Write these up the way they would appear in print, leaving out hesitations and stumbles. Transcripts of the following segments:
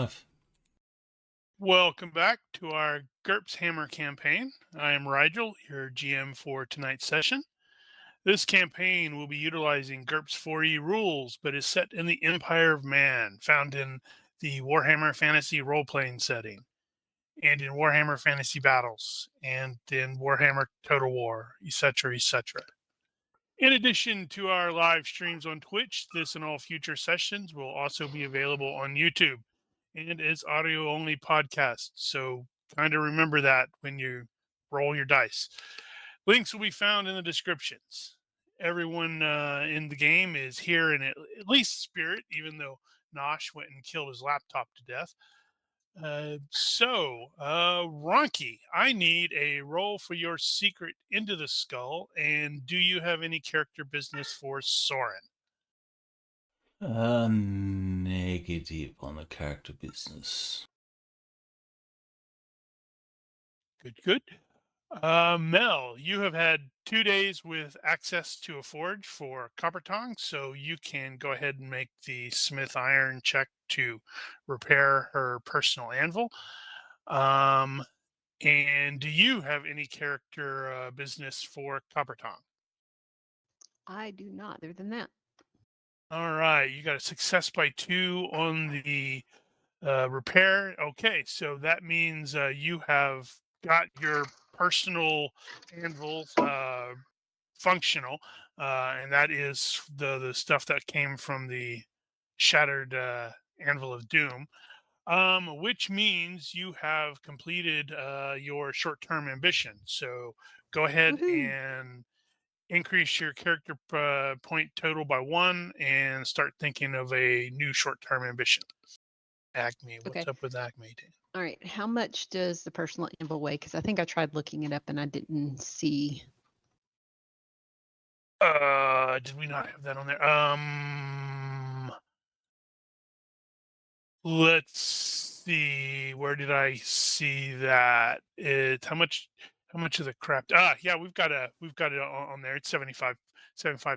live. Welcome back to our GURPS Hammer campaign. I am Rigil, your GM for tonight's session. This campaign will be utilizing GURPS 4E rules, but is set in the Empire of Man, found in the Warhammer Fantasy role-playing setting, and in Warhammer Fantasy Battles, and in Warhammer Total War, etc., etc. In addition to our live streams on Twitch, this and all future sessions will also be available on YouTube and as audio only podcast. So kind of remember that when you roll your dice. Links will be found in the descriptions. Everyone in the game is here in at least spirit, even though Nosh went and killed his laptop to death. Ronky, I need a roll for your secret into the skull. And do you have any character business for Soren? Negative on the character business. Good. Mel, you have had 2 days with access to a forge for copper tongs, so you can go ahead and make the smith iron check to repair her personal anvil. And do you have any character business for copper tong? I do not, other than that. All right, you got a success by 2 on the repair. Okay, so that means you have got your personal anvil functional, and that is the stuff that came from the shattered anvil of doom. Which means you have completed your short-term ambition. So go ahead Woohoo. and increase your character point total by 1 and start thinking of a new short-term ambition. Acme, what's Okay. up with Acme? All right. How much does the personal anvil weigh? Because I think I tried looking it up and I didn't see. Did we not have that on there? Let's see. Where did I see that? It's how much of the crap? Yeah, we've got it on there. It's 75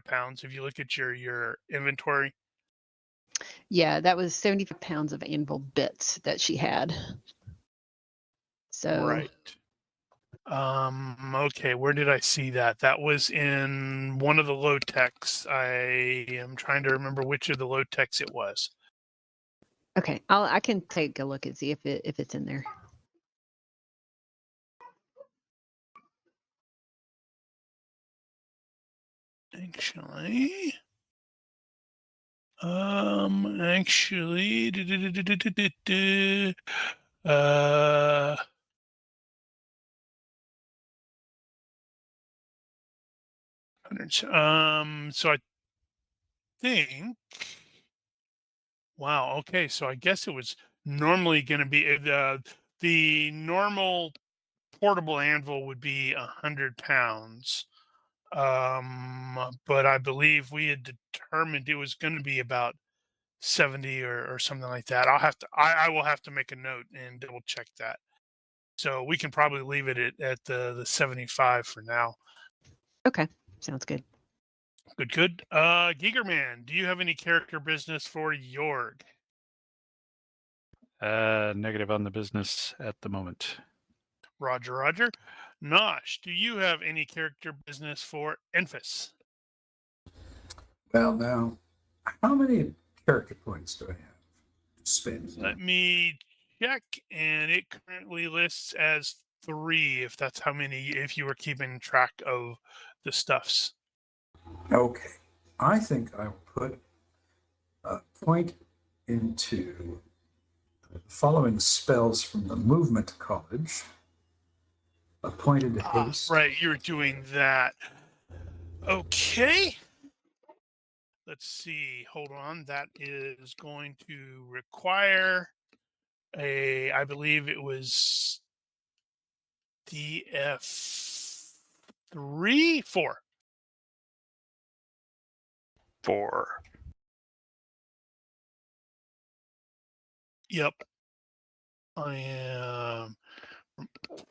pounds. If you look at your inventory. Yeah, that was 75 pounds of anvil bits that she had. So Right. Okay, where did I see that? That was in one of the low techs. I am trying to remember which of the low techs it was. okay, I can take a look and see if it's in there. Actually, so I think, wow, okay, so I guess it was normally going to be the normal portable anvil would be 100 pounds. But I believe we had determined it was going to be about 70 or something like that. I will have to make a note and double check that. So we can probably leave it at the 75 for now. Okay, sounds good. Good. Gigerman, do you have any character business for Jorg? Negative on the business at the moment. Roger. Nosh, do you have any character business for Enfys? Well, now, how many character points do I have to spend? Let me check, and it currently lists as 3, if that's how many, if you were keeping track of the stuffs. Okay. I think I will put a point into the following spells from the Movement College. A point into haste. Right, you were doing that. Okay. Let's see. Hold on. That is going to require I believe it was DF 4. 4. Yep. I am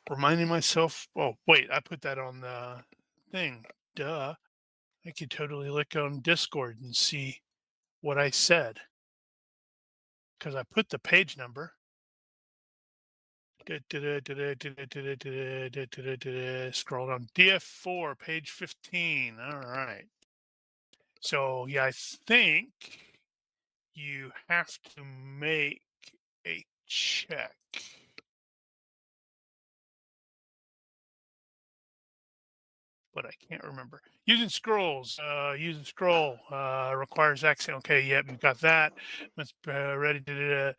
reminding myself. Oh, wait, I put that on the thing. Duh. I could totally look on Discord and see what I said. because I put the page number. Scroll down. DF4, page 15. All right. So, yeah, I think you have to make a check. But I can't remember. Using scrolls. Using scroll requires accent. Okay, yep, you got that. Must ready to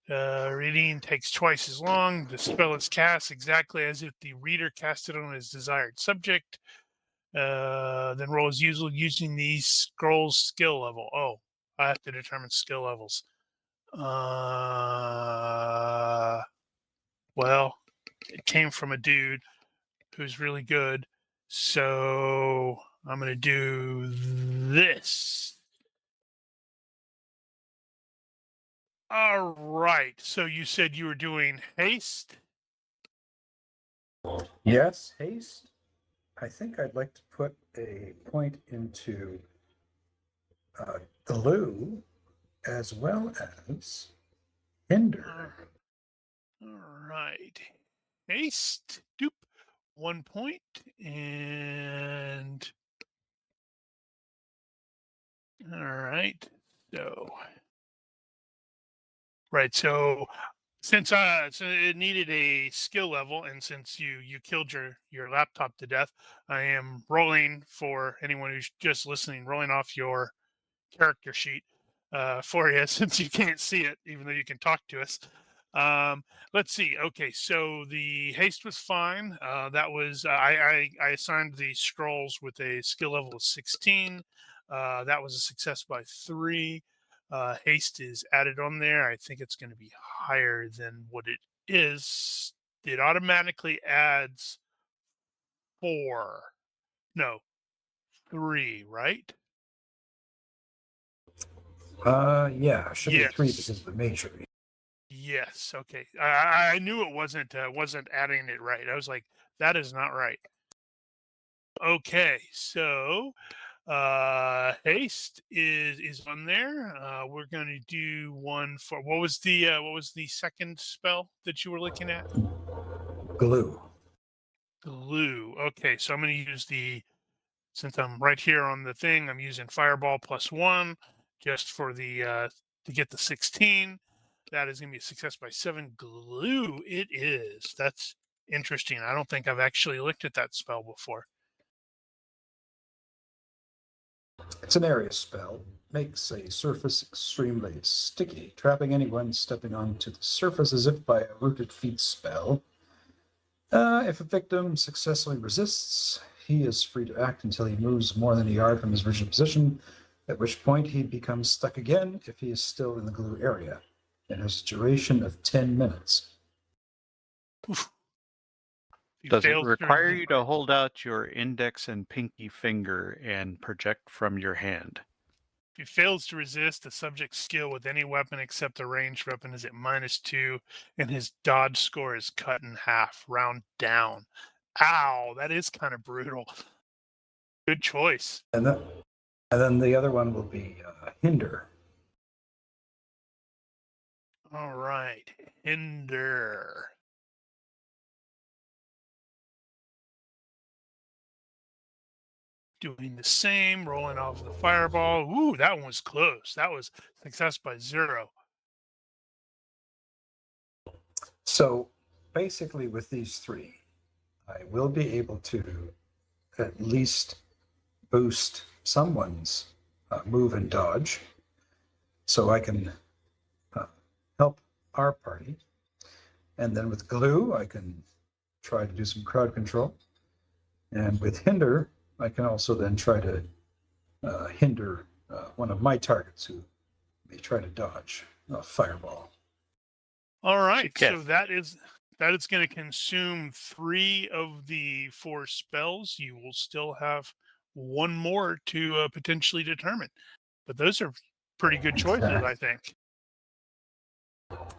reading takes twice as long. The spell is cast exactly as if the reader cast it on his desired subject. Then roll as usual using the scroll's skill level. Oh, I have to determine skill levels. Well, it came from a dude who's really good. So I'm going to do this. All right. So you said you were doing haste? Yes, haste. I think I'd like to put a point into glue as well as hinder. All right. Haste. Doop. 1 point. And all right. So right. So since so it needed a skill level, and since you killed your laptop to death, I am rolling for anyone who's just listening, rolling off your character sheet for you since you can't see it, even though you can talk to us. Let's see. Okay, so the haste was fine. That was I assigned the scrolls with a skill level of 16. That was a success by 3. Haste is added on there. I think it's going to be higher than what it is. It automatically adds 4. No, 3, right? Yeah, should be 3 Yes. because of the major. Yes. Okay. I knew it wasn't adding it right. I was like, that is not right. Okay. So haste is on there. We're going to do one for what was the second spell that you were looking at? Glue. Glue. Okay. So I'm going to use since I'm right here on the thing, I'm using Fireball +1 just for the to get the 16. That is going to be a success by 7. Glue it is. That's interesting. I don't think I've actually looked at that spell before. It's an area spell. Makes a surface extremely sticky, trapping anyone stepping onto the surface as if by a rooted feet spell. If a victim successfully resists, he is free to act until he moves more than a yard from his original position, at which point he becomes stuck again if he is still in the glue area. It has a duration of 10 minutes. Does it require you to hold out your index and pinky finger and project from your hand? If he fails to resist, the subject's skill with any weapon except a ranged weapon is at -2, and his dodge score is cut in half, round down. Ow, that is kind of brutal. Good choice. And then the other one will be hinder. All right, hinder. Doing the same, rolling off the fireball. Ooh, that one was close. That was success by 0. So basically with these 3, I will be able to at least boost someone's move and dodge so I can help our party. And then with glue, I can try to do some crowd control. And with hinder, I can also then try to hinder one of my targets who may try to dodge a fireball. All right, so that is going to consume 3 of the 4 spells. You will still have 1 more to potentially determine, but those are pretty good choices, I think.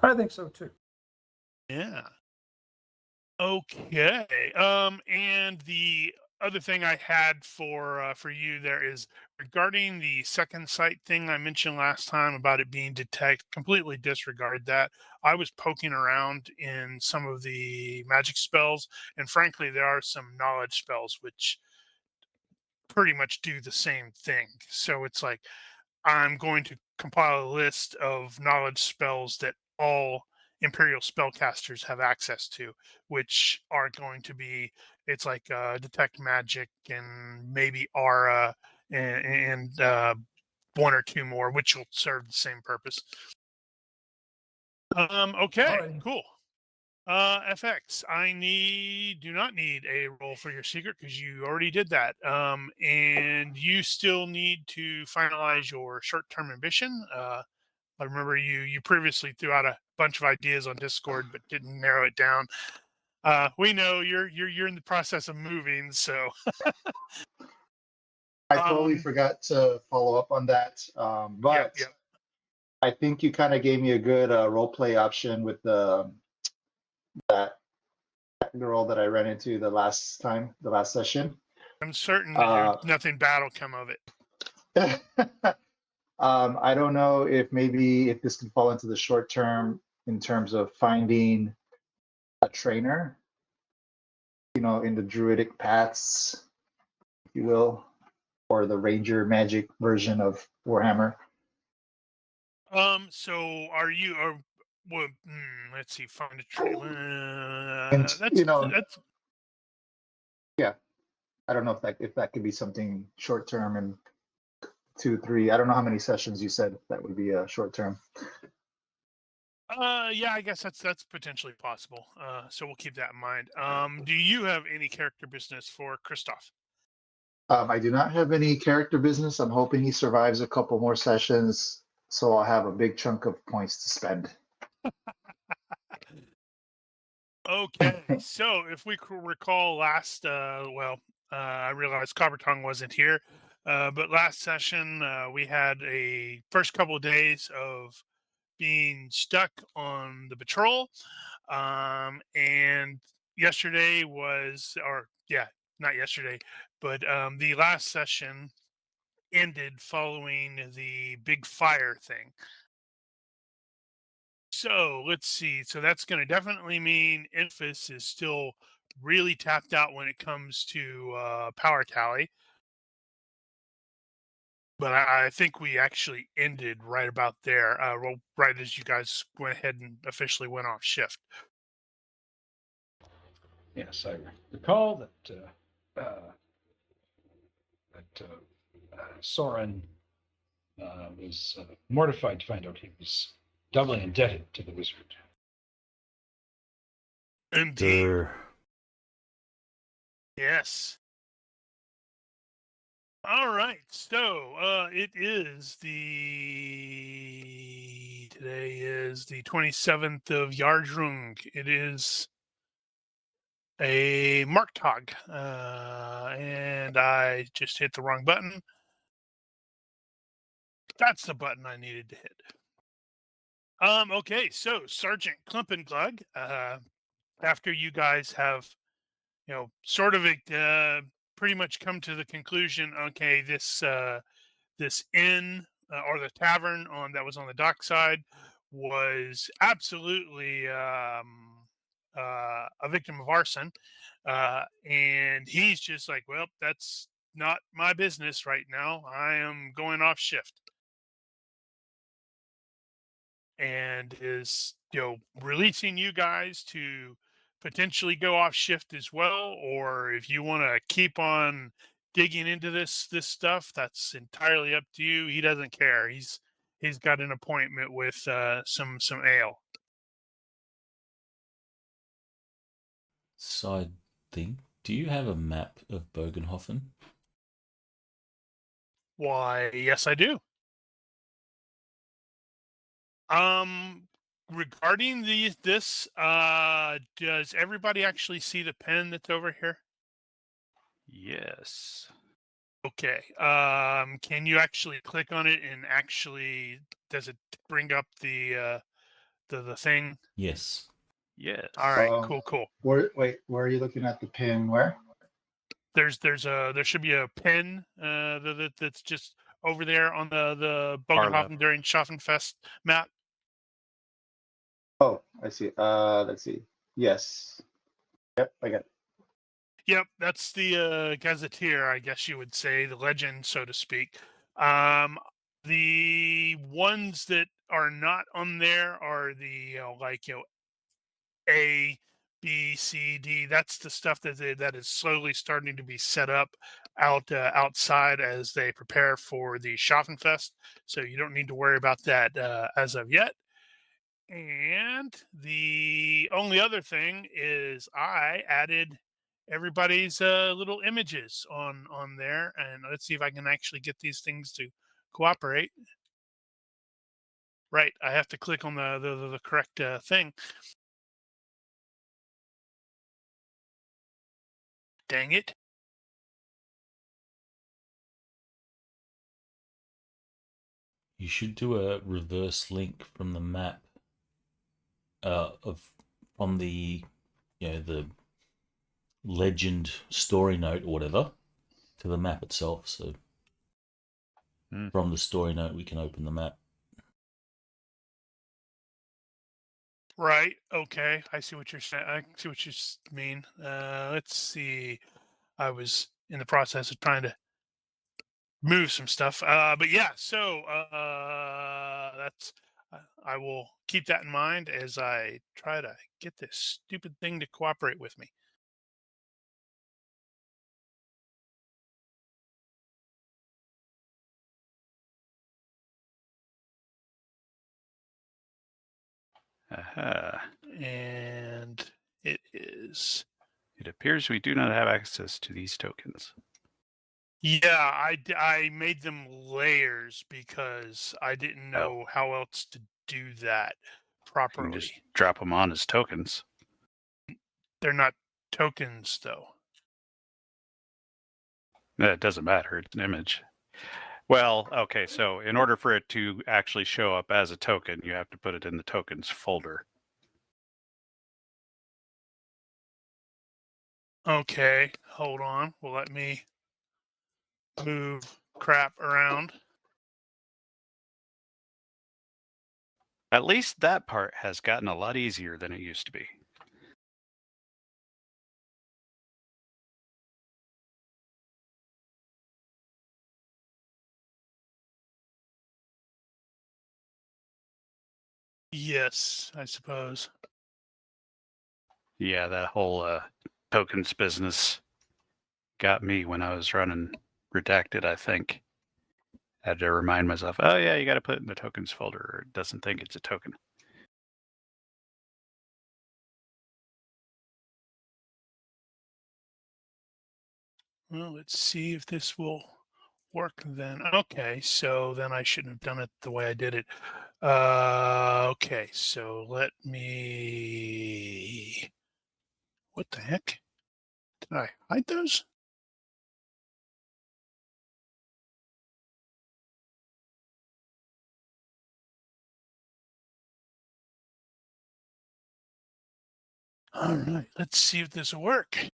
I think so too. Yeah. Okay. And the other thing I had for you there is regarding the second sight thing I mentioned last time about it being detect. Completely disregard that. I was poking around in some of the magic spells, and frankly, there are some knowledge spells which pretty much do the same thing. So it's like I'm going to compile a list of knowledge spells that all Imperial spellcasters have access to, which are going to be, it's like detect magic and maybe aura and one or two more, which will serve the same purpose. Okay, Alrighty. cool. FX, do not need a roll for your secret because you already did that. And you still need to finalize your short-term ambition. I remember you previously threw out a bunch of ideas on Discord, but didn't narrow it down. We know you're in the process of moving, so I totally forgot to follow up on that. But yep. I think you kind of gave me a good role play option with that girl that I ran into the last session. I'm certain that nothing bad will come of it. I don't know if this can fall into the short term in terms of finding a trainer, in the druidic paths, if you will, or the ranger magic version of Warhammer. So are you? Well, let's see. Find a trainer. And That's. Yeah, I don't know if that could be something short term and 2, 3. I don't know how many sessions you said that would be a short term. Yeah, I guess that's potentially possible. So we'll keep that in mind. Do you have any character business for Christoph? I do not have any character business. I'm hoping he survives a couple more sessions, so I'll have a big chunk of points to spend. Okay, so if we recall last, I realized Coppertongue wasn't here, but last session we had a first couple of days of being stuck on the patrol, and yesterday was, or yeah, not yesterday, but the last session ended following the big fire thing. So let's see. So that's going to definitely mean Infus is still really tapped out when it comes to power tally. But I think we actually ended right about there, right as you guys went ahead and officially went off shift. Yes, I recall that Soren was mortified to find out he was doubly indebted to the wizard. Indeed. Yes. All right. So today is the 27th of Yardrung. It is a Marktag, and I just hit the wrong button. That's the button I needed to hit. Okay, so Sergeant Klumpenglug, after you guys have, sort of pretty much come to the conclusion, okay, this inn or the tavern that was on the dockside was absolutely a victim of arson, and he's just like, well, that's not my business right now. I am going off shift. And is releasing you guys to potentially go off shift as well, or if you want to keep on digging into this stuff, that's entirely up to you. He doesn't care. He's got an appointment with some ale. Side thing. Do you have a map of Bögenhafen? Why, yes, I do. Regarding this, does everybody actually see the pen that's over here? Yes. Okay. Can you actually click on it and actually does it bring up the thing? Yes. Yes. All right. Cool. Where are you looking at the pin? Where? there should be a pin that's just over there on the Bögenhafen during Schaffenfest map. Oh, I see. Let's see. Yes. Yep, I got it. Yep, that's the gazetteer, I guess you would say, the legend, so to speak. The ones that are not on there are the A, B, C, D. That's the stuff that is slowly starting to be set up outside as they prepare for the Schaffenfest. So you don't need to worry about that as of yet. And the only other thing is I added everybody's little images on there, and let's see if I can actually get these things to cooperate. Right, I have to click on the correct thing. Dang it. You should do a reverse link from the map from the the legend story note or whatever to the map itself. So from the story note, we can open the map. Right. Okay. I see what you're saying. I see what you mean. Let's see. I was in the process of trying to move some stuff. But yeah. So that's. I will keep that in mind as I try to get this stupid thing to cooperate with me. And it is. It appears we do not have access to these tokens. Yeah, I made them layers because I didn't know how else to do that properly. You can just drop them on as tokens. They're not tokens, though. It doesn't matter. It's an image. Well, okay, so in order for it to actually show up as a token, you have to put it in the tokens folder. Okay, hold on. Well, let me move crap around. At least that part has gotten a lot easier than it used to be. Yes, I suppose. Yeah, that whole tokens business got me when I was running Redacted, I think. I had to remind myself, oh yeah, you got to put it in the tokens folder, or it doesn't think it's a token. Well, let's see if this will work then. Okay, so then I shouldn't have done it the way I did it. Okay, so let me... What the heck? Did I hide those? All right, let's see if this will work.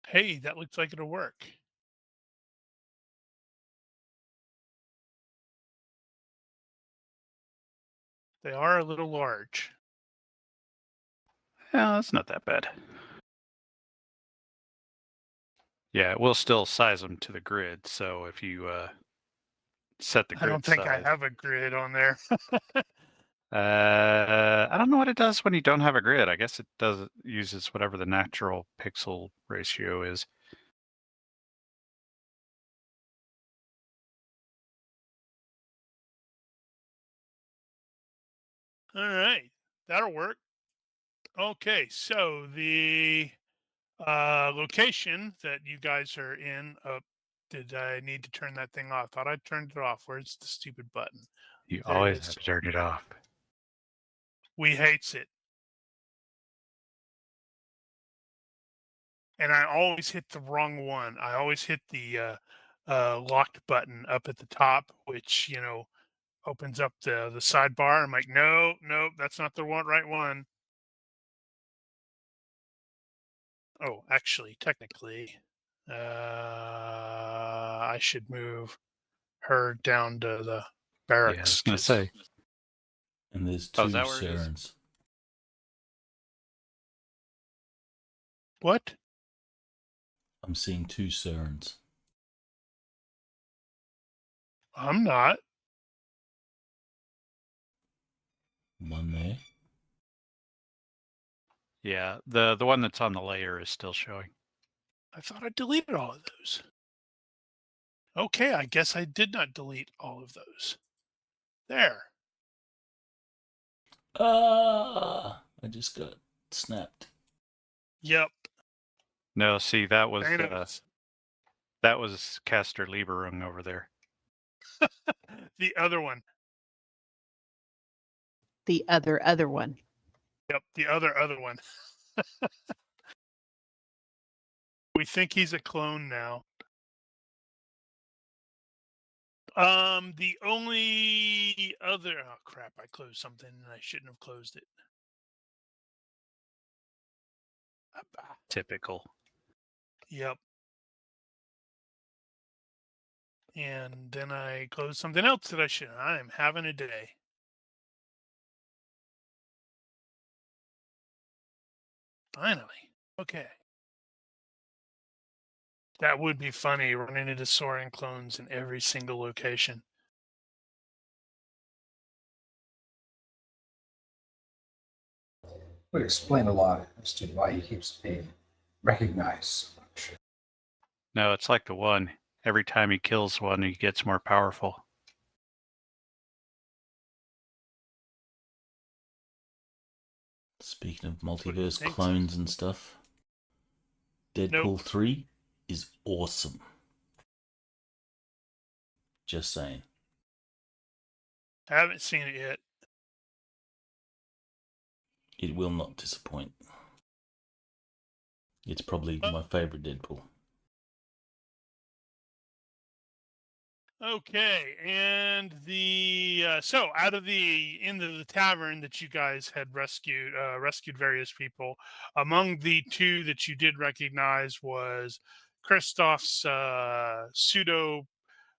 Hey, that looks like it'll work. They are a little large. Yeah, that's not that bad. Yeah, we'll still size them to the grid. So if you set the grid I don't think size, I have a grid on there. I don't know what it does when you don't have a grid. I guess it uses whatever the natural pixel ratio is. All right, that'll work. Okay, so the location that you guys are in, did I need to turn that thing off? Thought I turned it off. Where's the stupid button? You There it always is. have to turn it off. We hates it. And I always hit the wrong one. I always hit the locked button up at the top, which, opens up the sidebar. I'm like, no, that's not the right one. Oh, actually, technically, I should move her down to the Yeah, I barracks. was gonna say. And there's Oh, two is that where it is? Serens. What? I'm seeing two Serens. I'm not. One there. Yeah, the one that's on the layer is still showing. I thought I deleted all of those. Okay, I guess I did not delete all of those. There. Ah! I just got snapped. Yep. No, see, that was Thanos. Caster Lieberung over there. The other one. The other one. Yep, the other one. We think he's a clone now. The only other... Oh, crap, I closed something and I shouldn't have closed it. Typical. Yep. And then I closed something else that I should. I'm having a day. Finally. Okay. That would be funny, running into Soaring clones in every single location. Would explain a lot as to why he keeps being recognized so much. No, it's like the one. Every time he kills one, he gets more powerful. Speaking of what you multiverse think, clones and stuff, Deadpool Nope. 3 is awesome. Just saying. I haven't seen it yet. It will not disappoint. It's probably my favorite Deadpool. Okay, and the so out of the into the tavern that you guys had rescued various people. Among the two that you did recognize was Kristoff's pseudo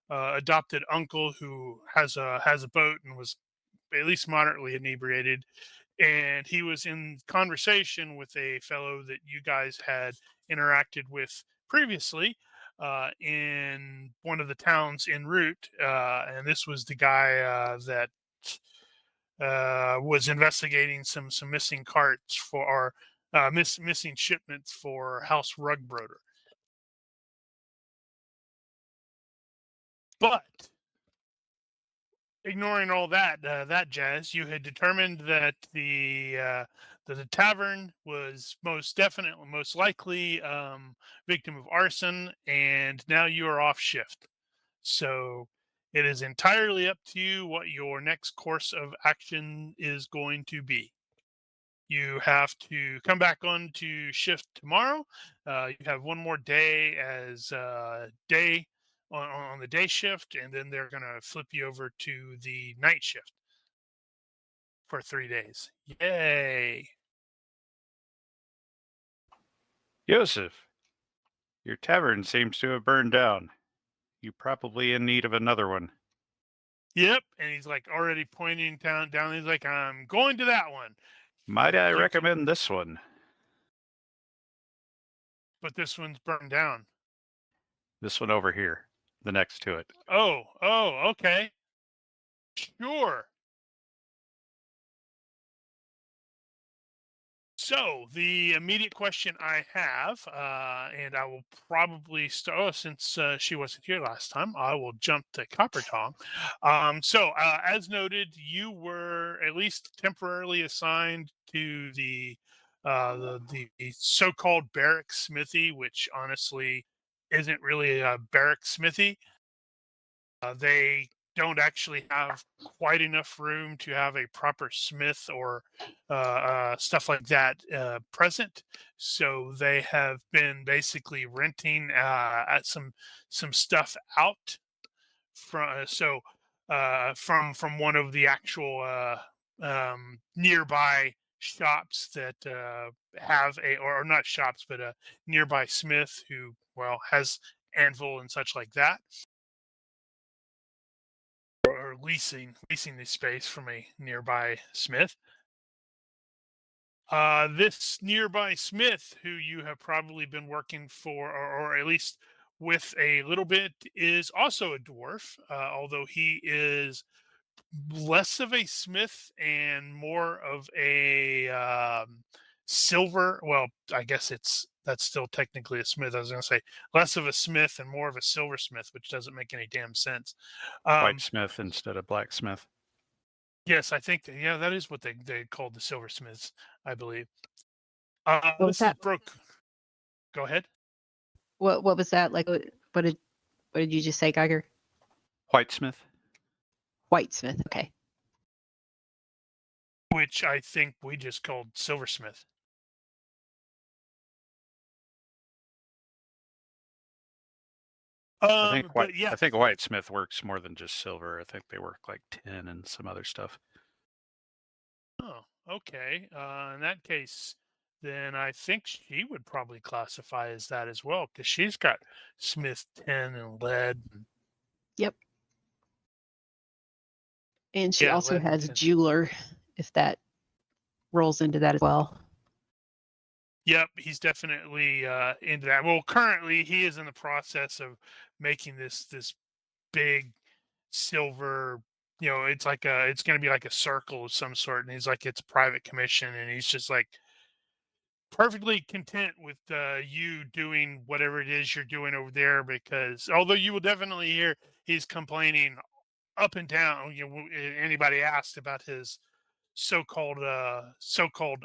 adopted uncle, who has a boat and was at least moderately inebriated, and he was in conversation with a fellow that you guys had interacted with previously in one of the towns en route, and this was the guy that was investigating some missing carts for missing shipments for House Rugbroder. But ignoring all that jazz, you had determined that the tavern was most likely victim of arson, and now you are off shift. So it is entirely up to you what your next course of action is going to be. You have to come back on to shift tomorrow. You have one more day as day on the day shift, and then they're going to flip you over to the night shift for 3 days. Yay! Joseph, your tavern seems to have burned down. You're probably in need of another one. Yep, and he's like already pointing down. He's like, I'm going to that one. Might I You recommend this one? But this one's burned down. This one over here, the next to it. Oh, okay. Sure. So the immediate question I have, and I will probably start, since she wasn't here last time, I will jump to Copper Tong. So as noted, you were at least temporarily assigned to the so-called barrack smithy, which honestly isn't really a barrack smithy. They don't actually have quite enough room to have a proper smith or stuff like that present. So they have been basically renting at some stuff out from from one of the actual nearby shops that have or not shops, but a nearby smith who, well, has anvil and such like that, or leasing the space from a nearby smith. This nearby smith, who you have probably been working for, or at least with a little bit, is also a dwarf, although he is less of a smith and more of a silver. Well, I guess that's still technically a smith. I was going to say less of a smith and more of a silversmith, which doesn't make any damn sense. Whitesmith instead of blacksmith. Yes, I think yeah, that is what they called the silversmiths, I believe. What was This is that? Brooke. Go ahead. What was that? Like, what did you just say, Geiger? Whitesmith. Whitesmith. Okay. Which I think we just called silversmith. I think But yeah. I think Whitesmith works more than just silver. I think they work like tin and some other stuff. Oh, okay. In that case, then I think she would probably classify as that as well, because she's got smith tin and lead. Yep. And she Yeah, also lead and has tin. jeweler, if that rolls into that as well. Yep, he's definitely into that. Well, currently he is in the process of making this big silver. It's like it's going to be like a circle of some sort, and he's like, it's a private commission, and he's just like perfectly content with you doing whatever it is you're doing over there, because although you will definitely hear he's complaining up and down. Anybody asked about his so-called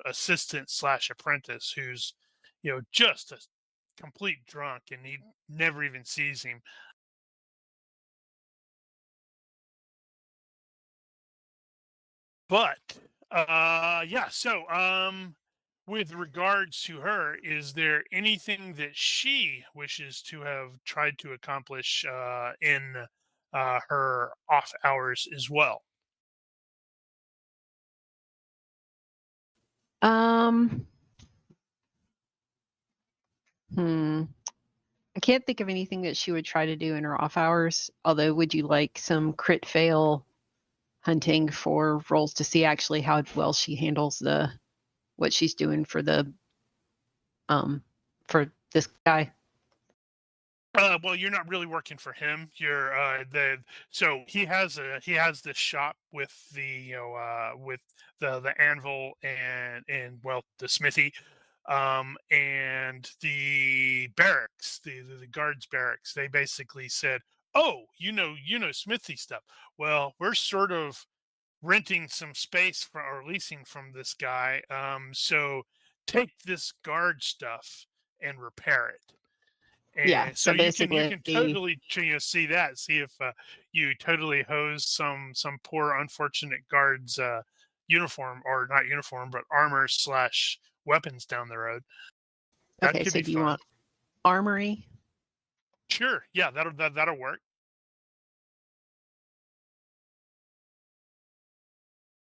assistant / apprentice, who's just a complete drunk, and he never even sees him. But yeah, so with regards to her, is there anything that she wishes to have tried to accomplish in her off hours as well? I can't think of anything that she would try to do in her off hours. Although, would you like some crit fail hunting for rolls to see actually how well she handles what she's doing for for this guy? Well, you're not really working for him. You're so he has this shop with with the anvil and well, the smithy, and the barracks, the guards barracks. They basically said, "Oh, smithy stuff. Well, we're sort of renting some space or leasing from this guy. So take this guard stuff and repair it." Yeah. And so So you can basically, totally see if you totally hose some poor unfortunate guards uniform, or not uniform, but armor / weapons down the road. That okay. could So be do you fun. want armory? Sure, yeah, that'll work.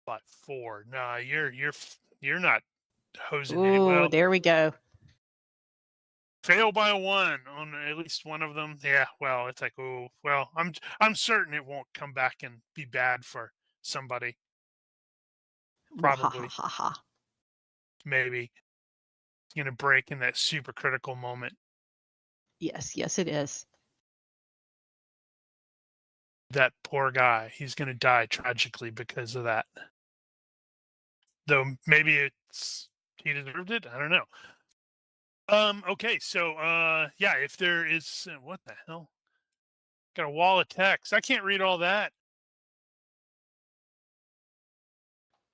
But 4, nah, you're not hosing any. Oh, Well, there we go. fail by 1 on at least one of them. Yeah, well, it's like, oh, well, I'm certain it won't come back and be bad for somebody. Probably, Ha. maybe it's gonna break in that super critical moment. Yes, it is. That poor guy, he's gonna die tragically because of that. Though maybe he deserved it. I don't know. Okay, so yeah, if there is what the hell? Got a wall of text. I can't read all that.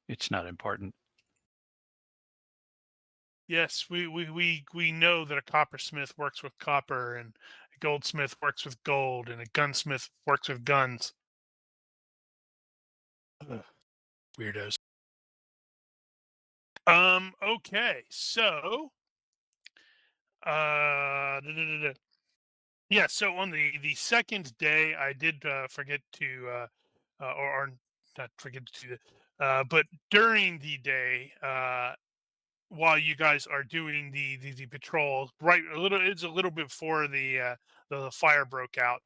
It's not important. Yes, we know that a coppersmith works with copper, and a goldsmith works with gold, and a gunsmith works with guns. Ugh, weirdos. Okay, so yeah, so on the second day, I did forget to or not forget to But during the day, while you guys are doing the patrol, right, it's a little bit before the fire broke out.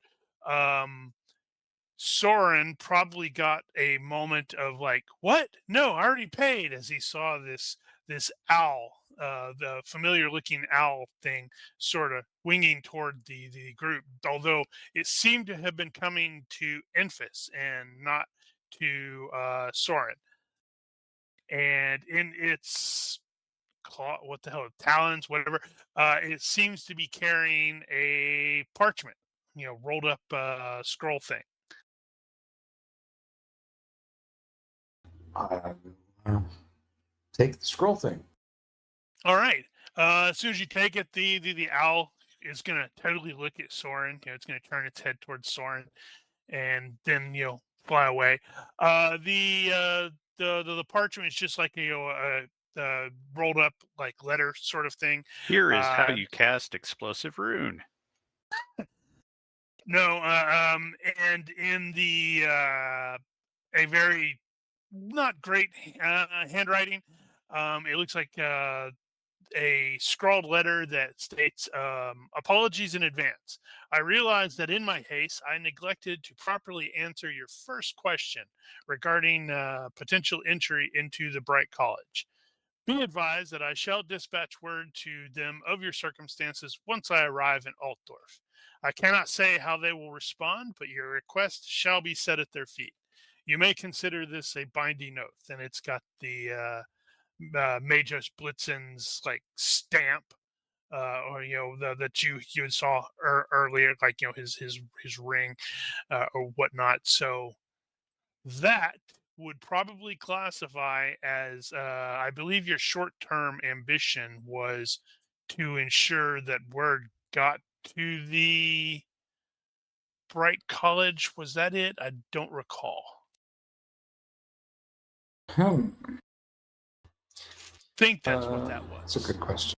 Soren probably got a moment of like, "What? No, I already paid," as he saw this owl, the familiar looking owl thing, sort of winging toward the group. Although it seemed to have been coming to Enfys and not to Soren. And in its claw, what the hell, talons, whatever, it seems to be carrying a parchment, rolled up scroll thing. I will take the scroll thing. All right. As soon as you take it, the owl is gonna totally look at Soren. It's gonna turn its head towards Soren, and then fly away. The parchment is just like a rolled up like letter sort of thing. Here is how you cast explosive rune. No, and in the a very not great handwriting. It looks like a scrawled letter that states, apologies in advance. I realize that in my haste, I neglected to properly answer your first question regarding potential entry into the Bright College. Be advised that I shall dispatch word to them of your circumstances once I arrive in Altdorf. I cannot say how they will respond, but your request shall be set at their feet. You may consider this a binding oath, and it's got the Magus Blitzen's like stamp, or that you saw earlier, like his ring or whatnot. So that would probably classify as, I believe, your short-term ambition was to ensure that word got to the Bright College. Was that it? I don't recall. Think that's what that was. That's a good question.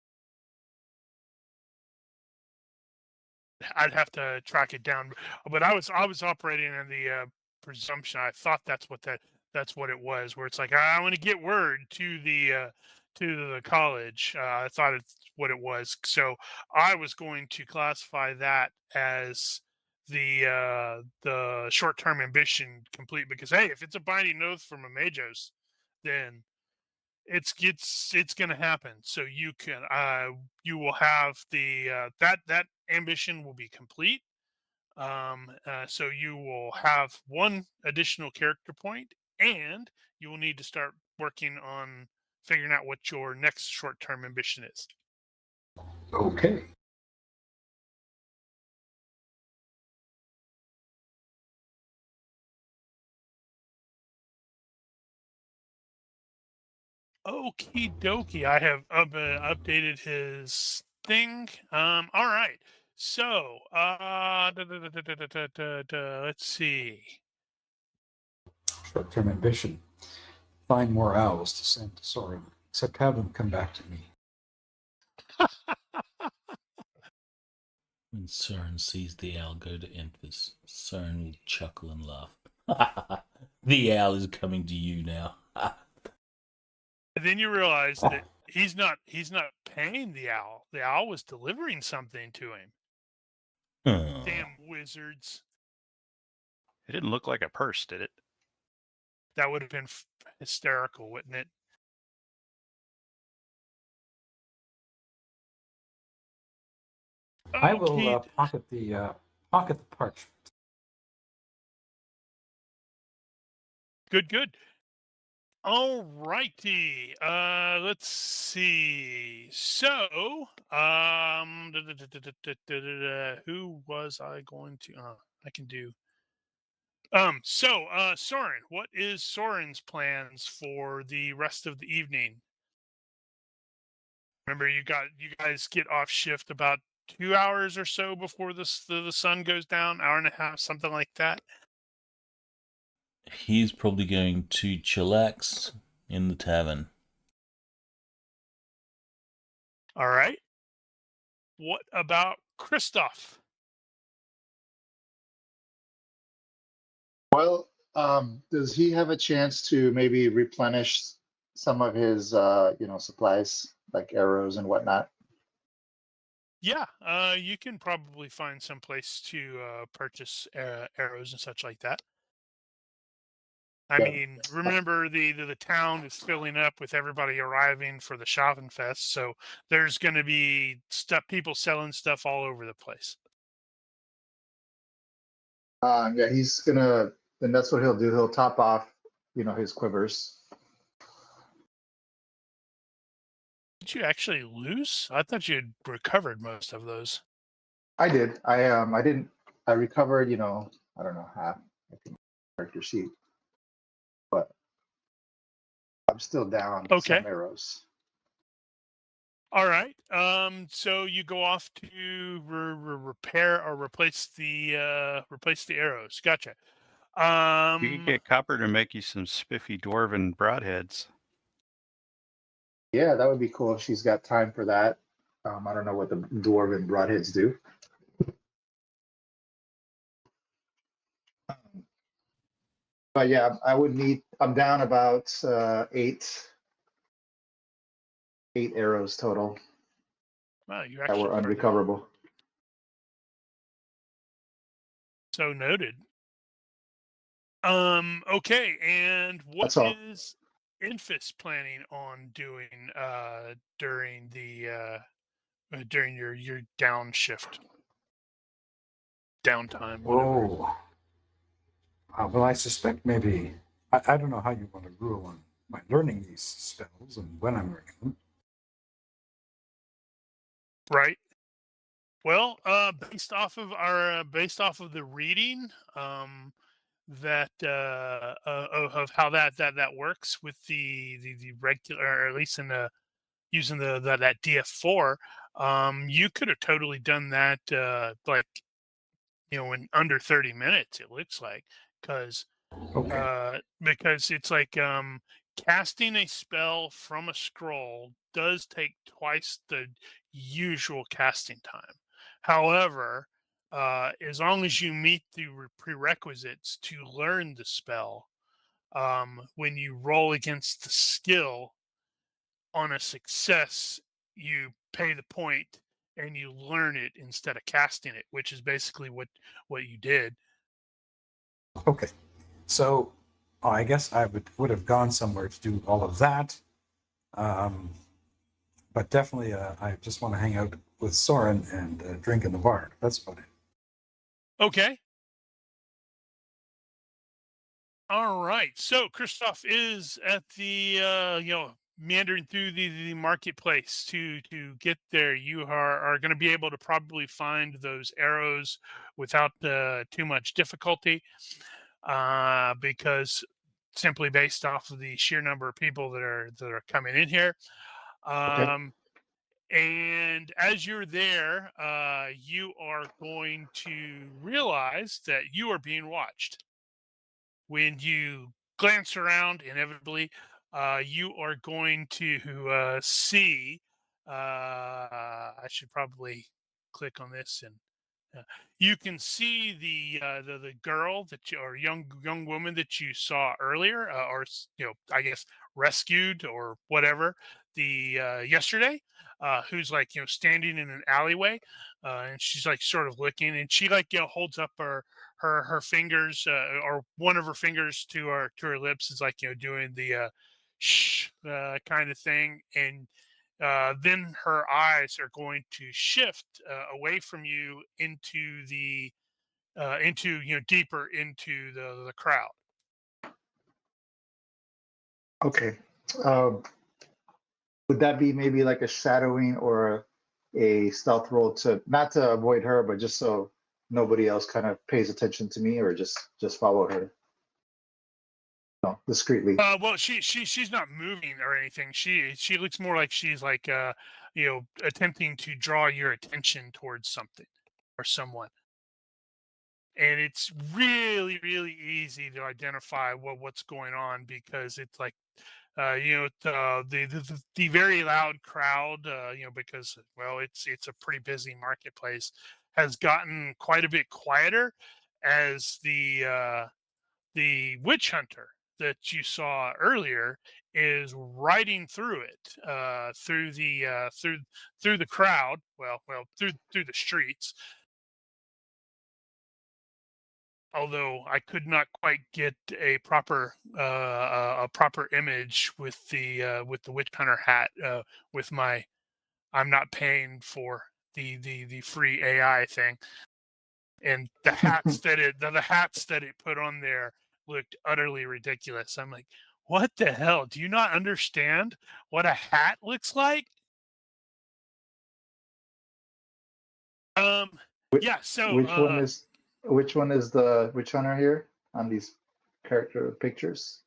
I'd have to track it down, but I was operating in the presumption. I thought that's what it was. Where it's like, I want to get word to the college. I thought it's what it was. So I was going to classify that as the short term ambition complete, because hey, if it's a binding oath from a Magos, then it's going to happen. So you will have the that ambition will be complete. So you will have one additional character point, and you will need to start working on figuring out what your next short-term ambition is. Okay. Okie dokie. I have updated his thing. All right. So, let's see. Short-term ambition. Find more owls to send to Soren, except have them come back to me. When Soren sees the owl go to Enfys, Soren will chuckle and laugh. The owl is coming to you now. And then you realize that he's not paying the owl. The owl was delivering something to him. Damn wizards. It didn't look like a purse, did it? That would have been hysterical, wouldn't it? I will pocket the parchment. Good. All righty. Let's see. So, who was I going to? I can do. So, Soren, what is Soren's plans for the rest of the evening? Remember, you guys get off shift about 2 hours or so before the sun goes down, hour and a half, something like that. He's probably going to chillax in the tavern. All right. What about Christoph? Well, Does he have a chance to maybe replenish some of his, supplies like arrows and whatnot? Yeah, you can probably find some place to purchase arrows and such like that. I Yeah. mean, remember the town is filling up with everybody arriving for the Schaffenfest, so there's going to be people selling stuff all over the place. Yeah, he's gonna. Then that's what he'll do. He'll top off, his quivers. Did you actually lose? I thought you had recovered most of those. I did. I didn't. I recovered. I don't know, half. I think character sheet, but I'm still down Okay. some arrows. All right. So you go off to repair or replace the arrows. Gotcha. You can get Copper to make you some spiffy dwarven broadheads. Yeah, that would be cool if she's got time for that. I don't know what the dwarven broadheads do. But yeah, I would need. I'm down about 8 arrows total Wow, you that actually were unrecoverable. So noted. Okay, and what That's all. is Infus planning on doing during the during your downtime? Whatever. Whoa. Well, I suspect maybe, I don't know how you want to rule on my learning these spells and when I'm learning them. Right. Well, based off of the reading, that of how that works with the regular, or at least in the using that DF4, you could have totally done that like in under 30 minutes. It looks like because Okay. it's like casting a spell from a scroll does take twice the usual casting time. However, as long as you meet the prerequisites to learn the spell, when you roll against the skill on a success, you pay the point and you learn it instead of casting it, which is basically what you did. Okay. So I guess I would have gone somewhere to do all of that. But definitely I just want to hang out with Soren and drink in the bar. That's about it. Okay. All right. So Christoph is at the meandering through the marketplace to get there. You are going to be able to probably find those arrows without too much difficulty, because simply based off of the sheer number of people that are coming in here. Okay. And as you're there, you are going to realize that you are being watched. When you glance around, inevitably, you are going to see. I should probably click on this, and you can see the girl or young woman that you saw earlier, or I guess rescued or whatever yesterday, who's like standing in an alleyway, and she's like sort of looking, and she like holds up her fingers, or one of her fingers to her lips, is like doing the shh kind of thing, and then her eyes are going to shift away from you into the into deeper into the crowd. Okay. Um, would that be maybe like a shadowing or a stealth roll to not to avoid her, but just so nobody else kind of pays attention to me, or just follow her? No, discreetly. Well, she's not moving or anything. She looks more like she's like attempting to draw your attention towards something or someone. And it's really easy to identify what's going on, because it's like the very loud crowd, because it's a pretty busy marketplace, has gotten quite a bit quieter as The witch hunter that you saw earlier is riding through it, through the crowd. Well, through the streets. Although I could not quite get a proper image with the witch hunter hat, with my I'm not paying for the free AI thing, and the hats that it put on there looked utterly ridiculous. I'm like, what the hell? Do you not understand what a hat looks like? Yeah. So which one is the witch hunter here on these character pictures?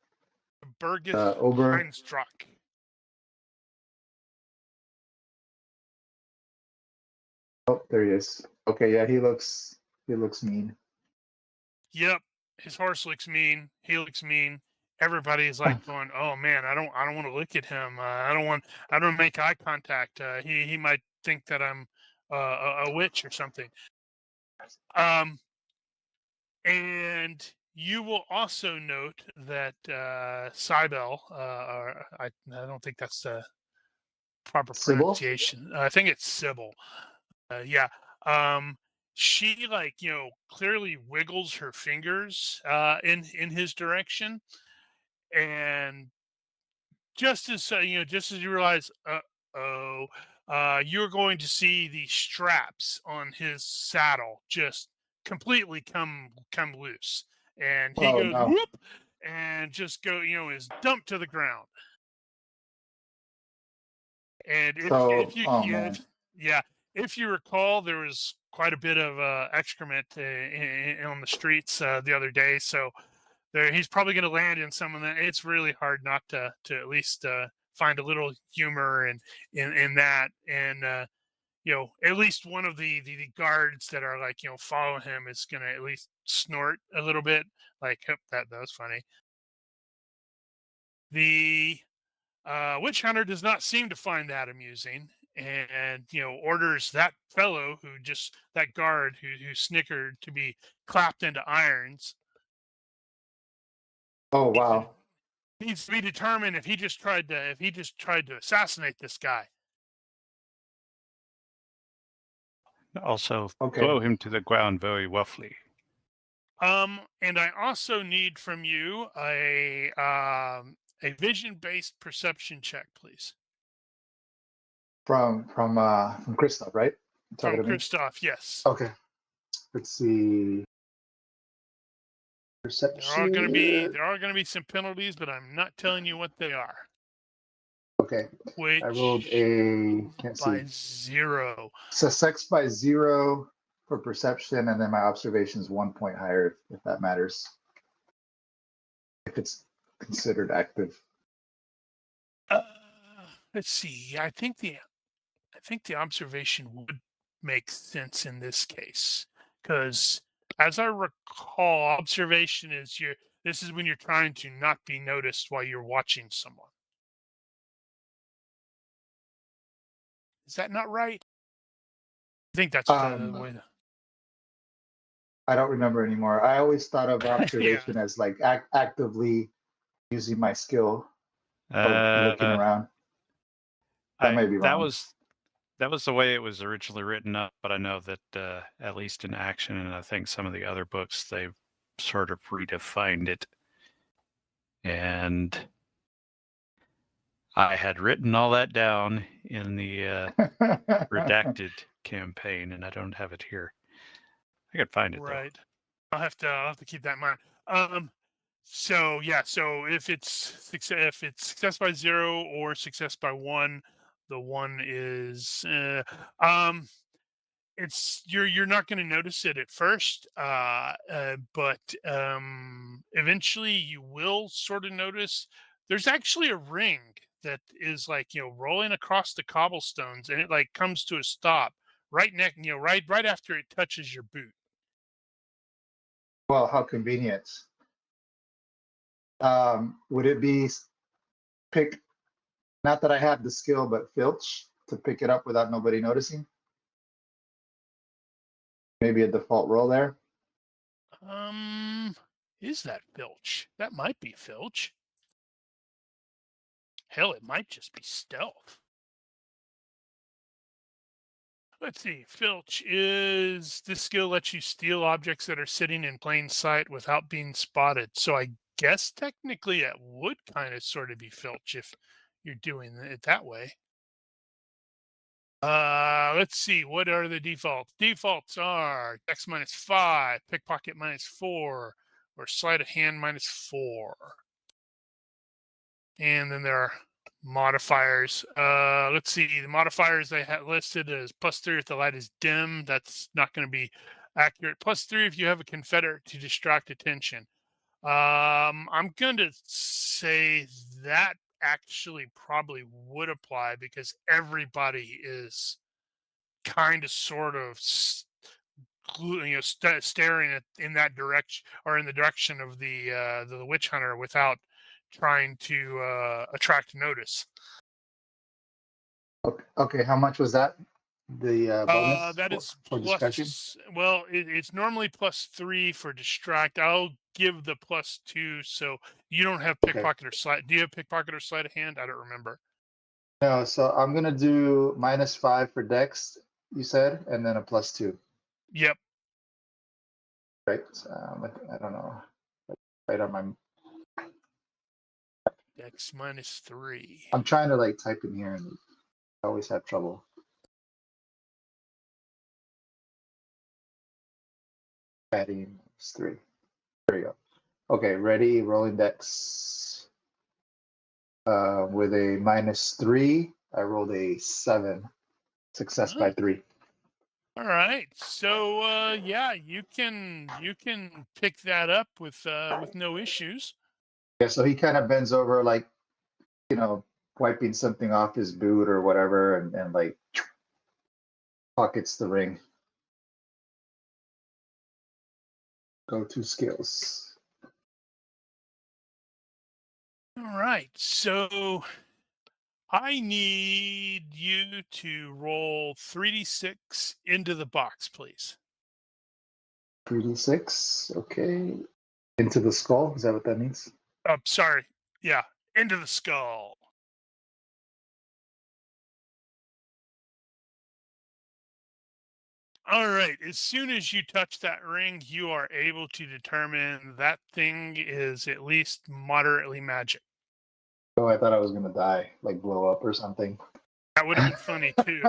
Ober. Bögenhafen. Oh, there he is. Okay, yeah, he looks mean. Yep, his horse looks mean. He looks mean. Everybody's like going, "Oh man, I don't want to look at him. I don't make eye contact. He might think that I'm a witch or something." And you will also note that Cybele, or I don't think that's the proper Sybil? pronunciation. I think it's Sybil. Yeah. She clearly wiggles her fingers in his direction, and just as you realize, you're going to see the straps on his saddle just completely come loose, and he goes no. whoop, and just is dumped to the ground. And if you recall, there was quite a bit of excrement on the streets the other day, so he's probably going to land in some of that. It's really hard not to at least find a little humor in that, and at least one of the guards that are follow him is going to at least snort a little bit, like, "Yep, that was funny." The witch hunter does not seem to find that amusing, and orders that guard who snickered to be clapped into irons. Oh wow! Needs to be determined if he just tried to assassinate this guy. Also, throw him to the ground very roughly. And I also need from you a vision-based perception check, please. From Christoph, right? From Christoph, yes. Okay. Let's see. Perception. There are gonna be some penalties, but I'm not telling you what they are. Okay. Which I rolled a by 0. Success by 0 for perception, and then my observation is 1 point higher if that matters. If it's considered active. Let's see. I think the observation would make sense in this case, because as I recall, observation is this is when you're trying to not be noticed while you're watching someone. Is that not right? I think that's the way. I don't remember anymore. I always thought of observation as like actively using my skill of looking around. That may be wrong. That was the way it was originally written up, but I know that at least in action, and I think some of the other books, they've sort of redefined it. And I had written all that down in the redacted campaign, and I don't have it here. I could find it right. Though. I'll have to keep that in mind. So if it's success by 0 or success by 1, the 1 is it's you're not going to notice it at first, but eventually you will sort of notice there's actually a ring that is rolling across the cobblestones, and it comes to a stop right after it touches your boot. Well, how convenient. Would it be pick? Not that I have the skill, but filch to pick it up without nobody noticing. Maybe a default roll there. Is that Filch? That might be Filch. Hell, it might just be stealth. Let's see. Filch is this skill lets you steal objects that are sitting in plain sight without being spotted. So I guess technically it would kind of sort of be Filch if you're doing it that way. Let's see. What are the defaults? Defaults are Dex -5, Pickpocket -4, or Sleight of Hand -4. And then there are modifiers. Let's see. The modifiers they had listed as +3 if the light is dim. That's not going to be accurate. +3 if you have a Confederate to distract attention. I'm going to say that actually probably would apply because everybody is kind of sort of staring in that direction or in the direction of the witch hunter without trying to attract notice. Okay, how much was that? The bonus That is for discretion? well, it's normally +3 for distract. I'll give the +2, so you don't have pickpocket or sleight. Do you have pickpocket or sleight of hand? I don't remember. No, so I'm gonna do -5 for Dex, you said, and then a +2. Yep. Right. I don't know. Right on my. Dex -3. I'm trying to like type in here, and I always have trouble. Adding -3. There you go. Okay, ready. Rolling Dex. With a -3, I rolled a 7. Success by 3. All right. So yeah, you can pick that up with no issues. Yeah, so he kind of bends over, like, wiping something off his boot or whatever, and like pockets the ring. Go to skills. All right. So I need you to roll 3d6 into the box, please. 3d6. Okay. Into the skull. Is that what that means? Sorry. Yeah, into the skull. All right. As soon as you touch that ring, you are able to determine that thing is at least moderately magic. Oh, I thought I was gonna die, like blow up or something. That would have been funny too.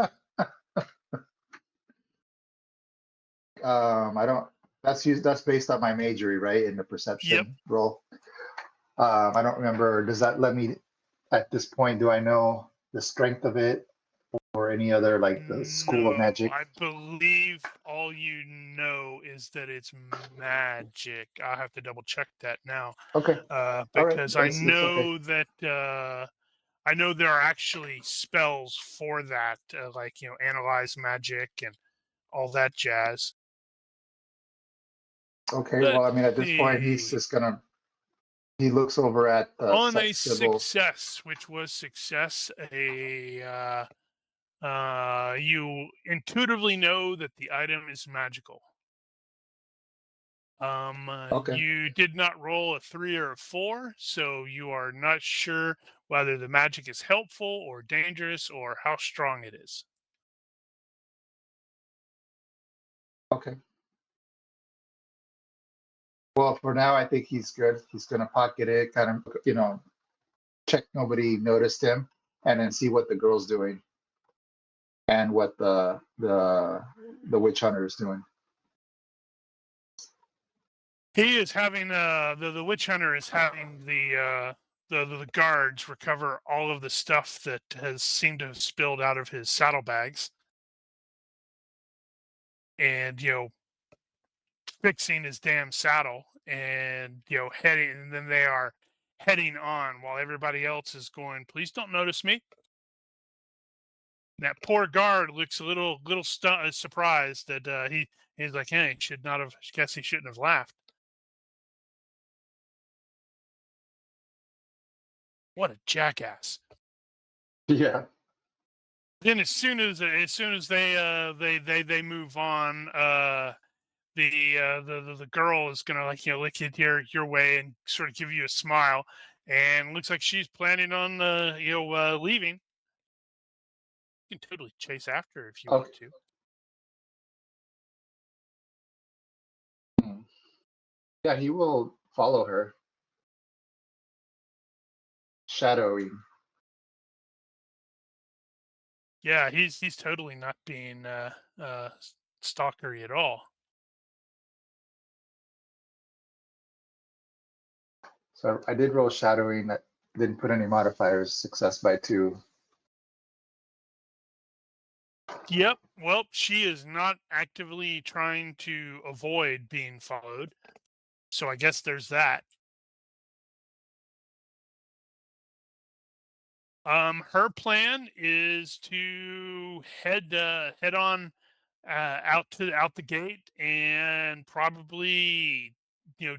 I don't. That's based on my majory, right? In the perception roll. I don't remember. Does that let me? At this point, do I know the strength of it, or any other like the school of magic? I believe all you know is that it's magic. I'll have to double check that now. Okay. Because Right. I know that I know there are actually spells for that, like analyze magic and all that jazz. Okay. Well, I mean, at this point, he's just gonna. He looks over at the on a symbol. success, which was success. You intuitively know that the item is magical. Okay. You did not roll a 3 or a 4, so you are not sure whether the magic is helpful or dangerous or how strong it is. Okay. Well, for now, I think he's good. He's gonna pocket it, kind of, check nobody noticed him, and then see what the girl's doing, and what the witch hunter is doing. He is having the witch hunter is having the guards recover all of the stuff that has seemed to have spilled out of his saddlebags, and fixing his damn saddle, and heading, and then they are heading on while everybody else is going, please don't notice me. And that poor guard looks a little surprised that he's like, hey, should not have. Guess he shouldn't have laughed. What a jackass! Yeah. Then as soon as they move on, the girl is gonna look at your way and sort of give you a smile, and looks like she's planning on leaving. You can totally chase after her if you want Okay. to. Yeah, he will follow her, shadowing. Yeah, he's totally not being stalkery at all. So I did roll shadowing. That didn't put any modifiers. Success by 2. Yep. Well, she is not actively trying to avoid being followed. So I guess there's that. Her plan is to head on out the gate, and probably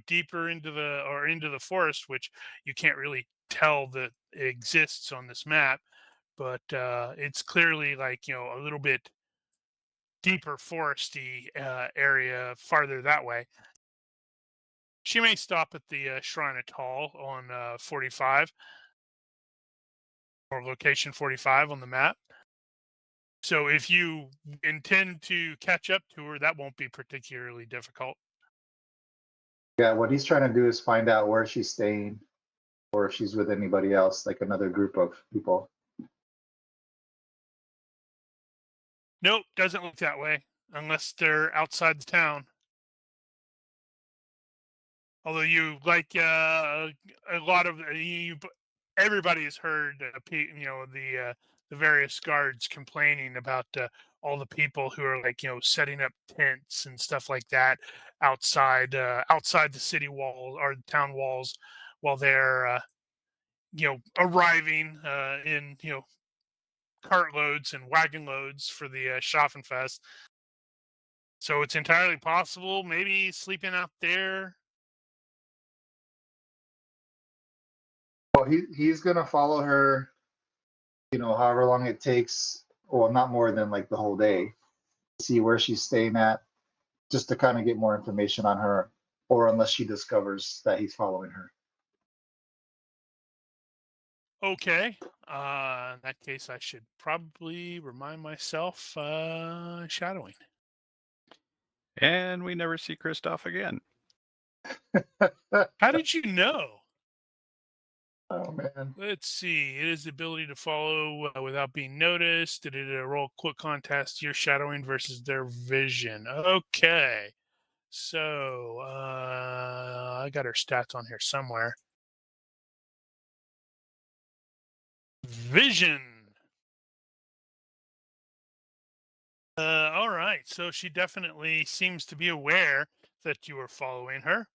deeper into the forest, which you can't really tell that exists on this map, but it's clearly like a little bit deeper foresty area farther that way. She may stop at the Shrine of Tall on 45, or location 45 on the map. So if you intend to catch up to her, that won't be particularly difficult. Yeah, what he's trying to do is find out where she's staying, or if she's with anybody else, like another group of people. Nope, doesn't look that way unless they're outside the town. Although you like a lot of everybody has heard the various guards complaining about all the people who are like setting up tents and stuff like that outside the city wall or the town walls while they're arriving in cartloads and wagon loads for the Schaffenfest. So it's entirely possible, maybe sleeping out there. Well, he's gonna follow her, however long it takes. Well, not more than like the whole day. See where she's staying at, just to kind of get more information on her, or unless she discovers that he's following her. Okay. In that case, I should probably remind myself shadowing. And we never see Kristoff again. How did you know? Oh man. Let's see. It is the ability to follow without being noticed. Did it roll quick contest? You're shadowing versus their vision. Okay. So I got her stats on here somewhere. Vision. All right. So she definitely seems to be aware that you are following her.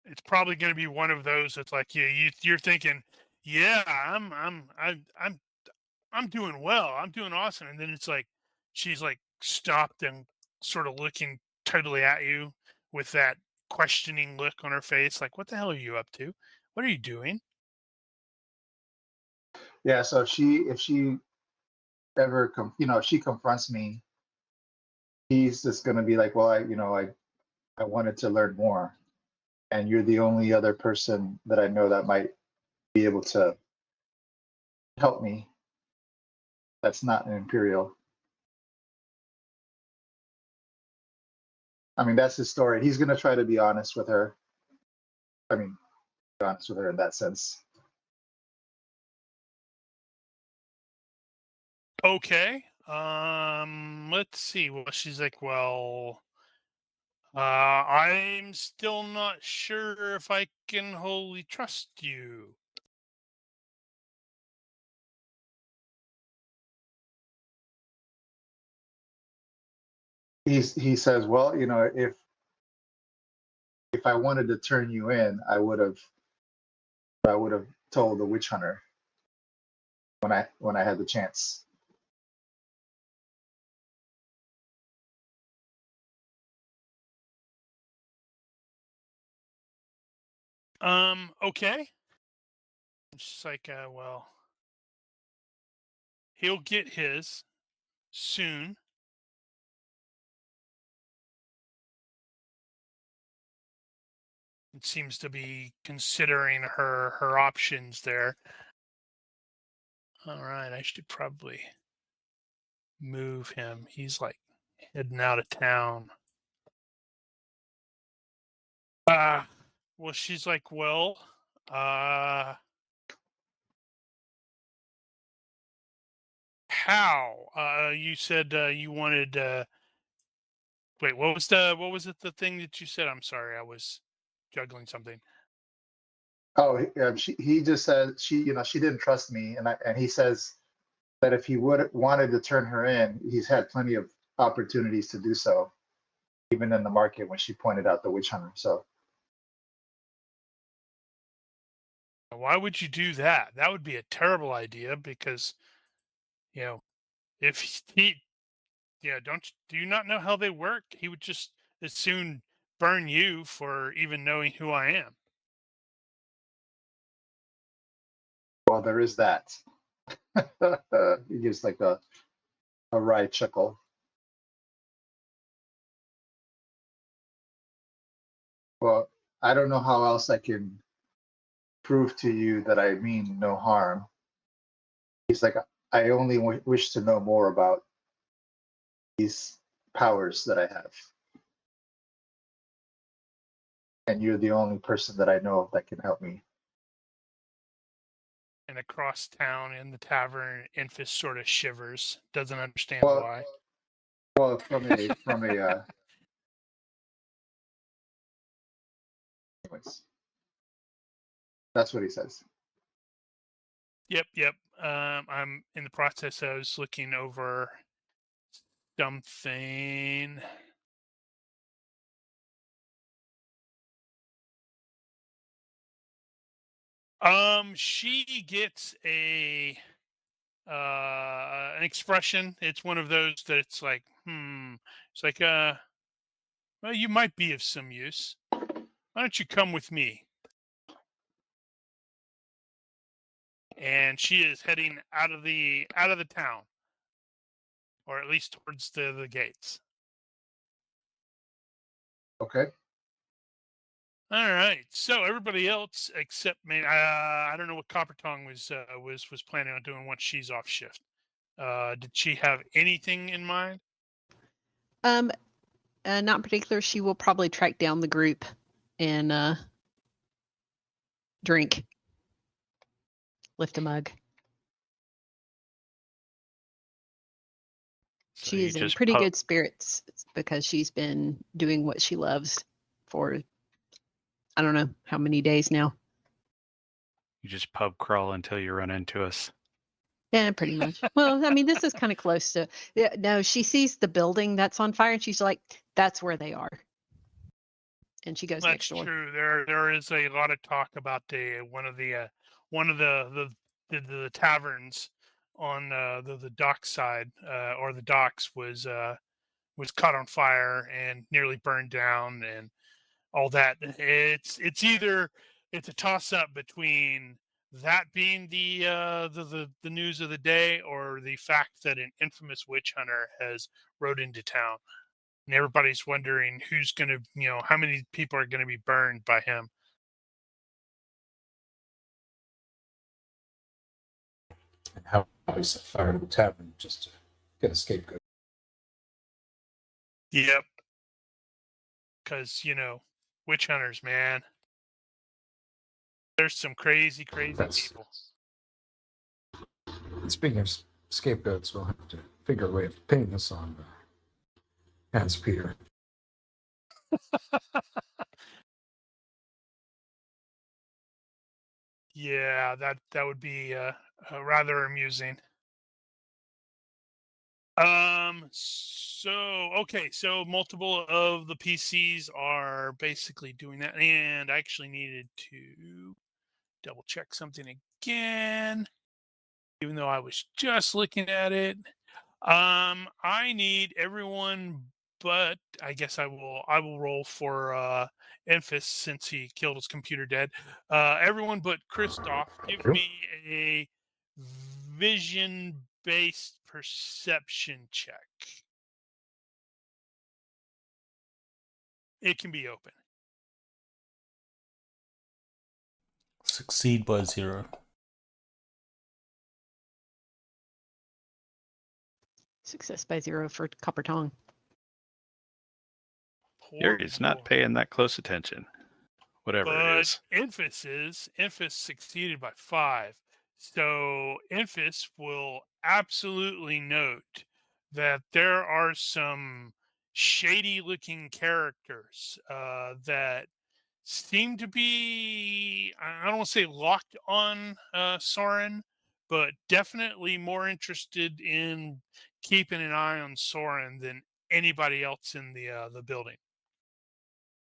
It's probably going to be one of those that's like you're thinking, yeah, I'm doing well, I'm doing awesome, and then it's like she's like stopped and sort of looking totally at you with that questioning look on her face, like, what the hell are you up to? What are you doing? Yeah. So if she ever if she confronts me, he's just gonna be like, well, I wanted to learn more, and you're the only other person that I know that might be able to help me. That's not an Imperial. I mean, that's his story. He's gonna try to be honest with her. I mean, be honest with her in that sense. Okay. Let's see. Well, she's like, well, I'm still not sure if I can wholly trust you. He says, well, if I wanted to turn you in, I would have told the witch hunter when I had the chance. Okay. She's like, well, he'll get his soon. It seems to be considering her options there. All right, I should probably move him. He's like heading out of town. Well, she's like, well, how? You said you wanted. Wait, what was the thing that you said? I'm sorry, I was juggling something. Oh, he just said she didn't trust me, and he says that if he wanted to turn her in, he's had plenty of opportunities to do so, even in the market when she pointed out the witch hunter. So Why would you do that? That would be a terrible idea because, if he, do you not know how they work? He would just as soon burn you for even knowing who I am. well, there is that. He gives like a wry chuckle. Well, I don't know how else I can prove to you that I mean no harm. He's like, I only wish to know more about these powers that I have. And you're the only person that I know of that can help me. And across town in the tavern, Infus sort of shivers, doesn't understand Well, why. well, from a anyways, that's what he says. Yep. I'm in the process. I was looking over something. She gets an expression. It's one of those that it's like, It's like, well, you might be of some use. Why don't you come with me? And she is heading out of the town, or at least towards the gates. Okay. All right. So everybody else except me. I don't know what Copper Tongue was planning on doing once she's off shift. Did she have anything in mind? Not in particular. She will probably track down the group and drink, lift a mug. So She you is in just pretty good spirits because she's been doing what she loves for I don't know how many days now. You just pub crawl until you run into us. Yeah, pretty much. Well, I mean, this is kind of close to. Yeah, no, she sees the building that's on fire, and she's like, "That's where they are." And she goes next That's door. true. There is a lot of talk about one of the taverns on the dock side or the docks was caught on fire and nearly burned down and all that. It's a toss up between that being the news of the day or the fact that an infamous witch hunter has rode into town. And everybody's wondering who's going to, how many people are going to be burned by him. And how we set fire to the tavern just to get a scapegoat. Yep. Because, witch hunters, man. There's some crazy people. And speaking of scapegoats, we'll have to figure a way of pinning this on Hans Peter. Yeah, that would be rather amusing. So multiple of the PCs are basically doing that, and I actually needed to double check something again, even though I was just looking at it. I need everyone, but I guess I will roll for Enfys since he killed his computer dead. Everyone but Christoph, give me a vision-based perception check. It can be open. Succeed by 0. Success by 0 for Copper Tongue. Yuri's not paying that close attention. Whatever it is. Enfys succeeded by 5. So Enfys will absolutely note that there are some shady looking characters that seem to be, I don't want to say locked on Soren, but definitely more interested in keeping an eye on Soren than anybody else in the building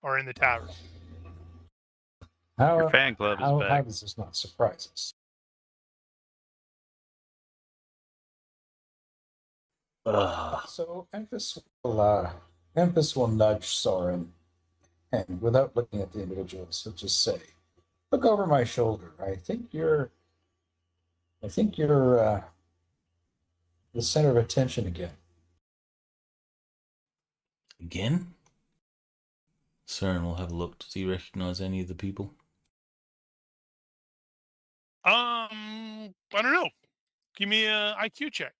or in the tavern. Your fan club is How back. does this not surprise us? So Enfys will nudge Soren, and without looking at the individuals, he'll just say, "Look over my shoulder. I think you're the center of attention again." Again? Soren will have a look. Does he recognize any of the people? I don't know. Give me a IQ check.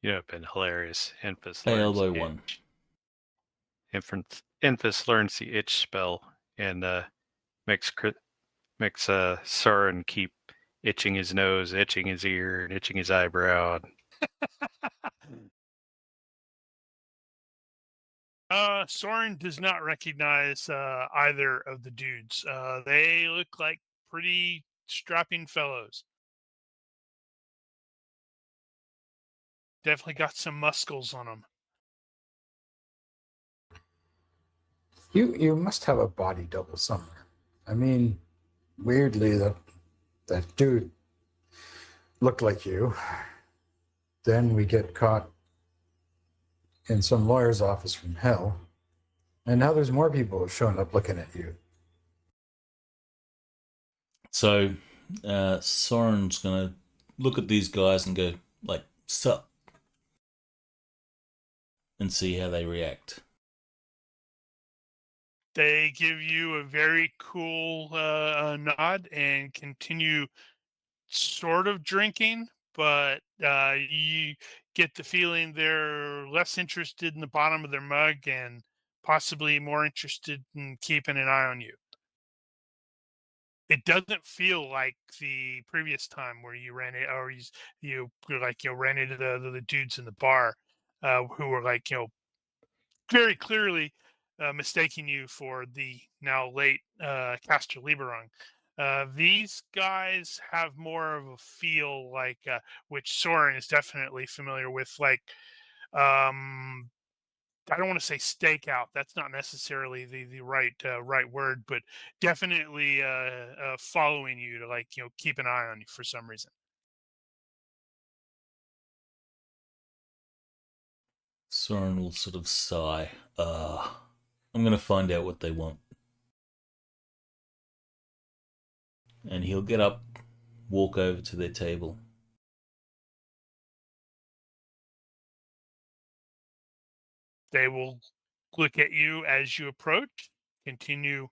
You know, it's been hilarious. Enfys Failed learns by 1. Enfys learns the itch spell and makes Soren keep itching his nose, itching his ear, and itching his eyebrow. Soren does not recognize either of the dudes. They look like pretty strapping fellows. Definitely got some muscles on them. You must have a body double somewhere. I mean, weirdly, that dude looked like you. Then we get caught in some lawyer's office from hell, and now there's more people showing up looking at you. So Soren's going to look at these guys and go, like, sup? And see how they react. They give you a very cool nod and continue sort of drinking, but you get the feeling they're less interested in the bottom of their mug and possibly more interested in keeping an eye on you. It doesn't feel like the previous time where you ran it, or you ran into the dudes in the bar who were like, very clearly mistaking you for the now late Castor Lieberung. These guys have more of a feel like, which Soren is definitely familiar with, like, I don't want to say stakeout. That's not necessarily the right word, but definitely following you to, like, keep an eye on you for some reason. Soren will sort of sigh. I'm going to find out what they want. And he'll get up, walk over to their table. They will look at you as you approach, continue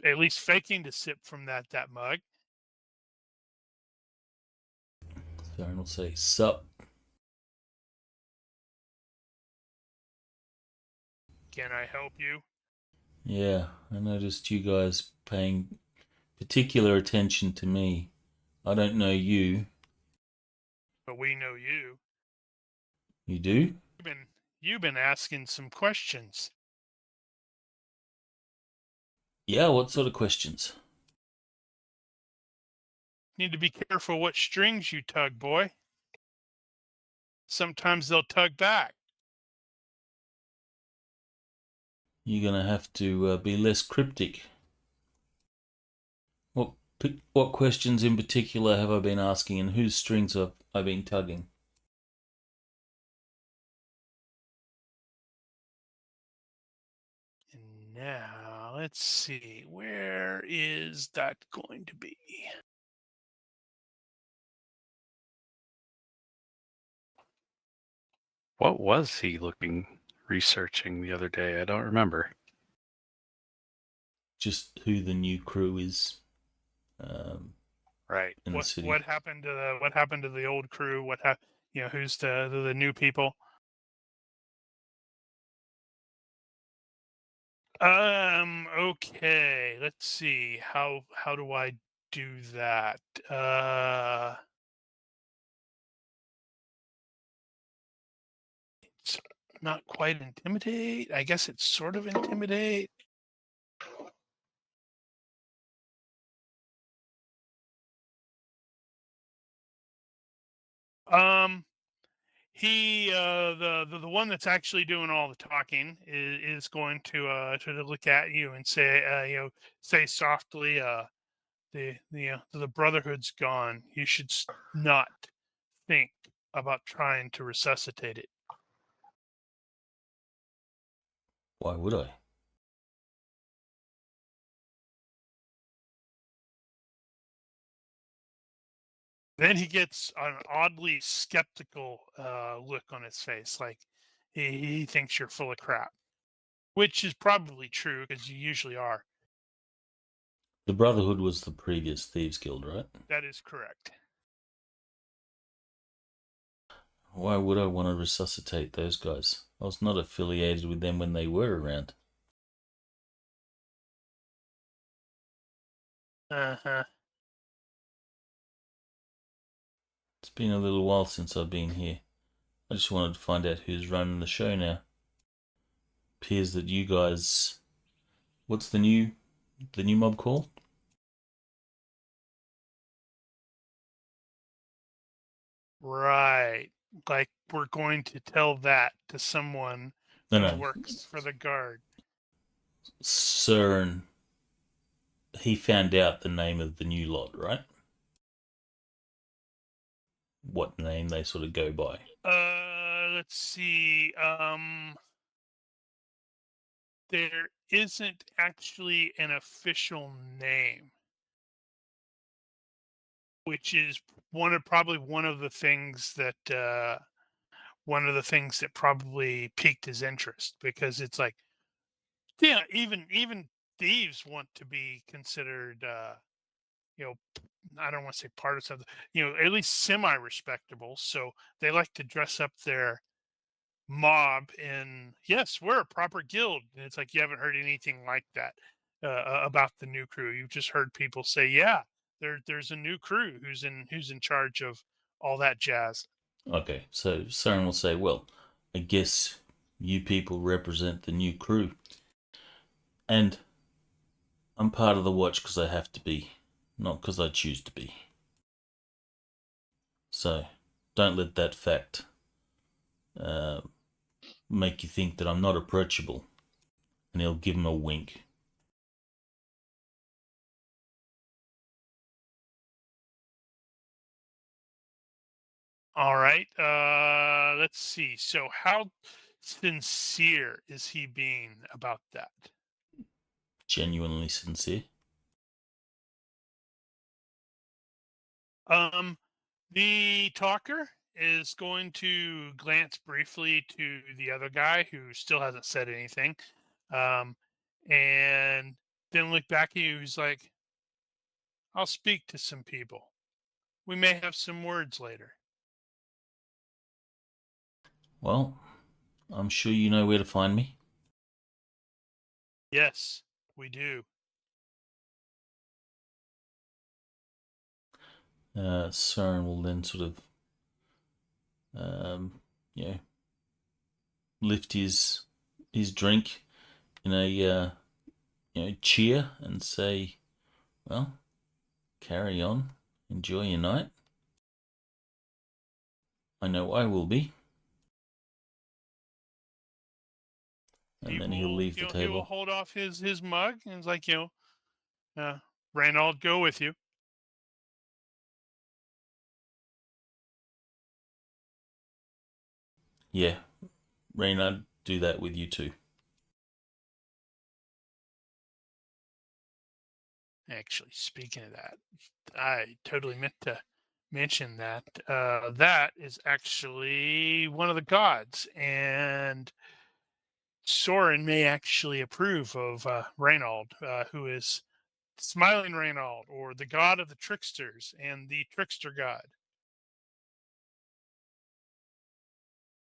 at least faking to sip from that mug. Soren will say, sup? Can I help you? Yeah, I noticed you guys paying particular attention to me. I don't know you. But we know you. You do? You've been asking some questions. Yeah, what sort of questions? Need to be careful what strings you tug, boy. Sometimes they'll tug back. You're going to have to be less cryptic. What questions in particular have I been asking, and whose strings have I been tugging? And now, let's see. Where is that going to be? What was he researching the other day? I don't remember. just who the new crew is. Right. In the city. What happened to the old crew? Who's the new people? Okay. Let's see. How do I do that? It's not quite intimidate. I guess it's sort of intimidate. He the one that's actually doing all the talking is going to look at you and say say softly the Brotherhood's gone. You should not think about trying to resuscitate it. Why would I? Then he gets an oddly skeptical look on his face, like he thinks you're full of crap, which is probably true because you usually are. The Brotherhood was the previous Thieves Guild, right? That is correct. Why would I want to resuscitate those guys? I was not affiliated with them when they were around. Uh-huh. It's been a little while since I've been here. I just wanted to find out who's running the show now. Appears that you guys... What's the new mob called? Right. Like we're going to tell that to someone who works for the guard. CERN, he found out the name of the new lot, right? What name they sort of go by? Let's see. There isn't actually an official name, which is probably one of the things that probably piqued his interest, because it's like, yeah, even thieves want to be considered, I don't want to say part of something, at least semi-respectable. So they like to dress up their mob in, yes, we're a proper guild. And it's like, you haven't heard anything like that about the new crew. You've just heard people say, yeah, there's a new crew who's in charge of all that jazz. Okay, so CERN will say, well, I guess you people represent the new crew. And I'm part of the watch because I have to be, not because I choose to be. So don't let that fact make you think that I'm not approachable. And he'll give him a wink. All right. Let's see. So how sincere is he being about that? Genuinely sincere. The talker is going to glance briefly to the other guy who still hasn't said anything, and then look back at you. He's like, I'll speak to some people. We may have some words later. Well, I'm sure you know where to find me. Yes, we do. CERN will then sort of, lift his drink in a, cheer and say, well, carry on. Enjoy your night. I know I will be. And then he'll leave the table. He will hold off his mug and it's like, Reynold, go with you. Yeah, Reynold, do that with you too. Actually, speaking of that, I totally meant to mention that that is actually one of the gods, and Soren may actually approve of Reynold, who is Smiling Reynold, or the god of the tricksters and the trickster god.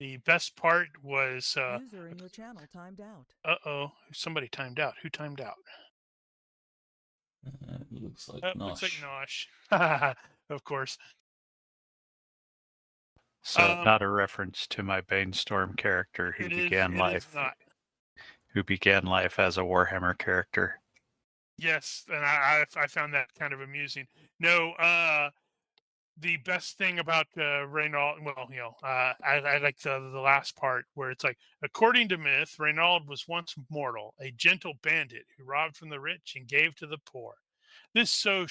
The best part was, User in your channel timed out. somebody timed out. Who timed out? Looks like Looks like Nosh. Nosh. Of course. So not a reference to my Banestorm character who It began is not. as a Warhammer character. Yes, and I found that kind of amusing. No, the best thing about Reynold, well, I like the last part where it's like, according to myth, Reynold was once mortal, a gentle bandit who robbed from the rich and gave to the poor. This so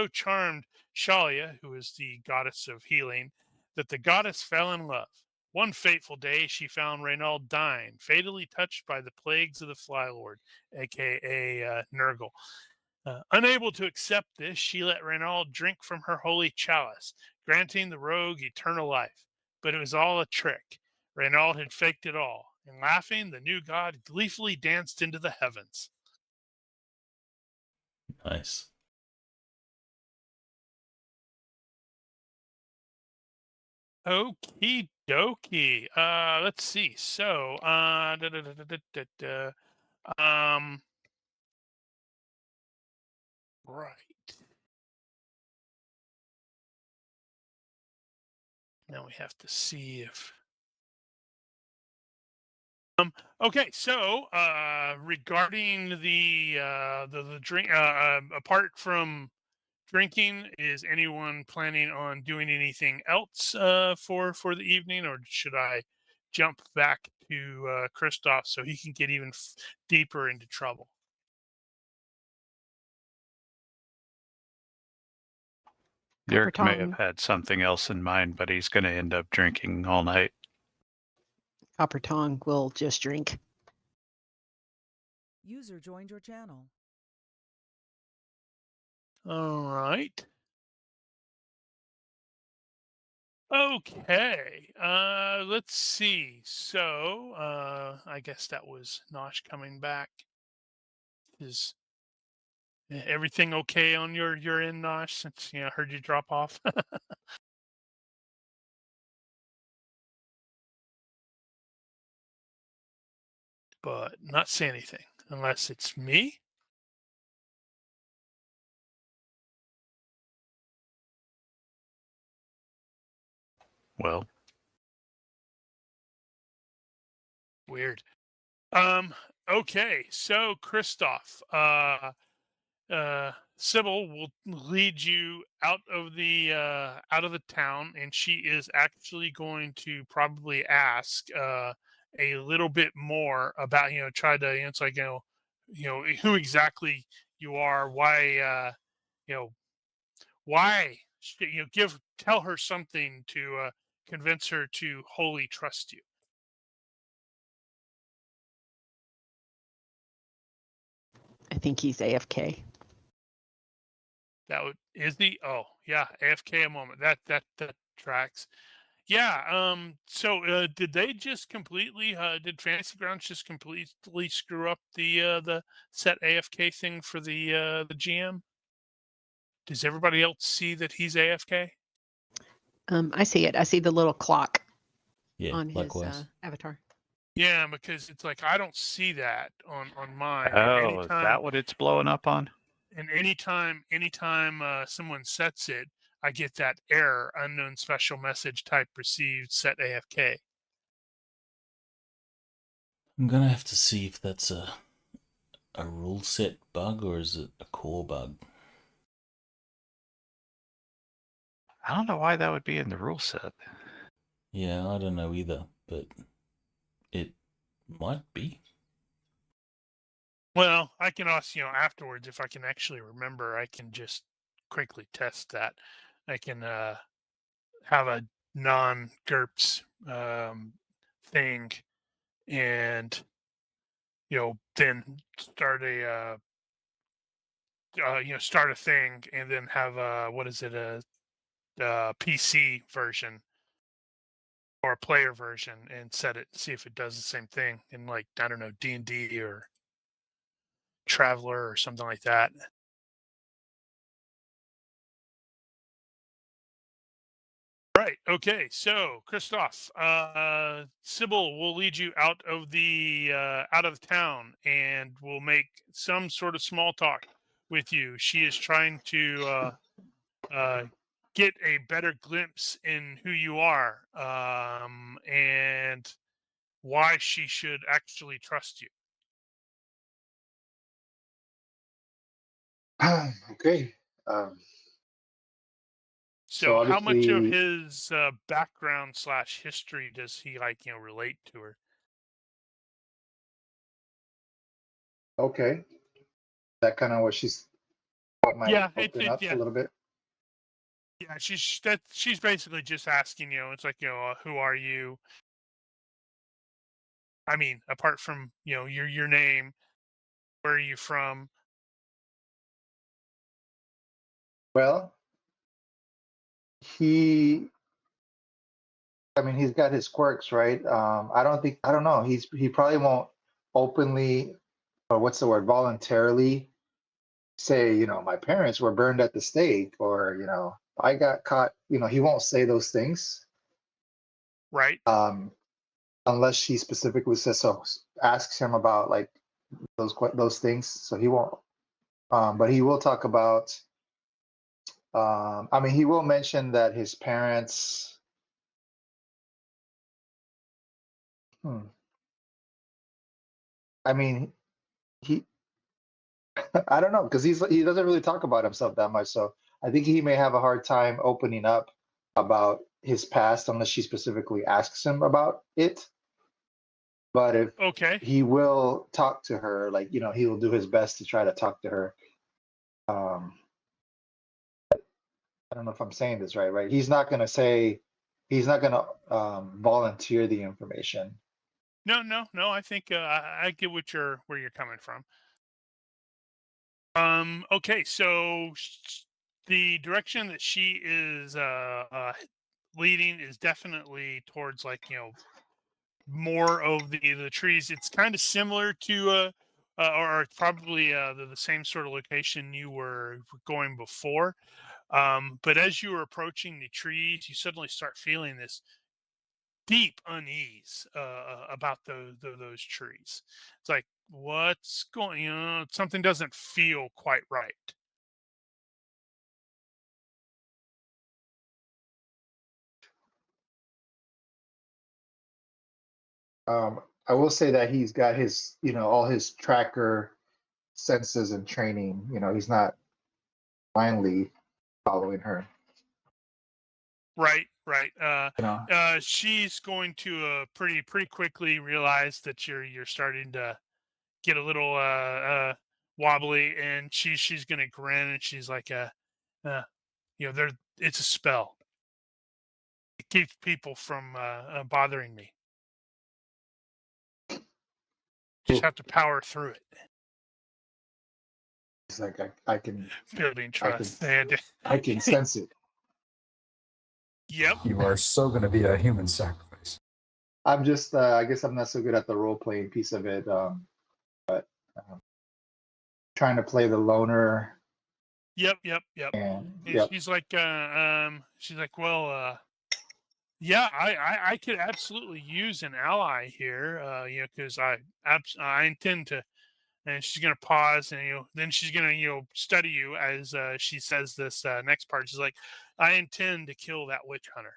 charmed Shalia, who is the goddess of healing, that the goddess fell in love. One fateful day, she found Reynold dying, fatally touched by the plagues of the Fly Lord, aka Nurgle. Unable to accept this, she let Reynold drink from her holy chalice, granting the rogue eternal life. But it was all a trick. Reynold had faked it all, and laughing, the new god gleefully danced into the heavens. Nice. Okie dokie. Let's see. So, right. Now we have to see if. Okay, so regarding the drink, apart from drinking, is anyone planning on doing anything else for the evening, or should I jump back to Christoph so he can get even deeper into trouble? Dirk may have had something else in mind, but he's going to end up drinking all night. Copper Tongue will just drink. User joined your channel. All right. Okay. Let's see. So, I guess that was Nosh coming back. Is everything okay on your end, Nosh? Since I heard you drop off. But not say anything unless it's me. Well, Weird. Okay, so Christoph, Sybil will lead you out of the town, and she is actually going to probably ask a little bit more about try to it's like who exactly you are, why why tell her something to convince her to wholly trust you. I think he's AFK. Is he? Oh yeah, AFK a moment. That tracks. Yeah. So did they just completely? Did Fantasy Grounds just completely screw up the set AFK thing for the GM? Does everybody else see that he's AFK? I see it. I see the little clock on likewise. his avatar. Yeah, because it's like I don't see that on mine. oh, is that what it's blowing up on? And anytime someone sets it, I get that error: unknown special message type received, set AFK. I'm gonna have to see if that's a rule set bug or is it a core bug. I don't know why that would be in the rule set. Yeah, I don't know either, but it might be. Well, I can also, afterwards, if I can actually remember, I can just quickly test that. I can have a non-GURPS thing, and then start a start a thing, and then have a PC version or a player version and set it, see if it does the same thing in, like, I don't know, D&D or Traveler or something like that. Right. Okay. So, Christoph, Sybil will lead you out of the town, and will make some sort of small talk with you. She is trying to get a better glimpse in who you are, and why she should actually trust you. Okay. So, how much of obviously, his background / history does he, like, relate to her? okay. That kind of what might Yeah, open up a yeah. little bit. Yeah, she's basically just asking, it's like, who are you? I mean, apart from, your name, where are you from? Well, he, I mean, he's got his quirks, right? I don't know. He probably won't openly, or what's the word, voluntarily say, my parents were burned at the stake, or, I got caught. He won't say those things. Right. Unless she specifically says so, asks him about like those things. So he won't. But he will talk about. I mean, he will mention that his parents. I mean, he. I don't know, because he doesn't really talk about himself that much. So I think he may have a hard time opening up about his past unless she specifically asks him about it. But if Okay. he will talk to her, like, he will do his best to try to talk to her. I don't know if I'm saying this right, right? He's not going to volunteer the information. No. I think I get where you're coming from. Okay, so the direction that she is leading is definitely towards, like, more of the trees. It's kind of similar to or probably the same sort of location you were going before. But as you were approaching the trees, you suddenly start feeling this deep unease about those trees. It's like, what's going? Something doesn't feel quite right. I will say that he's got his, all his tracker senses and training. He's not blindly following her. Right. You know, She's going to pretty quickly realize that you're starting to get a little wobbly, and she's gonna grin, and she's like, there, it's a spell. It keeps people from bothering me. Just have to power through it. it's like I can Building trust. I can sense it. Yep. You are so going to be a human sacrifice. I'm just, I guess I'm not so good at the role playing piece of it, but trying to play the loner. Yep. And She's like, well, yeah, I could absolutely use an ally here, because I intend to. And she's gonna pause, and then she's gonna study you as she says this next part. She's like, I intend to kill that witch hunter.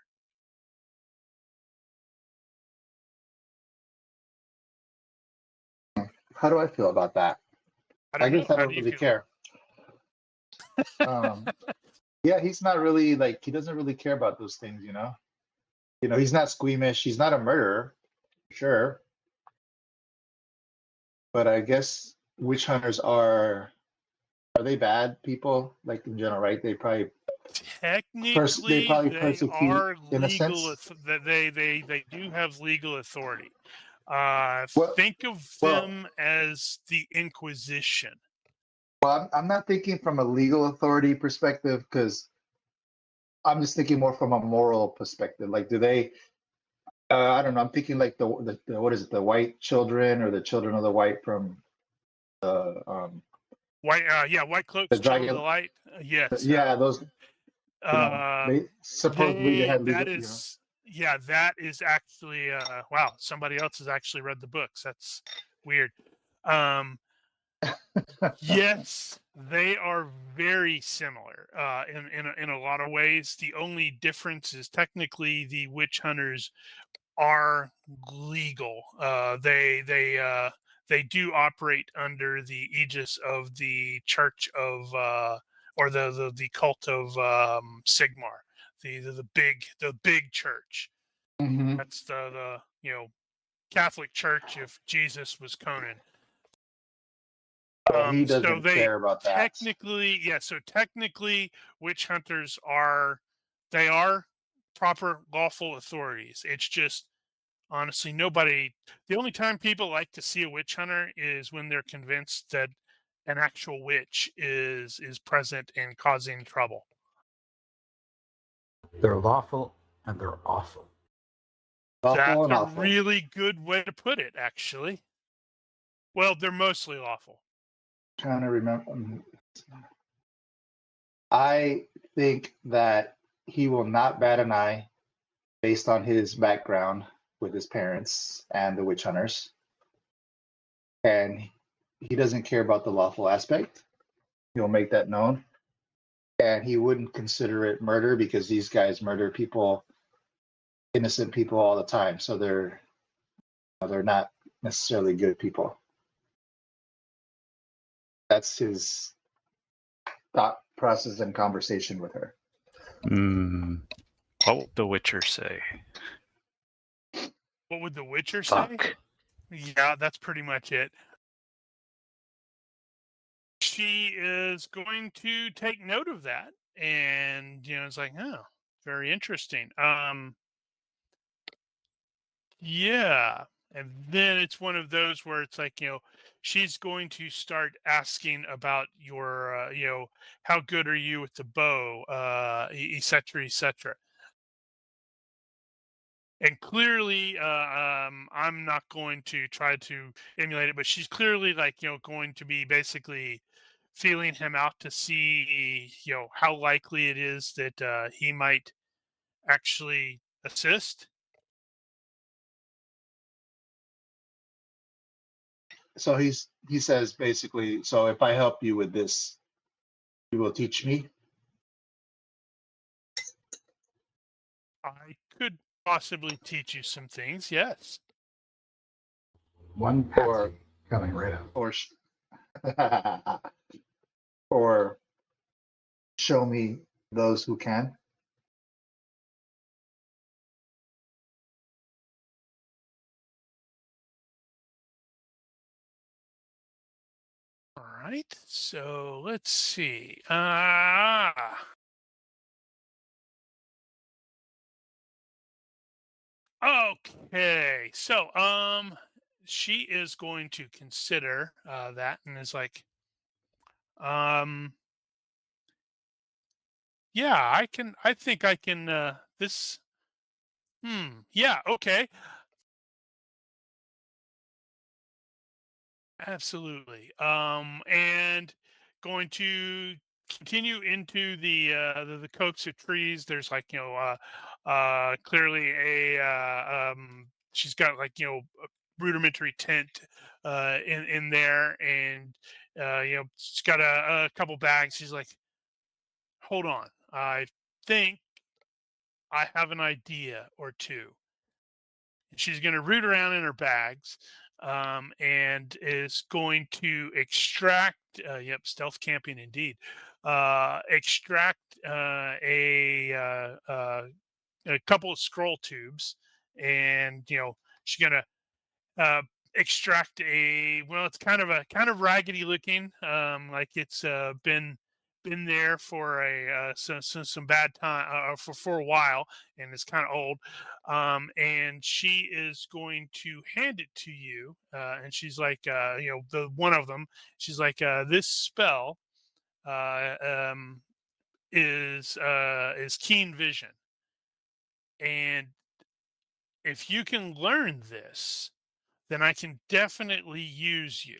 how do I feel about that? I don't know. guess I How don't do you really feel? care. Yeah, he's not really like, he doesn't really care about those things, he's not squeamish. He's not a murderer, sure. But I guess witch hunters are they bad people, like, in general, right? They probably Technically, they persecute are legal. innocents. That they do have legal authority. Well, Think of them as the Inquisition. well, I'm not thinking from a legal authority perspective, because I'm just thinking more from a moral perspective. Like, do they I don't know. I'm thinking like the what is it? The white children or the children of the white from the White, white cloaks, the children of dragon. the light. Yes. Yeah, those. They supposedly they had legal. That is actually wow. Somebody else has actually read the books. That's weird. Um, yes, they are very similar in a lot of ways. The only difference is technically the witch hunters are legal. They do operate under the aegis of the Church of or the cult of Sigmar, the big church. Mhm. That's the Catholic Church if Jesus was Conan. Well, he So doesn't they care about that. technically witch hunters are proper lawful authorities. It's just honestly the only time people like to see a witch hunter is when they're convinced that an actual witch is present and causing trouble. They're lawful and they're awful. Lawful That's and a awful. really good way to put it, actually. Well, they're mostly lawful. Trying to remember. I think that he will not bat an eye based on his background with his parents and the witch hunters. And he doesn't care about the lawful aspect. He'll make that known. And he wouldn't consider it murder because these guys murder people, innocent people all the time. So they're not necessarily good people. That's his thought process and conversation with her. What would The Witcher say? What would the Witcher say? Fuck. Yeah, that's pretty much it. She is going to take note of that, and it's like, oh, very interesting. Yeah, and then it's one of those where it's like, she's going to start asking about your, how good are you with the bow, et cetera, et cetera. And clearly, I'm not going to try to emulate it, but she's clearly like, going to be basically feeling him out to see, how likely it is that he might actually assist. So he says basically, so if I help you with this, you will teach me. I could possibly teach you some things, yes. One patsy coming right up. Or show me those who can. All right, so let's see. Okay, so she is going to consider that and is like, yeah, I think I can this yeah, okay. Absolutely. And going to continue into the copse of trees. There's like, clearly she's got like, a rudimentary tent in there, and she's got a couple bags. She's like, hold on, I think I have an idea or two. She's going to root around in her bags, and is going to extract. Yep, stealth camping indeed. Extract a couple of scroll tubes, and she's going to extract it's kind of raggedy looking, like it's been there for some bad time, for a while, and it's kind of old, and she is going to hand it to you, and she's like, the one of them, she's like, this spell uh, um, is keen vision, and if you can learn this, then I can definitely use you.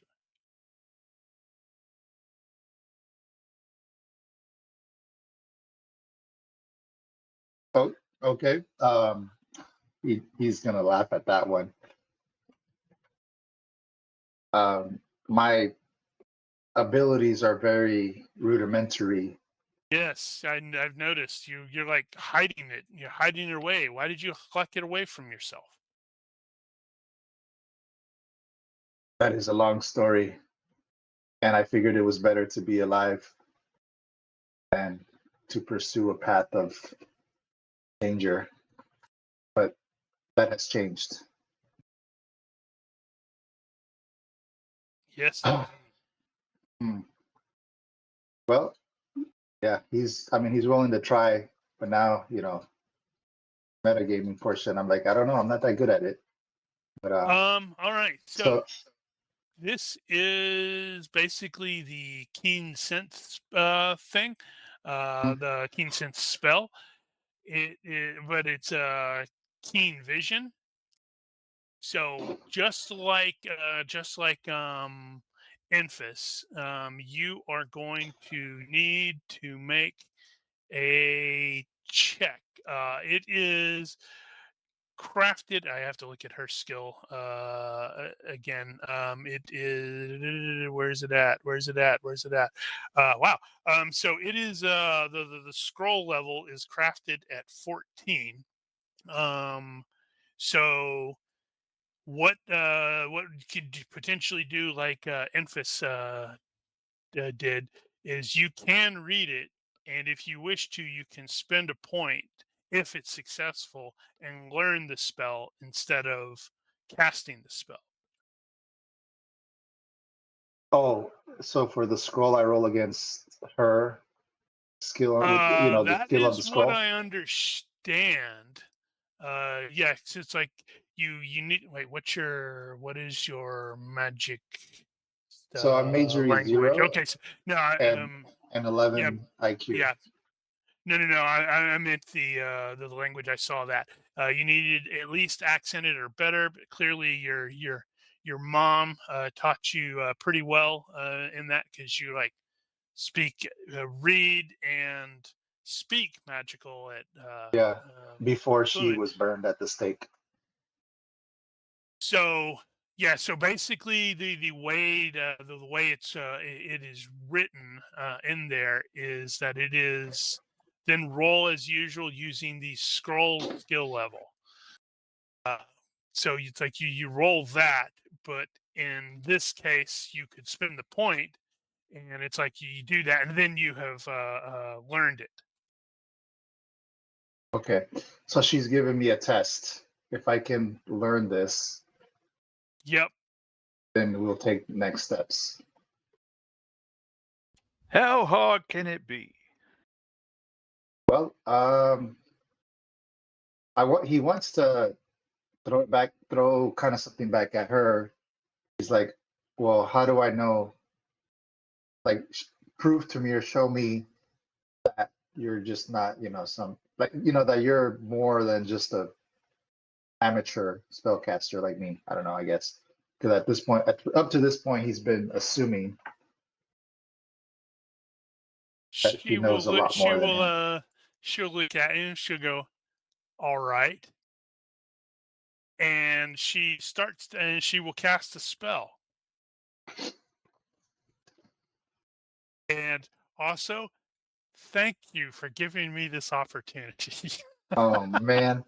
Oh, okay. He's gonna laugh at that one. My abilities are very rudimentary. Yes, I've noticed you're like hiding it. You're hiding it away. Why did you collect it away from yourself? That is a long story, and I figured it was better to be alive than to pursue a path of danger. But that has changed. Yes, Hmm. Well, yeah, he's willing to try, but now, metagaming portion, I'm like, I don't know, I'm not that good at it. But all right. So this is basically the keen sense thing, the keen sense spell. But it's keen vision. So just like Enfys, you are going to need to make a check. It is crafted. I have to look at her skill again. It is. Where's it at? Where's it at? Where's it at? Wow. So it is. The scroll level is crafted at 14. So what you could potentially do, like Enfys did, is you can read it, and if you wish to, you can spend a point if it's successful and learn the spell instead of casting the spell. oh, so for the scroll, I roll against her skill, the That skill of the is what scroll. I understand. Yeah, it's like you need. Wait, what is your magic So I'm majoring language? 0 Okay, so no, and yeah, 11 IQ. yeah. No. I meant the language. I saw that. You needed at least accented or better. But clearly, your mom taught you pretty well in that, because you like speak, read, and speak magical at Yeah, before she fluent. was burned at the stake. So yeah, so basically the way the way it is written in there is that it is then roll as usual using the scroll skill level. So it's like you roll that, but in this case you could spend the point, and it's like you do that, and then you have learned it. Okay, so she's giving me a test. If I can learn this, Yep. then we'll take next steps. How hard can it be? Well, he wants to throw kind of something back at her. He's like, well, how do I know? Like, prove to me or show me that you're just not, that you're more than just a amateur spellcaster like me. I don't know, I guess. Because at this point, up to this point, he's been assuming that she knows a lot more than him. She'll look at you and she'll go, all right. And she will cast a spell. And also, thank you for giving me this opportunity. Oh man.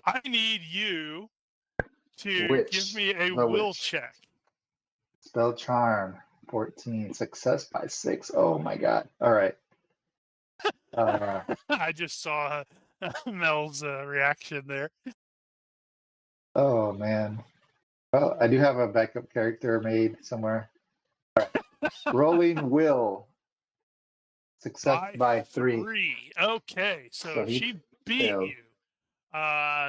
I need you to give Witch. me a The will witch. check. Spell charm. 14. Success by 6. Oh my god. All right. I just saw Mel's reaction there. Oh man. Well, I do have a backup character made somewhere. All right. Rolling will. Success by 3. Okay, so he she beat failed. you.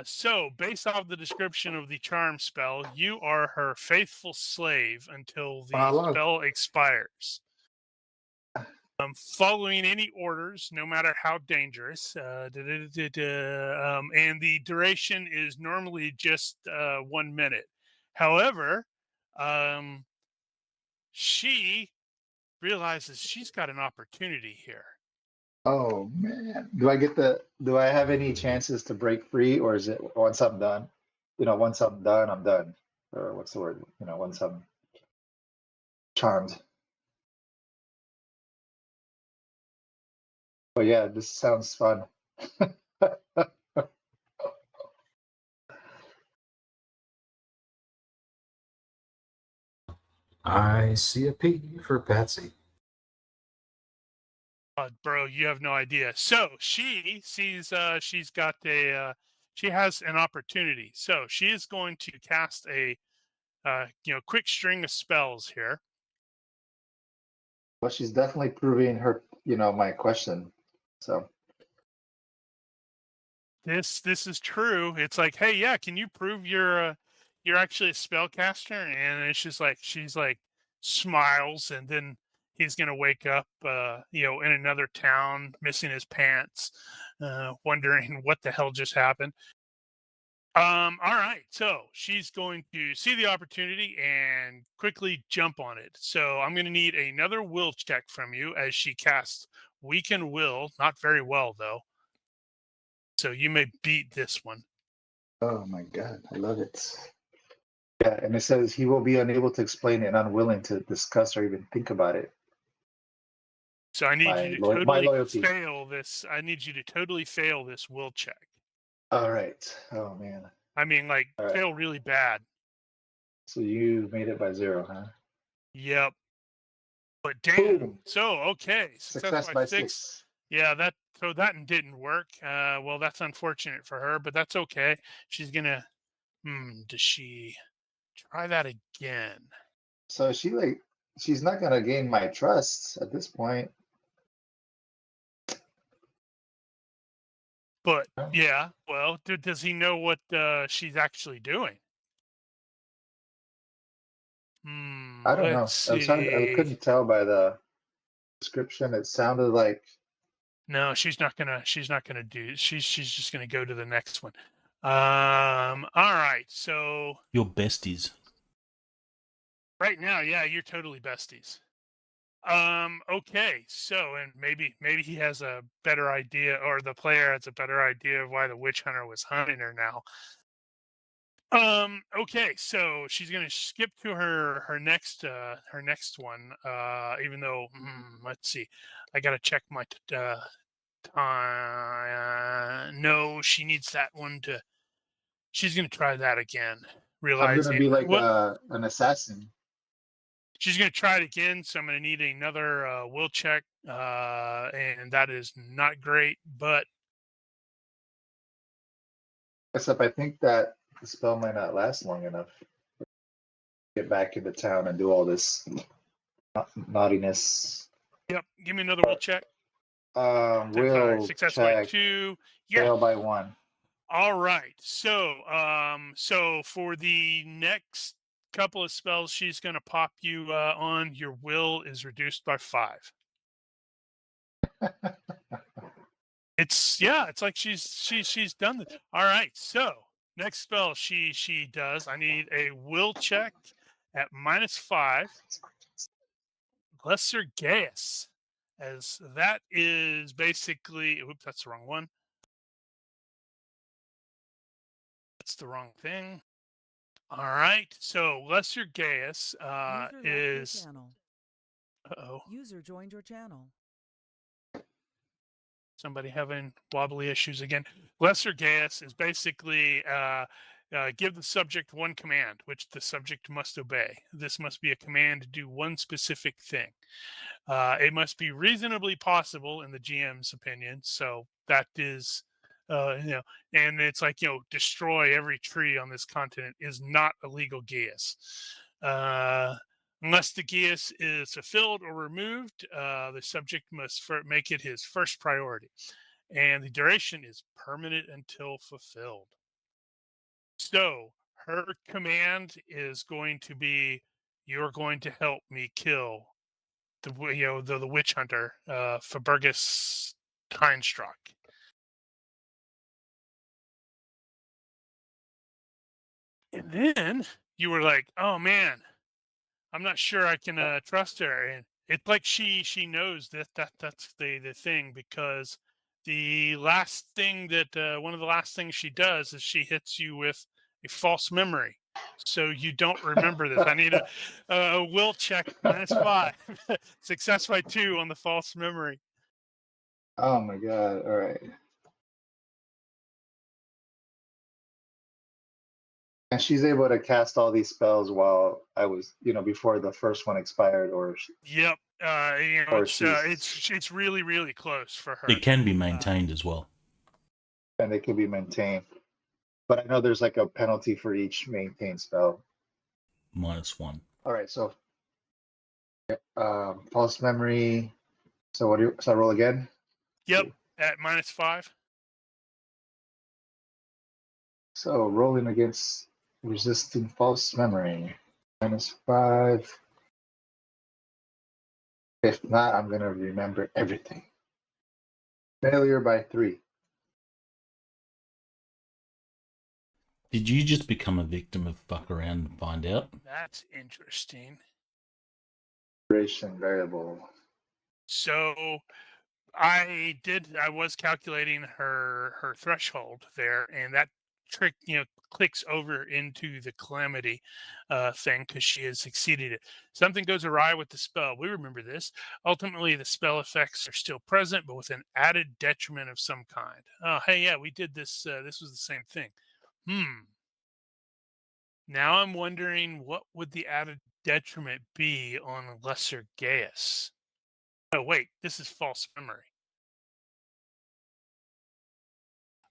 So based off the description of the charm spell, you are her faithful slave until How the long? spell expires. Following any orders, no matter how dangerous. And the duration is normally just 1 minute. However, she realizes she's got an opportunity here. Oh man. Do I have any chances to break free, or is it once I'm done? Once I'm done, I'm done. Or what's the word? Once I'm charmed. Oh yeah, this sounds fun. I see a P for Patsy. Bro, you have no idea. So she sees she has an opportunity. So she is going to cast a quick string of spells here. Well, she's definitely proving my question. So This is true. It's like, hey, yeah, can you prove you're actually a spellcaster? And it's just like she's like smiles, and then he's gonna wake up, in another town, missing his pants, wondering what the hell just happened. All right, so she's going to see the opportunity and quickly jump on it. So I'm going to need another will check from you as she casts Weaken Will. Not very well, though. So you may beat this one. oh my god, I love it. Yeah, and it says he will be unable to explain and unwilling to discuss or even think about it. So I need you to by totally loyalty. fail this. I need you to totally fail this will check. All right. Oh man. I mean, like, All right. fail really bad. So you made it by 0, huh? Yep. But damn. Boom. So, okay. Success by 6. Yeah, that didn't work. Well, that's unfortunate for her, but that's okay. She's gonna. Does she try that again? So she's not gonna gain my trust at this point. But yeah, well, does he know what she's actually doing? I don't know. Let's see. I couldn't tell by the description. It sounded like No, she's not gonna do. She's just gonna go to the next one. All right. So Your besties. right now, yeah, you're totally besties. Okay. So, and maybe he has a better idea, or the player has a better idea of why the witch hunter was hunting her now. Okay. So she's gonna skip to her next one. Even though, let's see, I gotta check my no, she needs that one to. She's gonna try that again. I'm gonna be like what an assassin. she's gonna try it again. So I'm gonna need another will check, and that is not great. But Except I think that the spell might not last long enough. Get back into town and do all this naughtiness. yep, give me another will check. Will Success check. by 2. Yeah. Fail by 1. All right. So, so for the next couple of spells she's going to pop you on, your will is reduced by 5. It's like she's done this. All right. So, next spell she does, I need a will check at -5. Lesser Gaius, as that is basically, oops, that's the wrong one. That's the wrong thing. All right. So Lesser Gaius is. Uh-oh. User joined your channel. Somebody having wobbly issues again. Lesser Gaius is basically give the subject one command, which the subject must obey. This must be a command to do one specific thing. It must be reasonably possible in the GM's opinion. So that is, and it's like, destroy every tree on this continent is not a legal Gaius. Unless the Gaius is fulfilled or removed, the subject must make it his first priority. And the duration is permanent until fulfilled. So her command is going to be, you're going to help me kill the witch hunter, Fabergus Heinstruck. And then you were like, "Oh man, I'm not sure I can trust her." And it's like she knows that's the thing, because the last thing that one of the last things she does is she hits you with a false memory. So you don't remember this. I need a will check -5. Success by 2 on the false memory. Oh my god! All right. And she's able to cast all these spells while I was, before the first one expired, or Yep. or It's really, really close for her. It can be maintained as well. and they can be maintained. But I know there's like a penalty for each maintained spell. -1. All right, so false memory. So what do you? So I roll again. Yep, at -5. So rolling against resisting false memory, -5. If not, I'm gonna remember everything. Failure by 3. Did you just become a victim of fuck around and find out? That's interesting. Duration variable. So I was calculating her threshold there, and that trick clicks over into the calamity thing, because she has exceeded it. Something goes awry with the spell. We remember this. Ultimately, the spell effects are still present, but with an added detriment of some kind. Oh, hey, yeah, we did this. This was the same thing. Now I'm wondering, what would the added detriment be on Lesser Gaius? Oh, wait, this is false memory.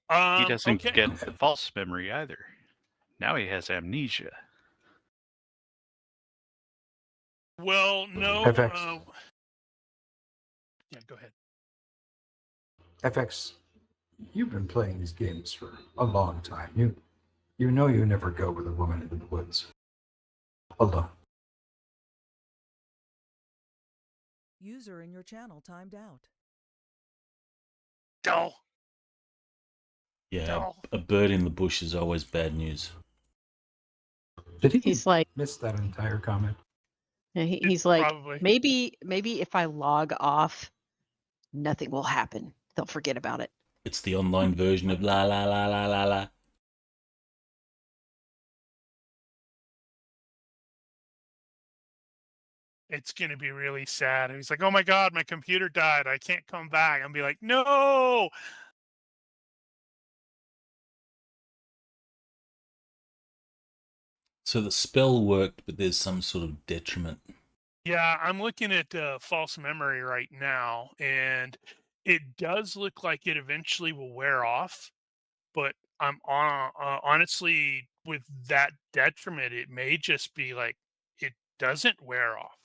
He doesn't Okay. get the false memory either. Now he has amnesia. Well, no. FX. Yeah, go ahead. FX, you've been playing these games for a long time. You know you never go with a woman into the woods alone. User in your channel timed out. Dull. Yeah, Dull. a bird in the bush is always bad news. Did he He's like, miss that entire comment? he's like, Probably. maybe if I log off, nothing will happen. They'll forget about it. It's the online version of la la la la la la. It's going to be really sad. And he's like, "Oh my God, my computer died. I can't come back." I'll be like, "No." So the spell worked, but there's some sort of detriment. Yeah, I'm looking at false memory right now, and it does look like it eventually will wear off. But I'm honestly, with that detriment, it may just be like it doesn't wear off.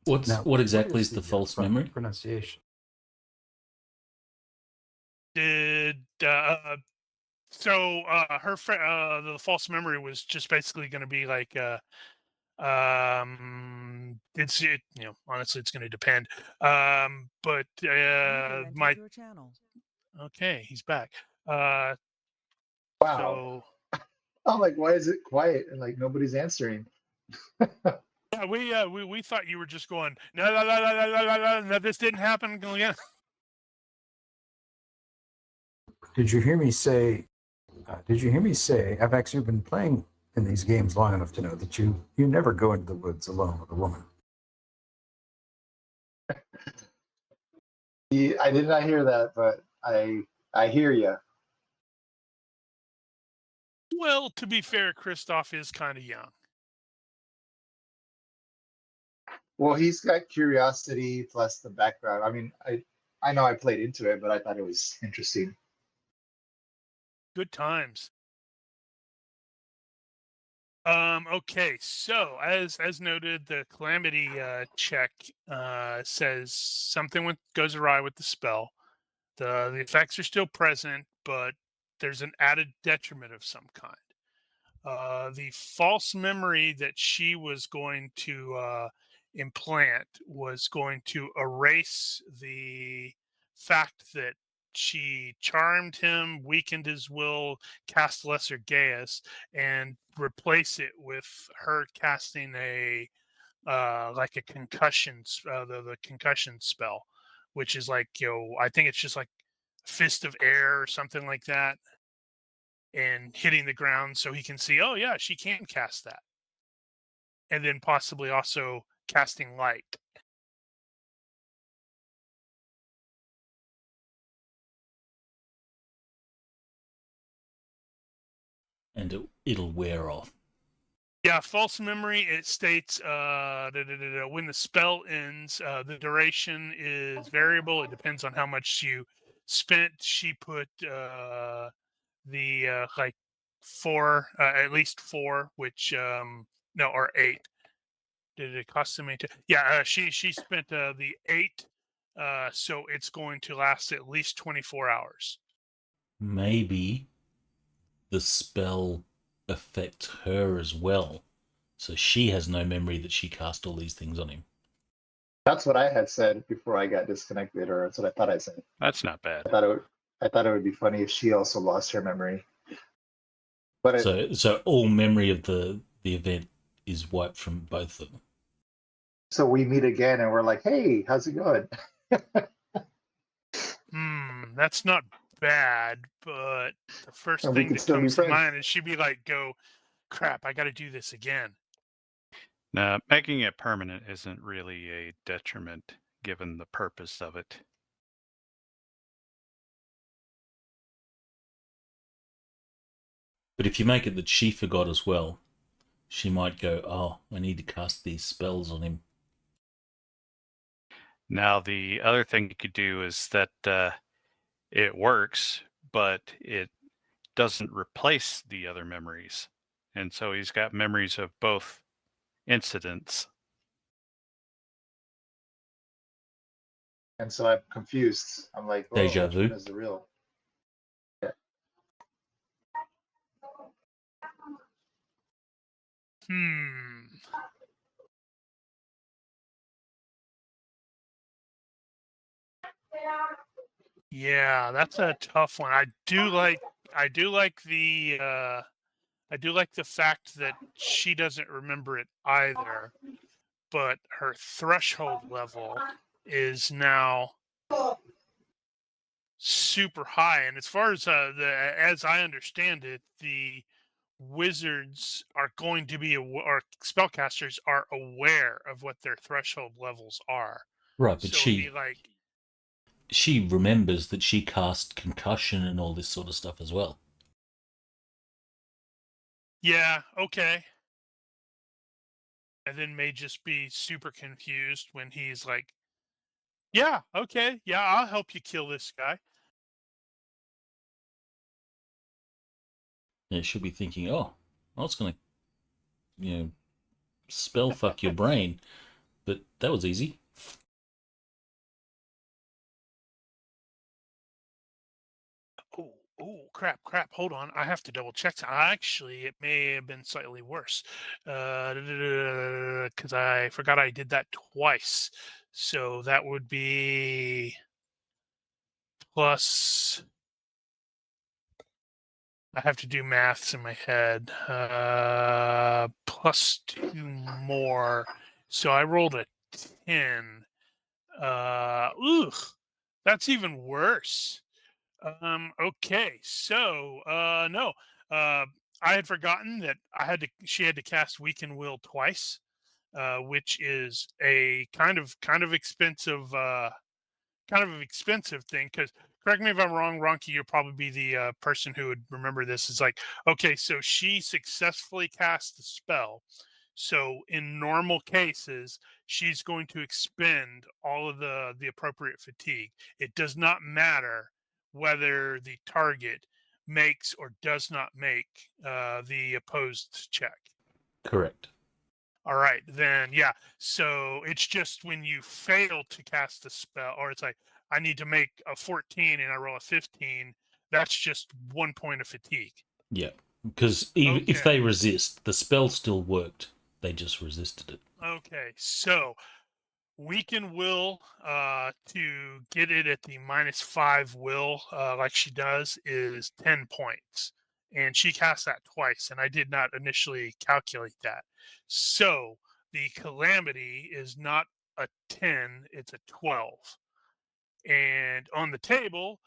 What exactly is the false memory? Pronunciation. Did her the false memory was just basically going to be like honestly, it's going to depend, but User entered my your channel. okay, he's back. Wow. So I'm like, why is it quiet and like nobody's answering? yeah, we thought you were just going no, this didn't happen again. Did you hear me say, FX, you've been playing in these games long enough to know that you never go into the woods alone with a woman. I did not hear that, but I hear you. Well, to be fair, Christoph is kind of young. Well, he's got curiosity plus the background. I mean, I know I played into it, but I thought it was interesting. Good times. Okay, so as noted, the calamity check says something goes awry with the spell. The effects are still present, but there's an added detriment of some kind. The false memory that she was going to implant was going to erase the fact that she charmed him, weakened his will, cast Lesser Gaius, and replace it with her casting a like a concussion, the concussion spell, which is like, I think it's just like Fist of Air or something like that, and hitting the ground so he can see, oh yeah, she can cast that, and then possibly also casting light. And it'll wear off. Yeah, false memory. It states when the spell ends, the duration is variable. It depends on how much you spent. She put the like 4, at least 4, which no, or 8. Did it cost me to? Yeah, she spent the 8, so it's going to last at least 24 hours. Maybe the spell affects her as well, so she has no memory that she cast all these things on him. That's what I had said before I got disconnected, or that's what I thought I said. That's not bad. I thought it would be funny if she also lost her memory. But So all memory of the event is wiped from both of them. so we meet again and we're like, hey, how's it going? That's not bad, but the first And we thing can that still be comes to friends. mind is she'd be like, go, crap, I got to do this again. Now, making it permanent isn't really a detriment given the purpose of it. But if you make it that she forgot as well, she might go, oh, I need to cast these spells on him. Now, the other thing you could do is that it works, but it doesn't replace the other memories. And so he's got memories of both incidents. And so I'm confused. I'm like, oh, Deja which one vu. is the real? Yeah, that's a tough one. I do like the fact that she doesn't remember it either, but her threshold level is now super high. And as far as as I understand it, the wizards are going to be or spellcasters are aware of what their threshold levels are. Right, but So it'd be like, she remembers that she cast concussion and all this sort of stuff as well. yeah, okay. And then may just be super confused when he's like, yeah, okay, yeah, I'll help you kill this guy. Yeah, she'll be thinking, oh, I was going to, spell fuck your brain, but that was easy. Oh, crap, hold on. I have to double check. Actually, it may have been slightly worse. Because I forgot I did that twice. So that would be plus. I have to do maths in my head. Plus 2 more. So I rolled a 10. That's even worse. Okay, so no, I had forgotten that she had to cast Weaken Will twice, which is a kind of expensive thing. Because correct me if I'm wrong, Ronky, you'll probably be the person who would remember this. It's like, okay, so she successfully cast the spell. So in normal cases, she's going to expend all of the appropriate fatigue. It does not matter whether the target makes or does not make the opposed check. Correct. All right, then, yeah. So it's just when you fail to cast the spell, or it's like, I need to make a 14 and I roll a 15, that's just 1 point of fatigue. Yeah, because if Okay. they resist, the spell still worked. They just resisted it. Okay, so weaken will to get it at the -5 will, like she does, is 10 points. And she cast that twice, and I did not initially calculate that. So the calamity is not a 10, it's a 12. And on the table,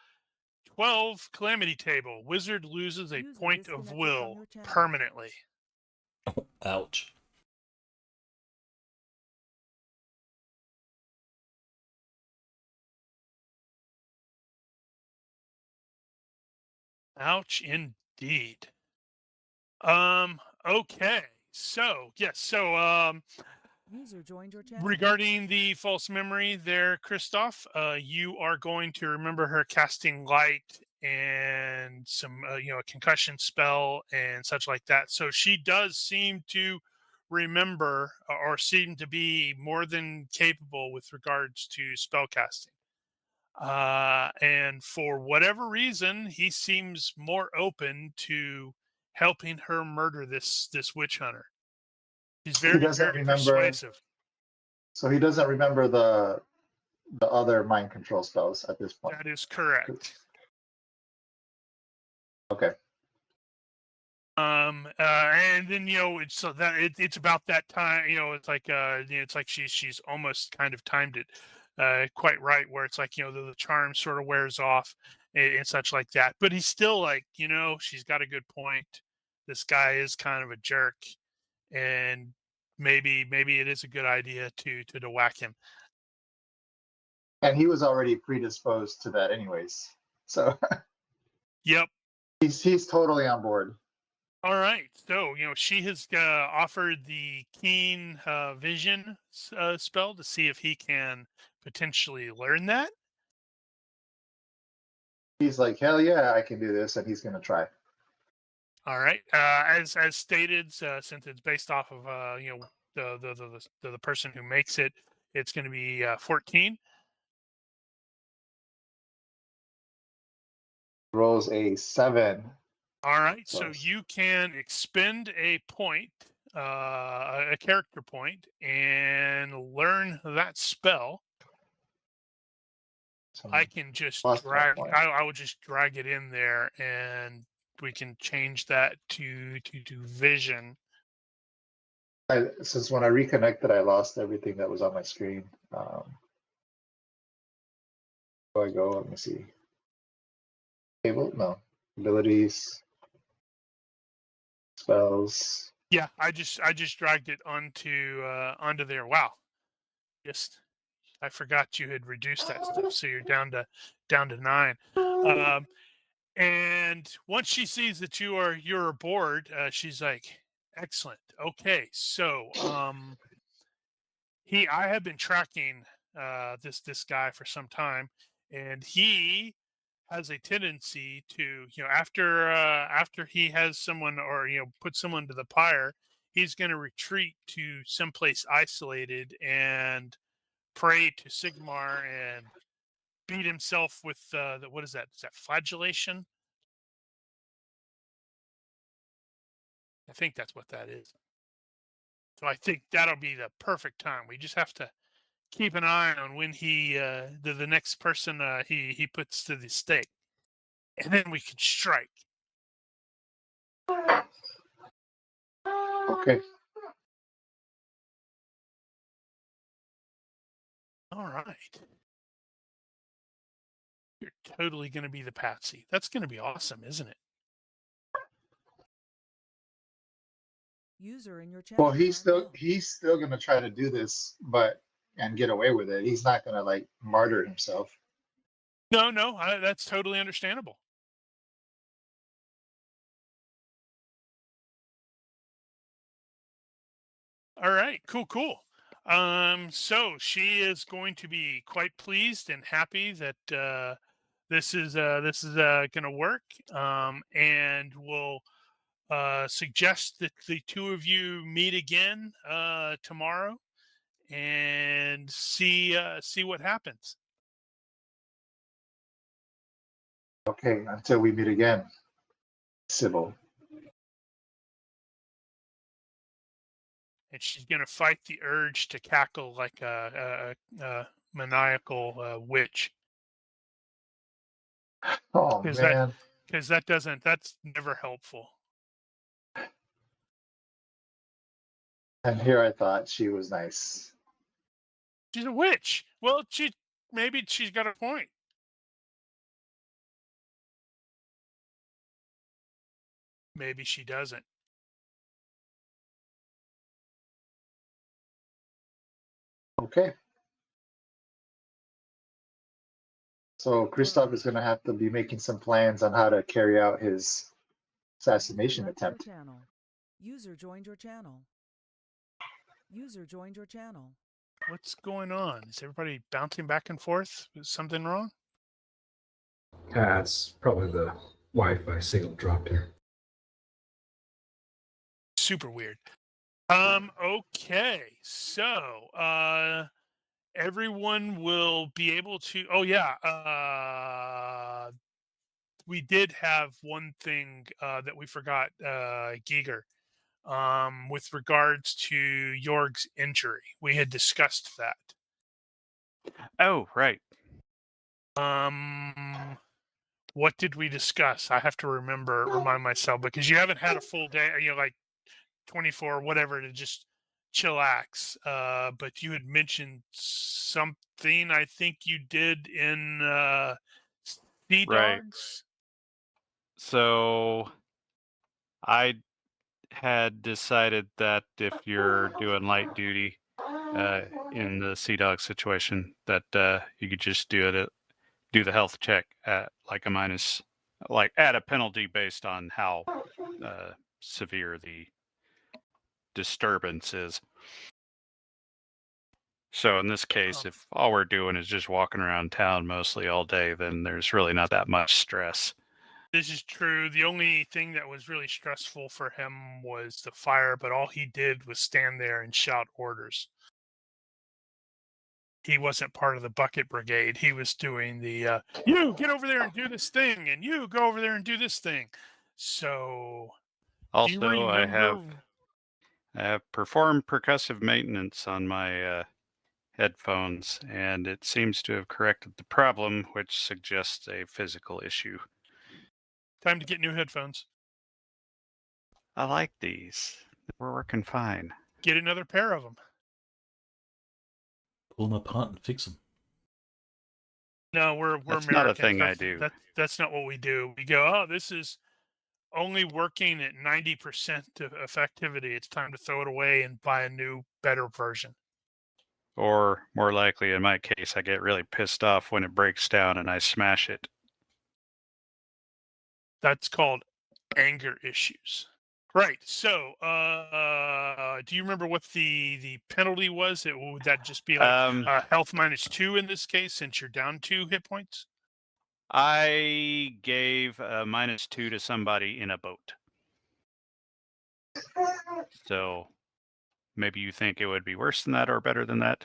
12 calamity table. Wizard loses a User point of disconnected from will your channel. permanently. Ouch. Ouch indeed. Okay. So, yes, so User joined your channel. regarding the false memory there, Christoph, you are going to remember her casting light and some, a concussion spell and such like that. So she does seem to remember or seem to be more than capable with regards to spell casting. And for whatever reason, he seems more open to helping her murder this witch hunter. He's He very, doesn't very remember. persuasive. So he doesn't remember the other mind control spells at this point. That is correct. Okay. And then it's so that it's about that time. It's like she's almost kind of timed it, quite right, where it's like the charm sort of wears off and such like that. But he's still like she's got a good point. This guy is kind of a jerk, and maybe it is a good idea to whack him. And he was already predisposed to that anyways. So Yep. he's totally on board. All right. So, she has offered the keen vision spell to see if he can potentially learn that. He's like, hell yeah, I can do this, and he's gonna try. All right. As stated, since it's based off of the person who makes it, it's going to be 14. Rolls a 7. All right. So Plus. you can expend a point, a character point, and learn that spell. So I can just plus drag. 1 point. I would just drag it in there, and we can change that to vision. Since when I reconnected, I lost everything that was on my screen. Where do I go? Let me see. Table? No. Abilities. Spells. Yeah, I just dragged it onto there. Wow. Just I forgot you had reduced that stuff, so you're down to 9. And once she sees that you're aboard, she's like, "Excellent. Okay, so I have been tracking this guy for some time, and he has a tendency to after he has someone or put someone to the pyre, he's going to retreat to someplace isolated and pray to Sigmar and beat himself with what is that? Is that flagellation? I think that's what that is. So I think that'll be the perfect time. We just have to keep an eye on when he the next person he puts to the stake, and then we can strike. Okay. All right. You're totally going to be the patsy. That's going to be awesome, isn't it? User in your channel. Well, he's timed out. still gonna try to do this, and get away with it. He's not gonna like martyr himself. No, that's totally understandable. All right, cool. So she is going to be quite pleased and happy that this is going to work, and will suggest that the two of you meet again tomorrow and see what happens. Okay, until we meet again. Sybil. and she's going to fight the urge to cackle like a maniacal witch. Oh Because man. that's never helpful. And here I thought she was nice. She's a witch. Well, maybe she's got a point. Maybe she doesn't. Okay. So Kristoff is going to have to be making some plans on how to carry out his assassination User left your attempt. channel. User joined your channel. User joined your channel. What's going on? Is everybody bouncing back and forth? Is something wrong? It's probably the Wi-Fi signal dropped here. Super weird. Okay. So, everyone will be able to. Oh yeah. We did have one thing that we forgot, Giger. With regards to Jorg's injury, we had discussed that. Oh, right. What did we discuss? I have to remind myself, because you haven't had a full day, like 24, whatever, to just chillax. But you had mentioned something, I think you did in Sea Right. Dogs. So I had decided that if you're doing light duty in the Sea Dog situation, that you could just do the health check at like a minus, like at a penalty based on how severe the disturbance is. So in this case, if all we're doing is just walking around town mostly all day, then there's really not that much stress. This is true. The only thing that was really stressful for him was the fire, but all he did was stand there and shout orders. He wasn't part of the bucket brigade. He was doing the you get over there and do this thing, and you go over there and do this thing. So do you Also, I remember? have performed percussive maintenance on my headphones, and it seems to have corrected the problem, which suggests a physical issue. Time to get new headphones. I like these. We're working fine. Get another pair of them. Pull them apart and fix them. No, we're That's Americans. not a thing I do. That's not what we do. We go, oh, this is only working at 90% of effectivity. It's time to throw it away and buy a new, better version. Or more likely, in my case, I get really pissed off when it breaks down and I smash it. That's called anger issues. Right. So, do you remember what the penalty was? Would that just be like health -2 in this case, since you're down 2 hit points? I gave a -2 to somebody in a boat. So maybe you think it would be worse than that or better than that?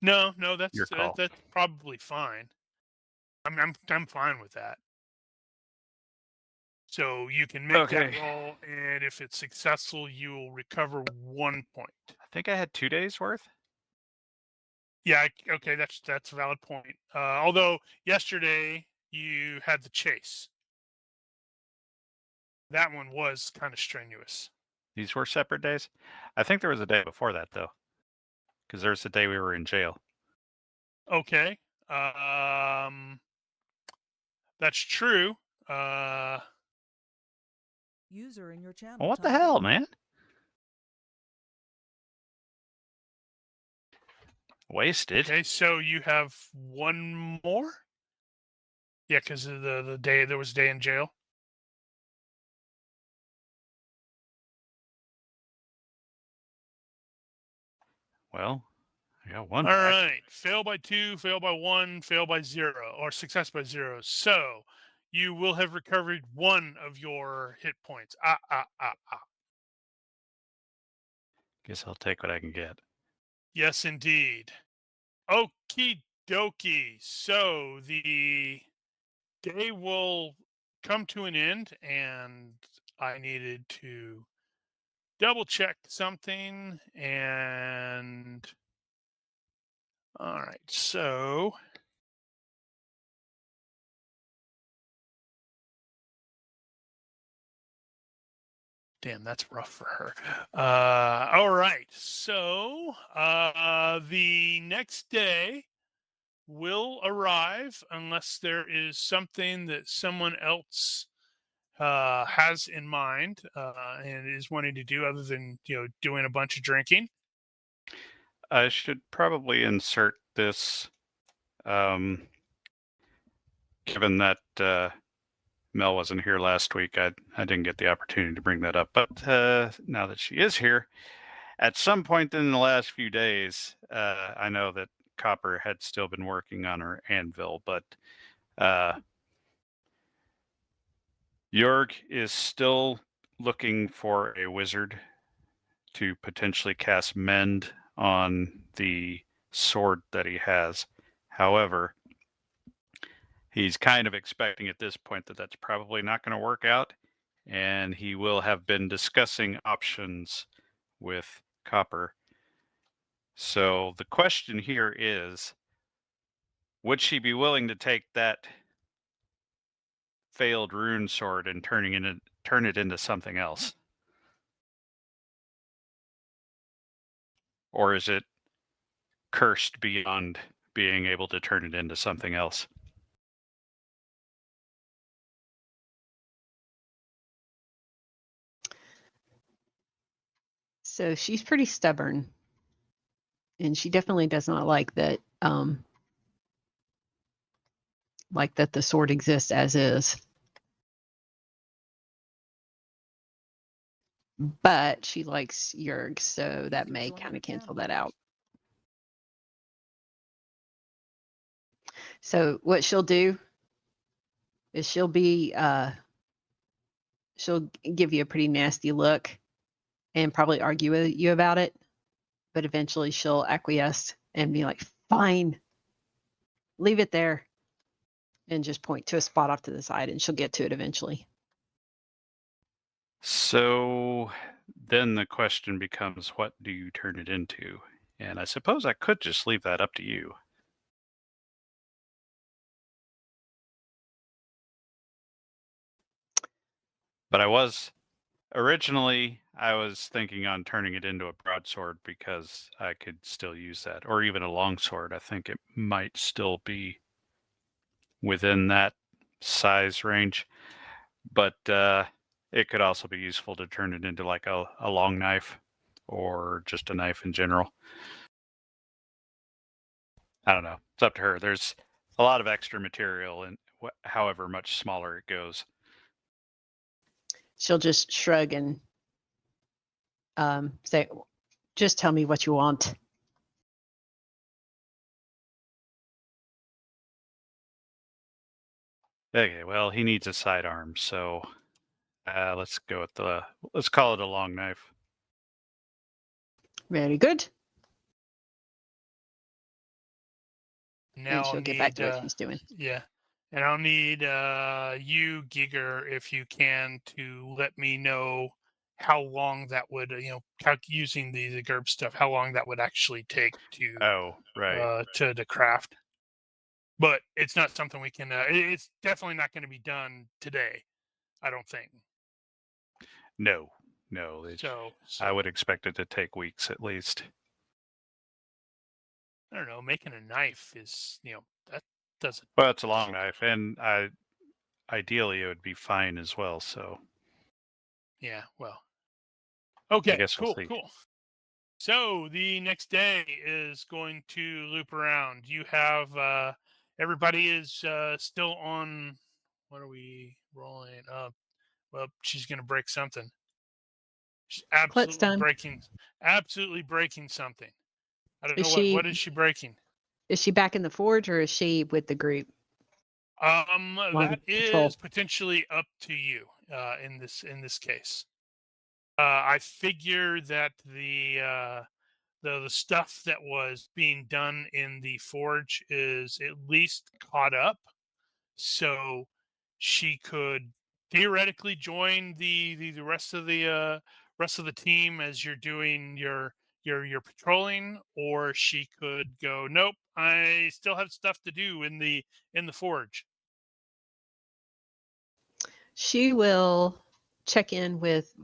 No, that's Your call. that's probably fine. I'm fine with that. So you can make that Okay. roll, and if it's successful, you will recover 1 point. I think I had 2 days worth. Yeah, okay, that's a valid point. Although yesterday you had the chase. That one was kind of strenuous. These were separate days. I think there was a day before that though, because there's the day we were in jail. Okay. That's true. User in your channel. Well, what the timed hell, out. man? Wasted. Okay, so you have one more? Yeah, because of the day, there was a day in jail. Well, I got one All back. right. Fail by 2, fail by 1, fail by 0, or success by 0. So you will have recovered 1 of your hit points. Guess I'll take what I can get. Yes, indeed. Okie dokie. So the day will come to an end, and I needed to double check something, and all right, so damn, that's rough for her. All right, so the next day will arrive unless there is something that someone else has in mind and is wanting to do other than doing a bunch of drinking. I should probably insert this, given that Mel wasn't here last week. I didn't get the opportunity to bring that up, but now that she is here, at some point in the last few days, I know that Copper had still been working on her anvil, but Jorg is still looking for a wizard to potentially cast Mend on the sword that he has. However, he's kind of expecting at this point that that's probably not going to work out, and he will have been discussing options with Copper. So the question here is, would she be willing to take that failed rune sword and turn it into something else? Or is it cursed beyond being able to turn it into something else? So she's pretty stubborn, and she definitely does not like that. Like that the sword exists as is. But she likes Yerg, so that may kind of cancel that out. So what she'll do is she'll give you a pretty nasty look and probably argue with you about it, but eventually she'll acquiesce and be like, fine, leave it there, and just point to a spot off to the side, and she'll get to it eventually. So then the question becomes, what do you turn it into? And I suppose I could just leave that up to you. But I was thinking on turning it into a broadsword because I could still use that, or even a longsword. I think it might still be within that size range, but it could also be useful to turn it into like a long knife or just a knife in general. I don't know. It's up to her. There's a lot of extra material, and however much smaller it goes. She'll just shrug and say, just tell me what you want. Okay, well, he needs a sidearm, so let's call it a long knife. Very good. Now And she'll get back to what she's doing. Yeah. And I'll need you, Giger, if you can, to let me know how long that would, using the GURPS stuff, how long that would actually take to Oh, right. to craft. But it's not something we can. It's definitely not going to be done today, I don't think. No. So I would expect it to take weeks at least. I don't know. Making a knife is, that doesn't. Well, it's a long knife, and ideally it would be fine as well. So Yeah. Well. Okay. I guess we'll see. Cool. So the next day is going to loop around. You have everybody is still on. What are we rolling? Well, she's going to break something. She's Klutz time. absolutely breaking something. I don't Is know what is she breaking. Is she back in the forge, or is she with the group? That is potentially up to you in this case. I figure that the stuff that was being done in the forge is at least caught up, so she could theoretically join the rest of the rest of the team as you're doing your patrolling, or she could go, nope, I still have stuff to do in the forge. She will check in with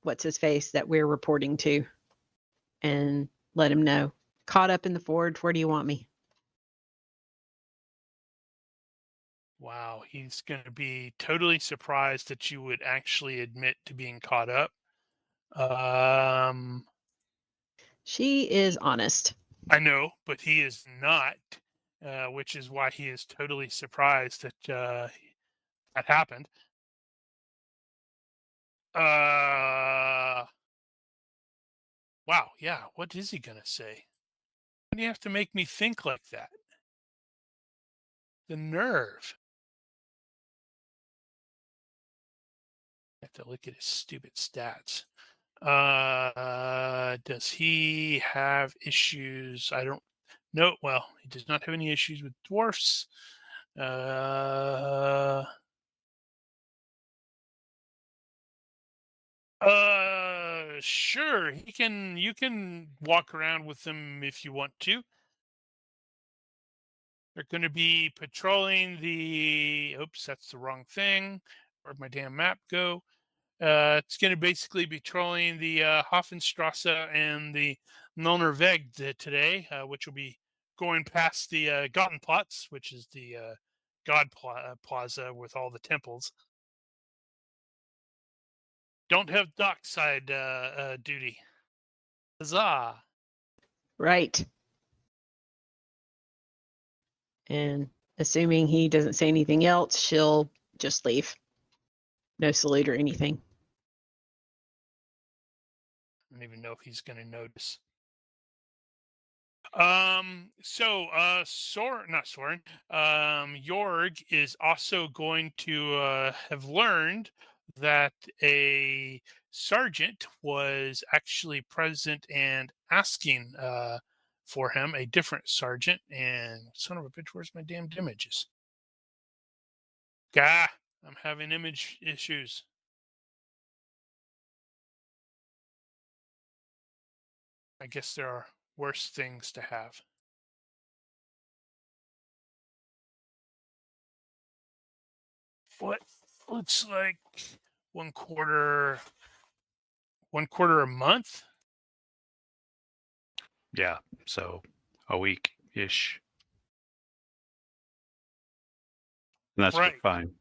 what's his face that we're reporting to and let him know. Caught up in the forge, where do you want me? Wow, he's going to be totally surprised that you would actually admit to being caught up. She is honest. I know, but he is not, which is why he is totally surprised that that happened. Wow, yeah, what is he going to say? Why do you have to make me think like that? The nerve. I have to look at his stupid stats. Does he have issues? I don't know. Well, he does not have any issues with dwarfs. Sure. You can walk around with them if you want to. They're going to be patrolling the. Oops, that's the wrong thing. Where'd my damn map go? It's going to basically be patrolling the Hafenstrasse and the Nullner Weg today, which will be going past the Gottenplatz, which is the Plaza with all the temples. Don't have dockside duty. Huzzah! Right. And assuming he doesn't say anything else, she'll just leave. No salute or anything. I don't even know if he's going to notice. Soren, Jorg is also going to have learned that a sergeant was actually present and asking for him, a different sergeant. And son of a bitch, where's my damned images? Gah, I'm having image issues. I guess there are worse things to have. What looks like one quarter a month. Yeah, so a week ish. And that's Right. fine.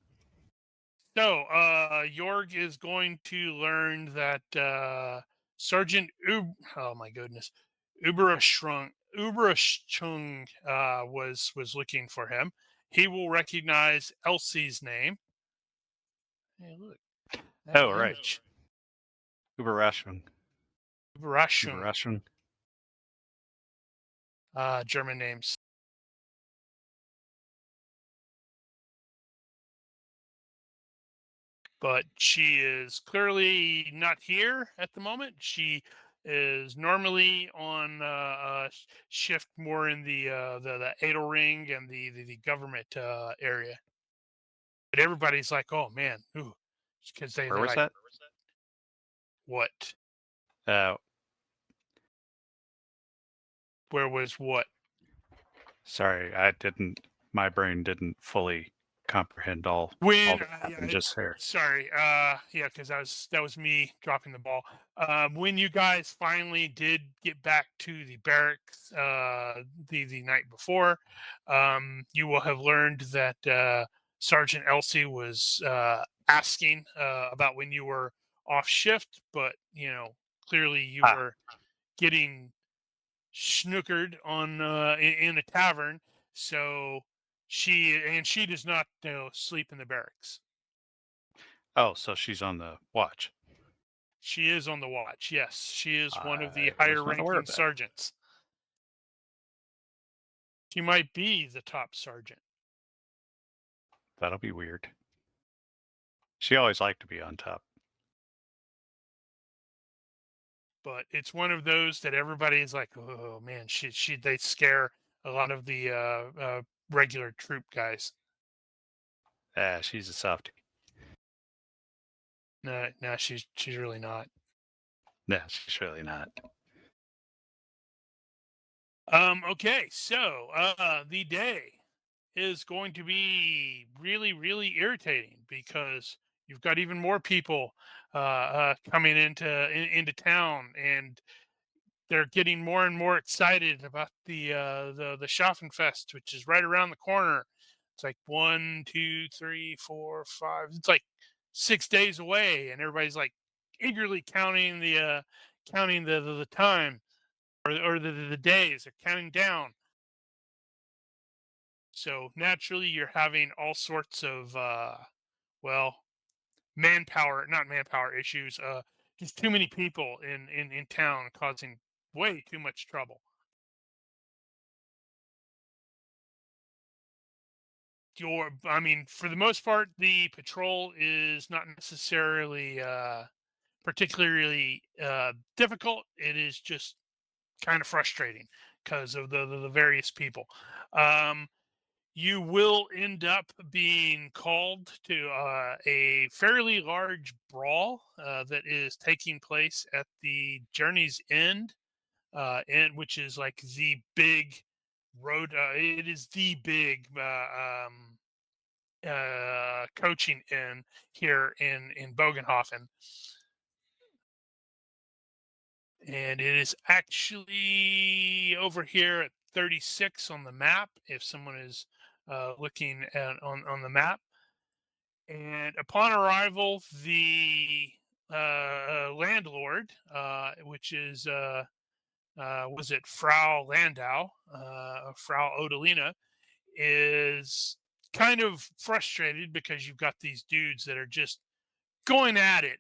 So, Jorg is going to learn that Sergeant oh my goodness, Uberschung was looking for him. He will recognize Elsie's name. Hey, look. Oh, right. Überraschung. Uberschung. Überraschung. German names. But she is clearly not here at the moment. She is normally on shift more in the Edelring and the government area. But everybody's like, oh man, ooh, because Where they're was like, that? what? Uh, Where was what? sorry, my brain didn't fully comprehend all When that happened just there. sorry, yeah, because that was me dropping the ball. When you guys finally did get back to the barracks the night before, you will have learned that Sergeant Elsie was asking about when you were off shift, but clearly you were getting snookered on in a tavern, so she does not sleep in the barracks. Oh, so she's on the watch. She is on the watch. Yes, she is one of the I higher was not aware ranking of that. sergeants. She might be the top sergeant. That'll be weird. She always liked to be on top. But it's one of those that everybody is like, oh man, they scare a lot of the regular troop guys. She's a softie. No, she's really not. No, she's really not. Okay, so the day is going to be really, really irritating because you've got even more people coming into town, and they're getting more and more excited about the Schaffenfest, which is right around the corner. It's like 1, 2, 3, 4, 5. It's like 6 days away, and everybody's like eagerly counting the time or the days. They're counting down. So naturally, you're having all sorts of well, not manpower issues. Just too many people in town causing way too much trouble. I mean, for the most part, the patrol is not necessarily particularly difficult. It is just kind of frustrating because of the various people. Um, you will end up being called to a fairly large brawl that is taking place at the Journey's End, which is like the big road. It is the big coaching inn here in Bögenhafen, and it is actually over here at 36 on the map. If someone is looking on the map. And upon arrival, the landlord, which is was it Frau Landau, Frau Odalina, is kind of frustrated because you've got these dudes that are just going at it.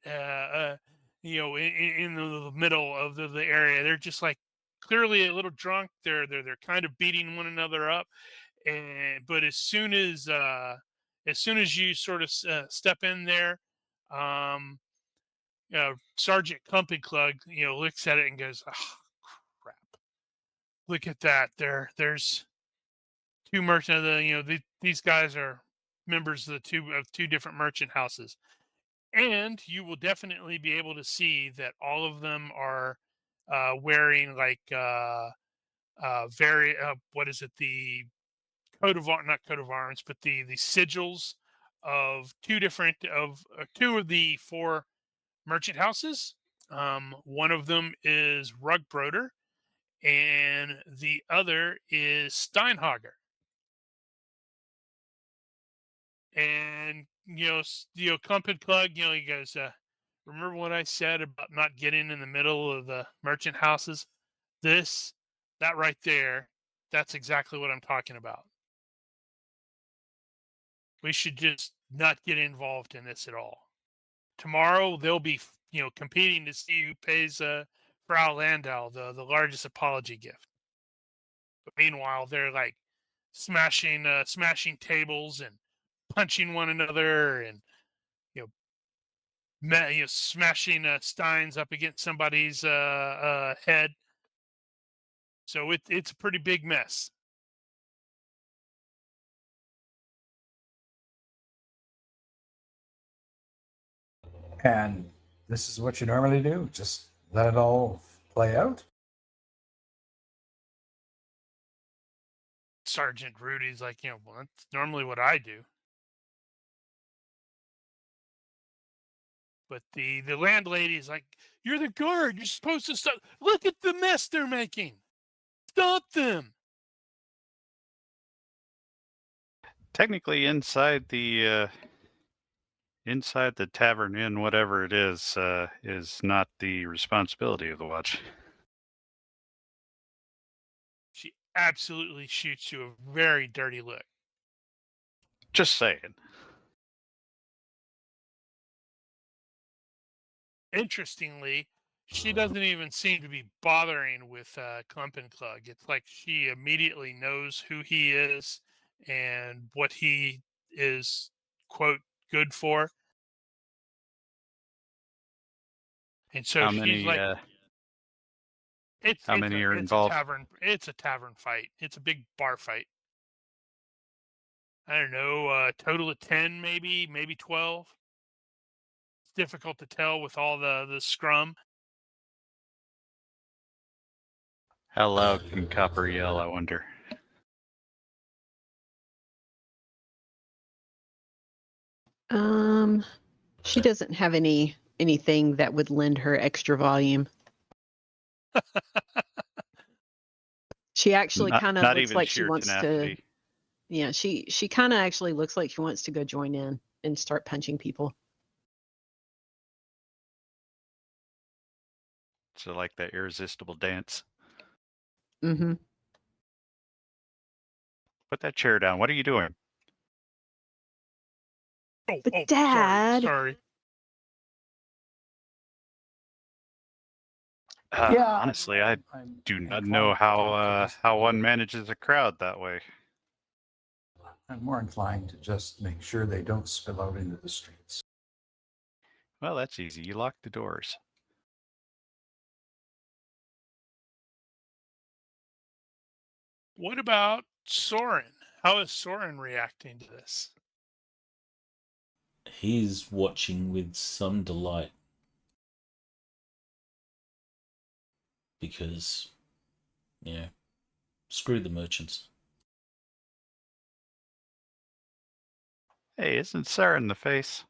In the middle of the area, they're just like clearly a little drunk. They're kind of beating one another up, but as soon as you sort of step in there, um, Sergeant Clumping looks at it and goes, "Oh, crap! Look at that! There's two merchant. These guys are members of two different merchant houses, and you will definitely be able to see that all of them are wearing like very what is it, the not coat of arms, but the sigils of two of the four merchant houses. One of them is Rugbroder, and the other is Steinhager. And Clump and Clug, he goes, remember what I said about not getting in the middle of the merchant houses? That right there, that's exactly what I'm talking about. We should just not get involved in this at all. Tomorrow they'll be, competing to see who pays Frau Landau the largest apology gift. But meanwhile, they're like smashing tables and punching one another, and smashing steins up against somebody's head. So it's a pretty big mess. And this is what you normally do? Just let it all play out? Sergeant Rudy's like, well, that's normally what I do. But the landlady's like, you're the guard. You're supposed to stop. Look at the mess they're making. Stop them. Technically, inside the tavern inn, whatever it is not the responsibility of the watch. She absolutely shoots you a very dirty look. Just saying. Interestingly, she doesn't even seem to be bothering with Clump and Clug. It's like she immediately knows who he is and what he is, quote, good for. And so How she's many? like, How many are involved? It's a tavern fight. It's a big bar fight. I don't know, total of 10, maybe 12. It's difficult to tell with all the scrum. How loud can Copper yell, I wonder? She doesn't have anything that would lend her extra volume. She actually kind of Not looks even like she sheer wants tenacity. to. Yeah, she kind of actually looks like she wants to go join in and start punching people. So like that irresistible dance. Mm-hmm. Put that chair down. What are you doing? But Dad, Sorry. Honestly, I do not know how one manages a crowd that way. I'm more inclined to just make sure they don't spill out into the streets. Well, that's easy. You lock the doors. What about Soren? How is Soren reacting to this? He's watching with some delight because, screw the merchants. Hey, isn't Sarah in the face?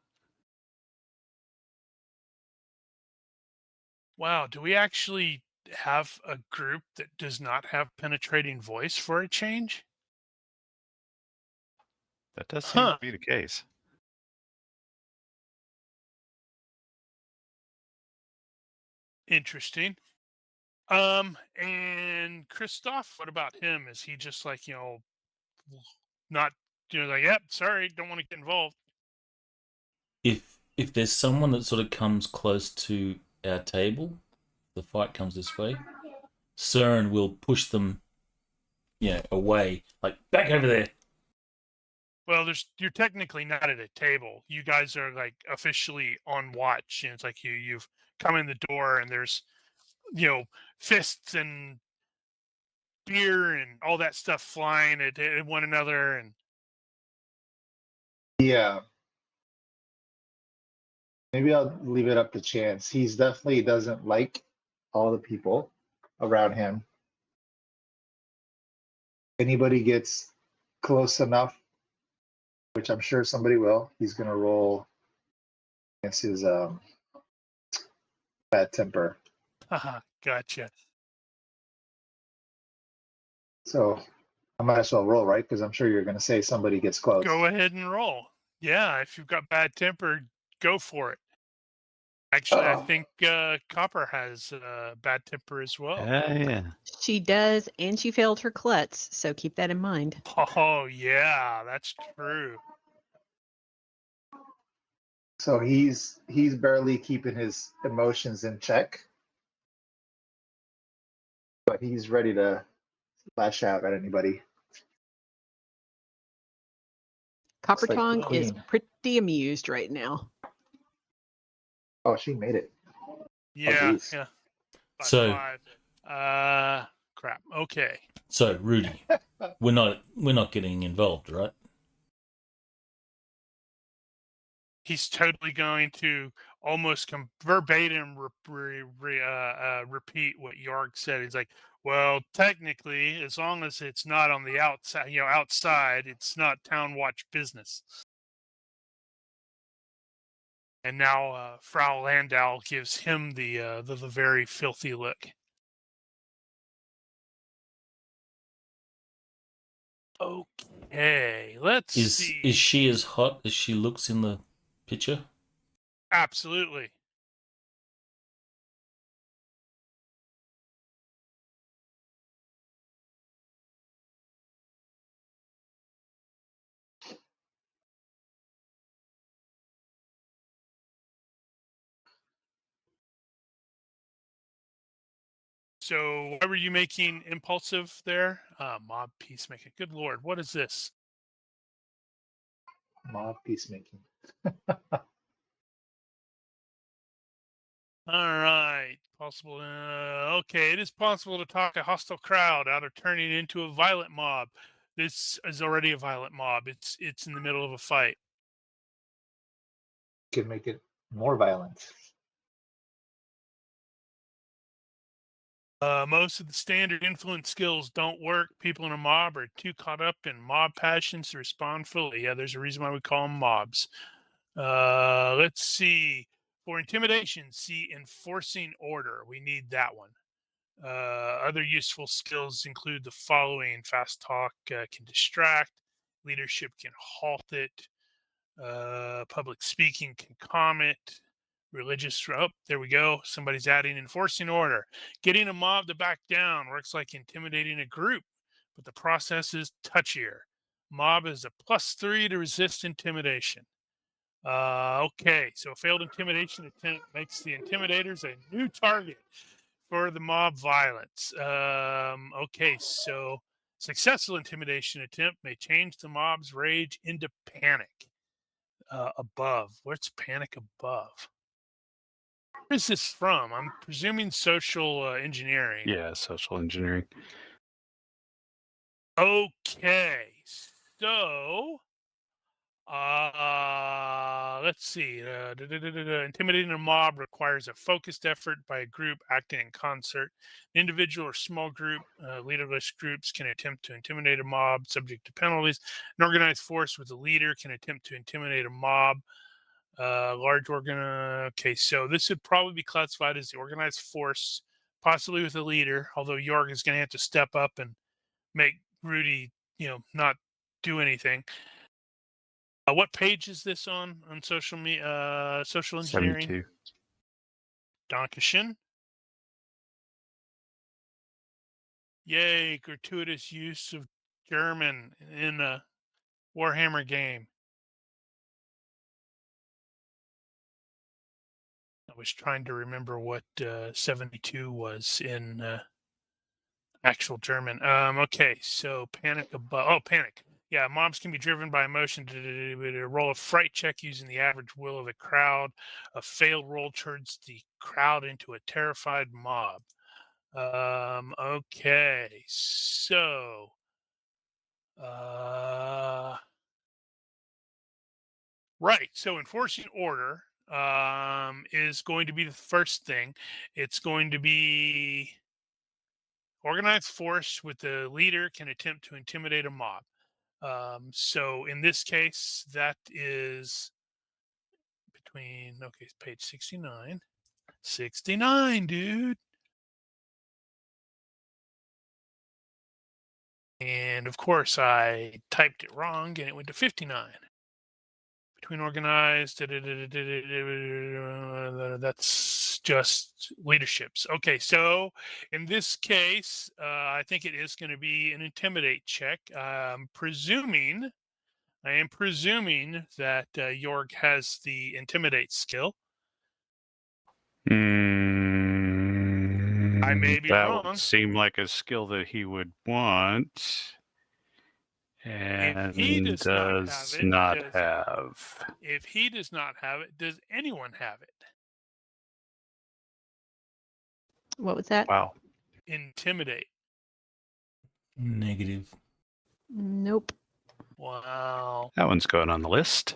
Wow, do we actually have a group that does not have penetrating voice for a change? That does seem to be the case. Interesting. And Christoph, what about him? Is he just like, not, like, yep, sorry, don't want to get involved? If there's someone that sort of comes close to our table, the fight comes this way, Søren will push them, away, like back over there. Well, you're technically not at a table. You guys are like officially on watch, and it's like you've come in the door, and there's fists and beer and all that stuff flying at one another, and Yeah. Maybe I'll leave it up to chance. He's definitely doesn't like all the people around him. Anybody gets close enough, which I'm sure somebody will, he's gonna roll against his bad temper. gotcha. So I might as well roll, right? Because I'm sure you're gonna say somebody gets close. Go ahead and roll. Yeah, if you've got bad temper, go for it. Actually, I think Copper has bad temper as well. Yeah. she does, and she failed her klutz, so keep that in mind. Oh yeah, that's true. So he's barely keeping his emotions in check, but he's ready to lash out at anybody. Copper like the Tongue is queen. pretty amused right now. Oh, she made it. Yeah, geez. yeah. By So- 5. Crap. Okay. So, Rudy, we're not getting involved, right? He's totally going to almost verbatim repeat what Yarg said. He's like, well, technically, as long as it's not on the outside, outside, it's not town watch business. And now Frau Landau gives him the very filthy look. Okay, let's see. Is she as hot as she looks in the picture? Absolutely. So why were you making impulsive there? Mob peacemaking. Good Lord, what is this? Mob peacemaking. All right. Possible. Okay, it is possible to talk a hostile crowd out of turning into a violent mob. This is already a violent mob. It's in the middle of a fight. Can make it more violent. Most of the standard influence skills don't work. People in a mob are too caught up in mob passions to respond fully. Yeah, there's a reason why we call them mobs. Let's see. For intimidation, see enforcing order. We need that one. Other useful skills include the following: fast talk can distract, leadership can halt it, public speaking can calm it, religious. Oh, there we go. Somebody's adding enforcing order. Getting a mob to back down works like intimidating a group, but the process is touchier. Mob is a +3 to resist intimidation. Okay, so a failed intimidation attempt makes the intimidators a new target for the mob violence. Okay, so successful intimidation attempt may change the mob's rage into panic. Above, what's panic above? Where is this from? I'm presuming social engineering. Yeah, social engineering. Okay, so let's see. Intimidating a mob requires a focused effort by a group acting in concert. An individual or small group, leaderless groups can attempt to intimidate a mob subject to penalties. An organized force with a leader can attempt to intimidate a mob. Large okay, so this would probably be classified as the organized force, possibly with a leader, although York is going to have to step up and make Rudy, not do anything. What page is this on social engineering? 72. Dankeschön. Yay, gratuitous use of German in a Warhammer game. I was trying to remember what 72 was in actual German. Okay, so panic above. Oh, panic. Yeah, mobs can be driven by emotion to roll a fright check using the average will of the crowd. A failed roll turns the crowd into a terrified mob. Okay, so right, so enforcing order is going to be the first thing. It's going to be organized force with the leader can attempt to intimidate a mob. So in this case, that is between, okay, page 69. 69, dude. And of course, I typed it wrong and it went to 59. Between organized, that's just leaderships. Okay, so in this case, I think it is going to be an intimidate check. I am presuming that Jorg has the intimidate skill. I may be that wrong. would seem like a skill that he would want. And If he does not have. If he does not have it, does anyone have it? What was that? Wow. Intimidate. Negative. Nope. Wow. That one's going on the list.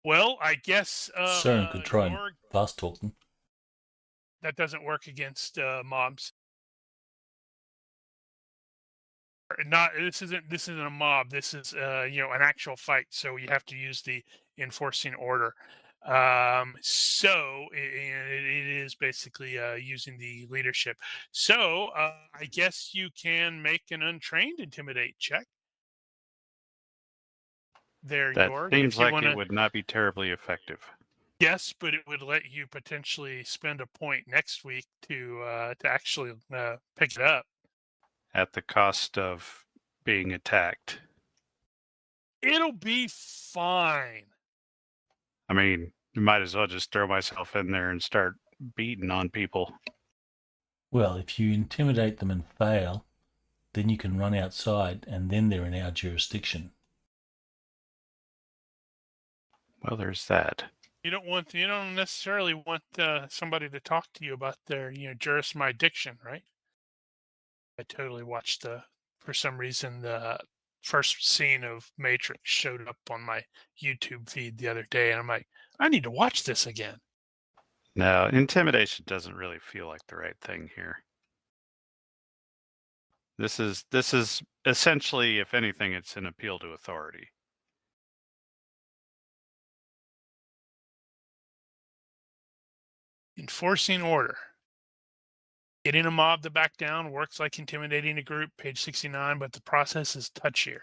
Well, I guess Søren could try and fast talk them. That doesn't work against mobs. This isn't a mob. This is an actual fight. So you have to use the enforcing order. So it is basically using the leadership. So I guess you can make an untrained intimidate check. There, that Jorg. Seems like it would not be terribly effective. Yes, but it would let you potentially spend a point next week to actually pick it up. At the cost of being attacked. It'll be fine. I mean, you might as well just throw myself in there and start beating on people. Well, if you intimidate them and fail, then you can run outside and then they're in our jurisdiction. Well, there's that. You don't necessarily want somebody to talk to you about their jurisdiction, right? I totally watched for some reason the first scene of Matrix showed up on my YouTube feed the other day, and I'm like, I need to watch this again. No, intimidation doesn't really feel like the right thing here. This is essentially, if anything, it's an appeal to authority. Enforcing order. Getting a mob to back down works like intimidating a group, page 69, but the process is touchier.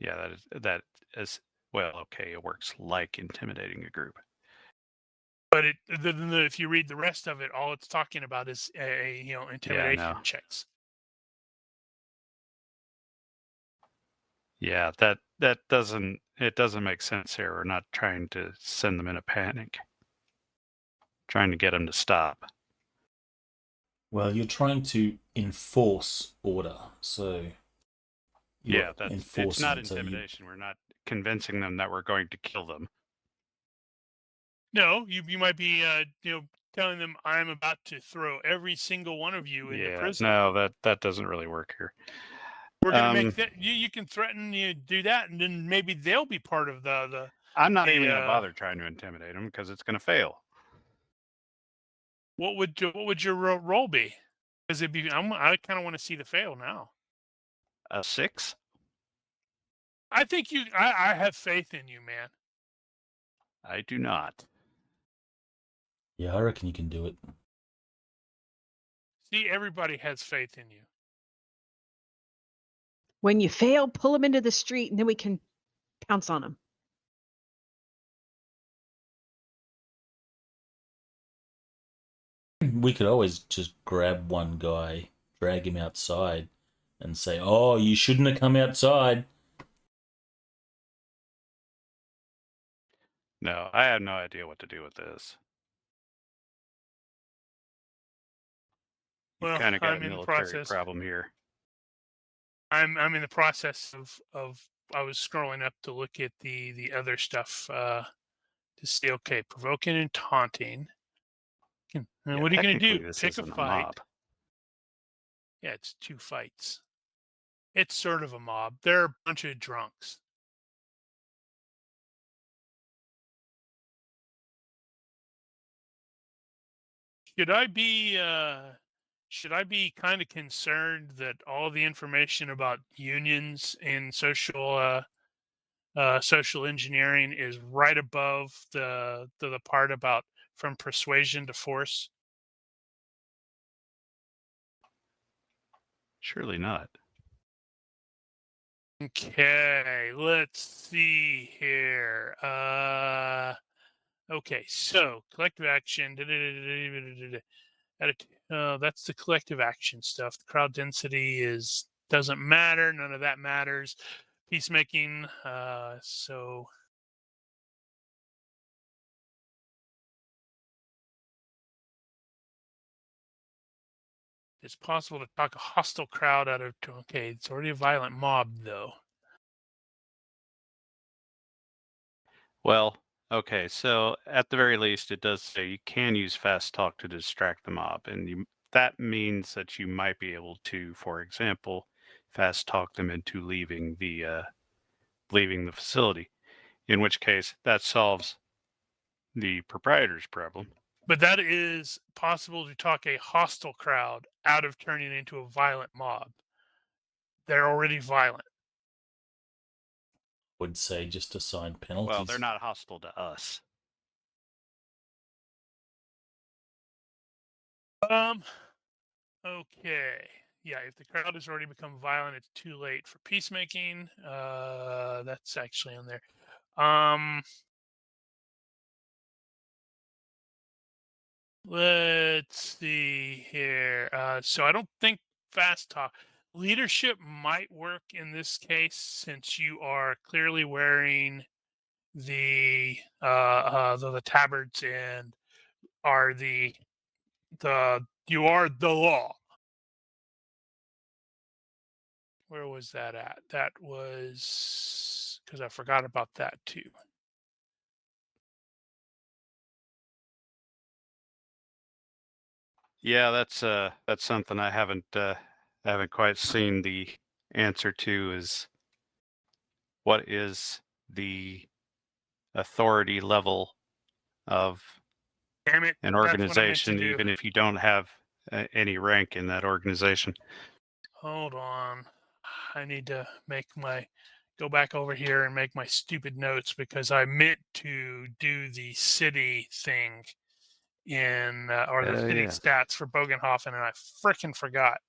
Yeah, that is well, okay, it works like intimidating a group. But if you read the rest of it, all it's talking about is intimidation checks. Yeah, that doesn't make sense here. We're not trying to send them in a panic. Trying to get them to stop. Well, you're trying to enforce order, so Yeah, it's not it, so intimidation. We're not convincing them that we're going to kill them. No, you might be telling them I'm about to throw every single one of you into prison. No, that doesn't really work here. We're gonna make that you can threaten do that, and then maybe they'll be part of the. I'm not even gonna bother trying to intimidate them because it's gonna fail. What would your role be? Because I kind of want to see the fail now. A 6? I think I have faith in you, man. I do not. yeah, I reckon you can do it. See, everybody has faith in you. When you fail, pull them into the street, and then we can pounce on them. We could always just grab one guy, drag him outside, and say, "Oh, you shouldn't have come outside." No, I have no idea what to do with this. You've Well, kind of got I'm a in the military process. problem here. I'm in the process of I was scrolling up to look at the other stuff to see. Okay, provoking and taunting. And what are you going to do? This Pick a isn't fight. mob. Yeah, it's 2 fights. It's sort of a mob. They're a bunch of drunks. Should I be kind of concerned that all the information about unions in social engineering is right above the part about from persuasion to force? Surely not. Okay, let's see here. Okay, so collective action. That's the collective action stuff. The crowd density doesn't matter. None of that matters. Peacemaking. So it's possible to talk a hostile crowd out of. Okay, it's already a violent mob, though. Well, okay, so at the very least, it does say you can use fast talk to distract the mob, and that means that you might be able to, for example, fast talk them into leaving the facility. In which case, that solves the proprietor's problem. But that is possible to talk a hostile crowd out of turning into a violent mob. They're already violent. Would say just assign penalties. Well, they're not hostile to us. Okay. Yeah, if the crowd has already become violent, it's too late for peacemaking. That's actually on there. Let's see here. So I don't think fast talk leadership might work in this case since you are clearly wearing the tabards and are you are the law. Where was that at? That was because I forgot about that too. Yeah, that's something I haven't quite seen the answer to. Is what is the authority level of Damn it. an That's what I meant to organization, do. even if you don't have any rank in that organization. Hold on. I need to go back over here and make my stupid notes because I meant to do the city thing or the city Yeah. stats for Bögenhafen, and I frickin' forgot.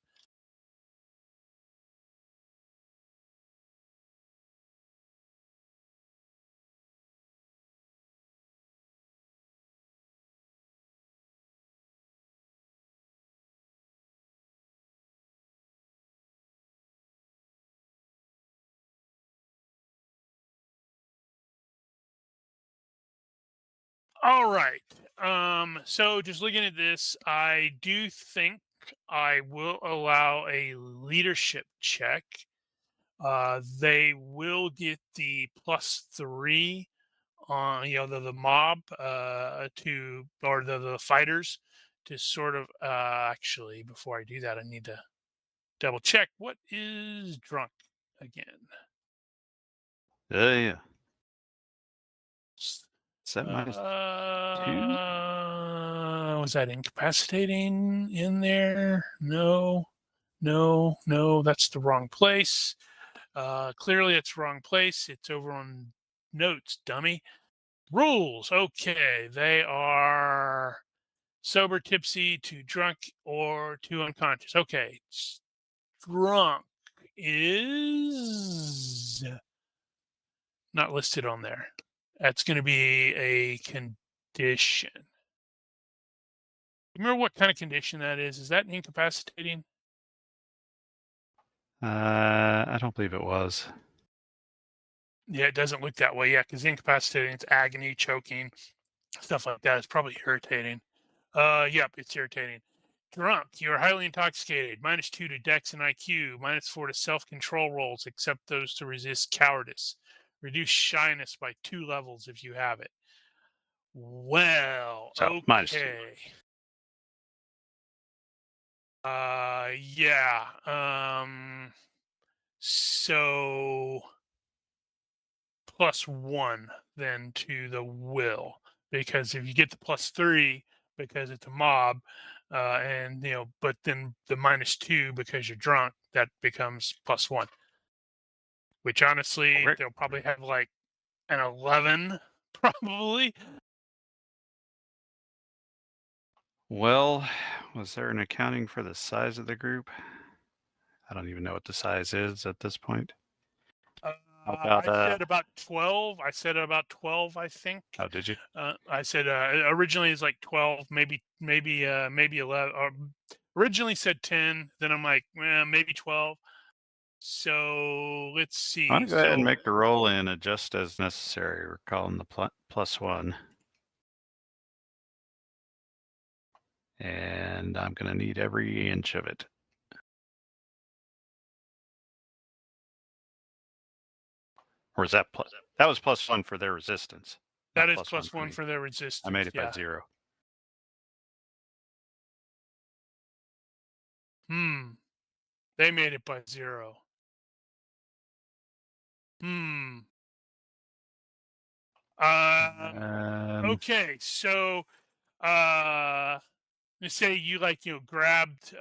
All right. So just looking at this, I do think I will allow a leadership check. They will get the +3 on the mob or the fighters to sort of actually before I do that, I need to double check what is drunk again. Yeah. S- Is that -2? Was that incapacitating in there? No, that's the wrong place. Clearly it's wrong place. It's over on notes, dummy. Rules. Okay, they are sober, tipsy, to drunk, or to unconscious. Okay, drunk is not listed on there. That's going to be a condition. Remember what kind of condition that is? Is that incapacitating? I don't believe it was. Yeah, it doesn't look that way. Yeah, because incapacitating, it's agony, choking, stuff like that. It's probably irritating. Yep, it's irritating. Drunk, you are highly intoxicated. -2 to Dex and IQ. -4 to self-control rolls, except those to resist cowardice. Reduce shyness by 2 levels if you have it. Well, So, okay. -2. Yeah. So +1 then to the will, because if you get the +3 because it's a mob, and but then the -2 because you're drunk, that becomes +1. Which honestly, Correct. they'll probably have like an 11, probably. Well, was there an accounting for the size of the group? I don't even know what the size is at this point. How about, I said about 12. I said about 12, I think. Oh, did you? I said originally it's like 12, maybe 11. Or originally said 10. Then I'm like, maybe 12. So let's see. I'm going to go ahead and make the roll and adjust as necessary. We're calling the +1. And I'm going to need every inch of it. Or is that plus? That was +1 for their resistance. That is +1 for their resistance. I made it yeah. by 0. They made it by 0. Okay, so let's say you grabbed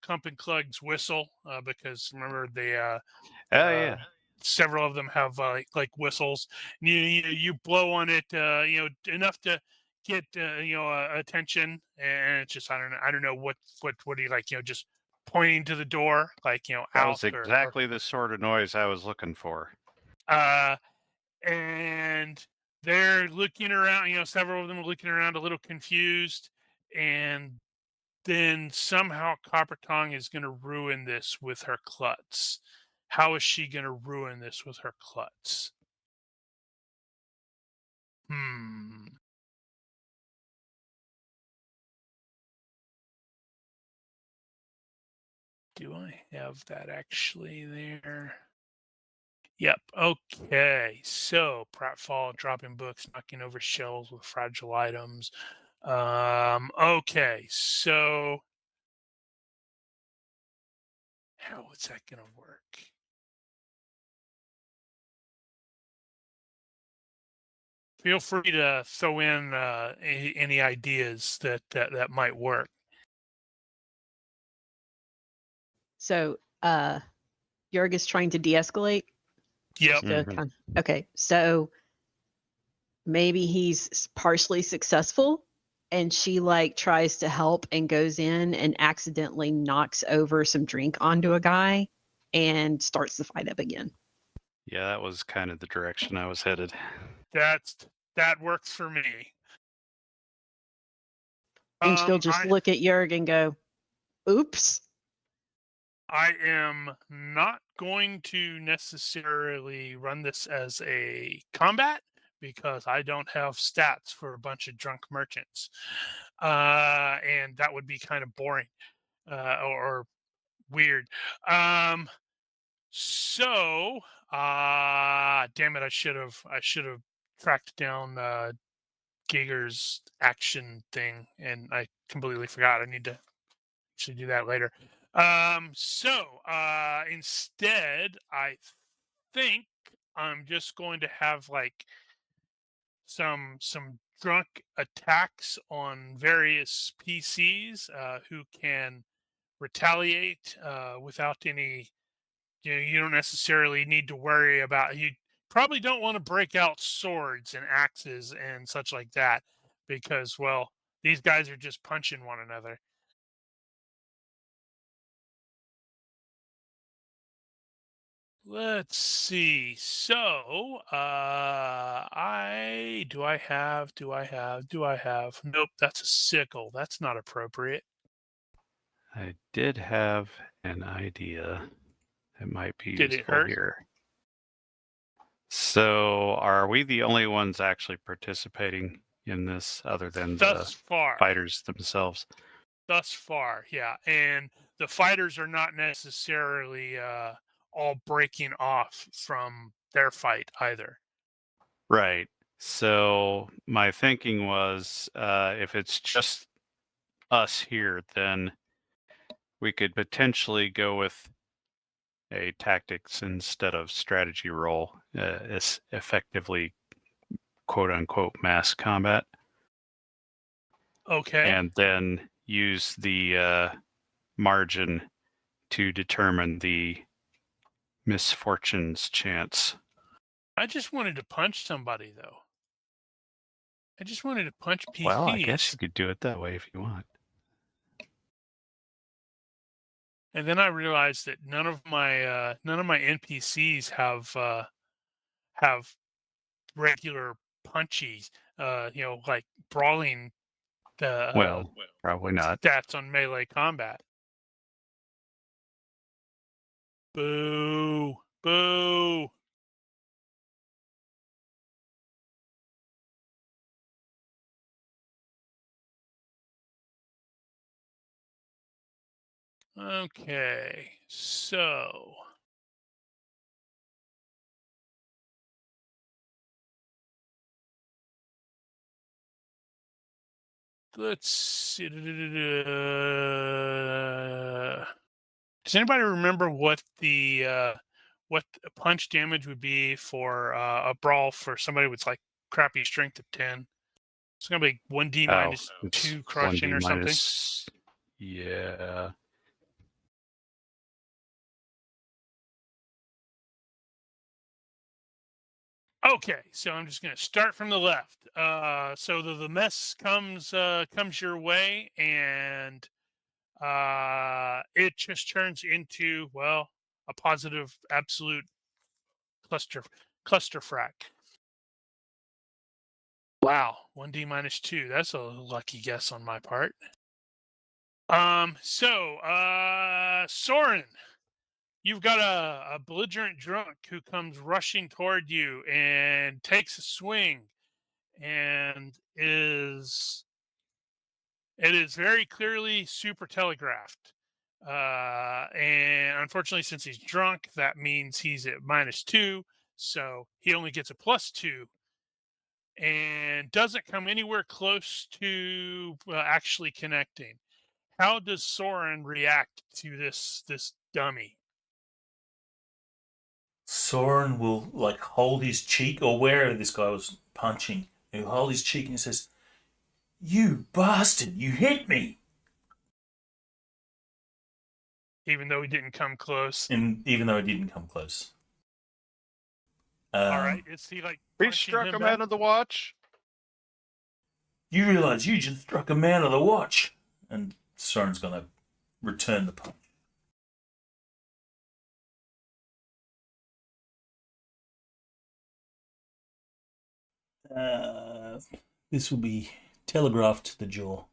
Clump and Clug's whistle because remember they yeah. several of them have like whistles. And you blow on it enough to get attention, and it's just I don't know what do you like just pointing to the door That out was exactly the sort of noise I was looking for. And they're looking around, several of them are looking around a little confused, and then somehow Copper Tongue is going to ruin this with her klutz. How is she going to ruin this with her klutz? Do I have that actually there? Yep. Okay. So pratfall, dropping books, knocking over shelves with fragile items. Okay. So how is that going to work? feel free to throw in any ideas that might work. So, Jörg is trying to de-escalate. Yep. Okay, so maybe he's partially successful, and she like tries to help and goes in and accidentally knocks over some drink onto a guy and starts the fight up again. Yeah, that was kind of the direction I was headed. That works for me. And she'll just look at Jörg and go, "Oops." I am not going to necessarily run this as a combat because I don't have stats for a bunch of drunk merchants. And that would be kind of boring or weird. So, damn it, I should have tracked down Giger's action thing, and I completely forgot. I need to actually do that later. Instead, I think I'm just going to have like some drunk attacks on various PCs who can retaliate without any. You don't necessarily need to worry about. You probably don't want to break out swords and axes and such like that because, well, these guys are just punching one another. Let's see. So, do I have? Nope, that's a sickle. That's not appropriate. I did have an idea that might be Did it useful hurt? here. So, are we the only ones actually participating in this other than Thus the far. fighters themselves? Thus far, yeah. And the fighters are not necessarily all breaking off from their fight either. Right. So, my thinking was if it's just us here, then we could potentially go with a tactics instead of strategy role, is effectively quote unquote mass combat. Okay. And then use the margin to determine the misfortunes chance. I just wanted to punch somebody, though. I just wanted to punch PCs. Well, I guess you could do it that way if you want. And then I realized that none of my NPCs have regular punchies, like brawling the Well, probably not. stats on melee combat. Boo! Boo! Okay, so let's see. Does anybody remember what the punch damage would be for a brawl for somebody with like crappy strength of 10? It's gonna be 1d minus 2 crushing or something. Yeah. Okay, so I'm just gonna start from the left. So the mess comes your way, and it just turns into, well, a positive absolute cluster frack. Wow, 1d minus 2. That's a lucky guess on my part. Soren, you've got a belligerent drunk who comes rushing toward you and takes a swing, and it is very clearly super telegraphed. And unfortunately, since he's drunk, that means he's at -2, so he only gets a +2, and doesn't come anywhere close to actually connecting. How does Soren react to this dummy? Soren will like hold his cheek or wherever this guy was punching. He'll hold his cheek and he says, "You bastard, you hit me!" Even though he didn't come close. And even though he didn't come close. All right. Is he like We punching struck him him back? out of the watch. You realise you just struck a man of the watch. And Soren's going to return the punch. This will be telegraphed to the jaw.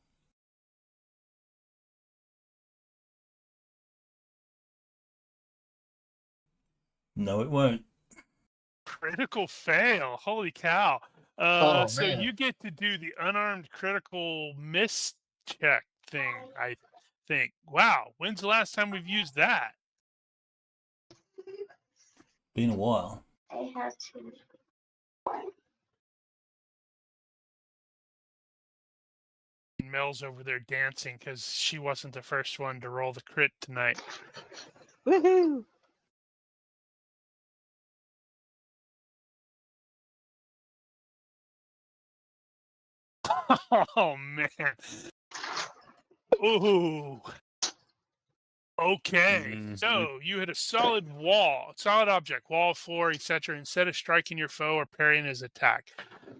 No, it won't. Critical fail. Holy cow. Oh, So man. you get to do the unarmed critical miss check thing, I think. Wow. When's the last time we've used that? Been a while. I have to. Mel's over there dancing because she wasn't the first one to roll the crit tonight. Woohoo! Oh, man. Ooh. Okay, Mhm. so you hit a solid wall, solid object, wall, floor, etc. Instead of striking your foe or parrying his attack,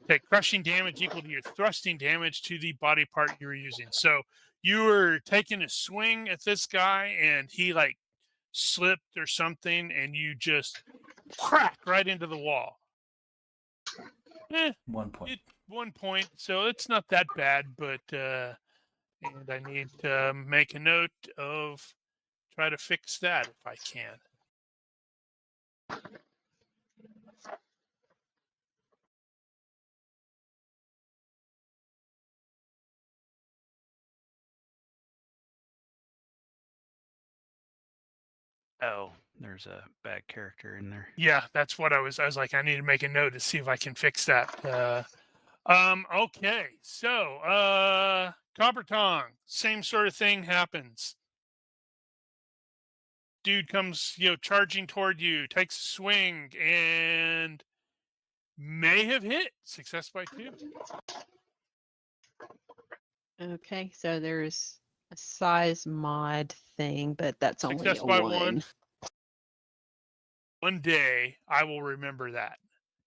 take crushing damage equal to your thrusting damage to the body part you were using. So you were taking a swing at this guy, and he like slipped or something, and you just crack right into the wall. 1 point. 1 point, so it's not that bad, but and I need to make a note of try to fix that if I can. Oh, there's a bad character in there. Yeah, that's what I was like, I need to make a note to see if I can fix that. Okay, so Copper Tongue, same sort of thing happens. Dude comes, charging toward you, takes a swing, and may have hit. Success by 2. Okay, so there's a size mod thing, but that's only Success a by 1. 1. One day I will remember that.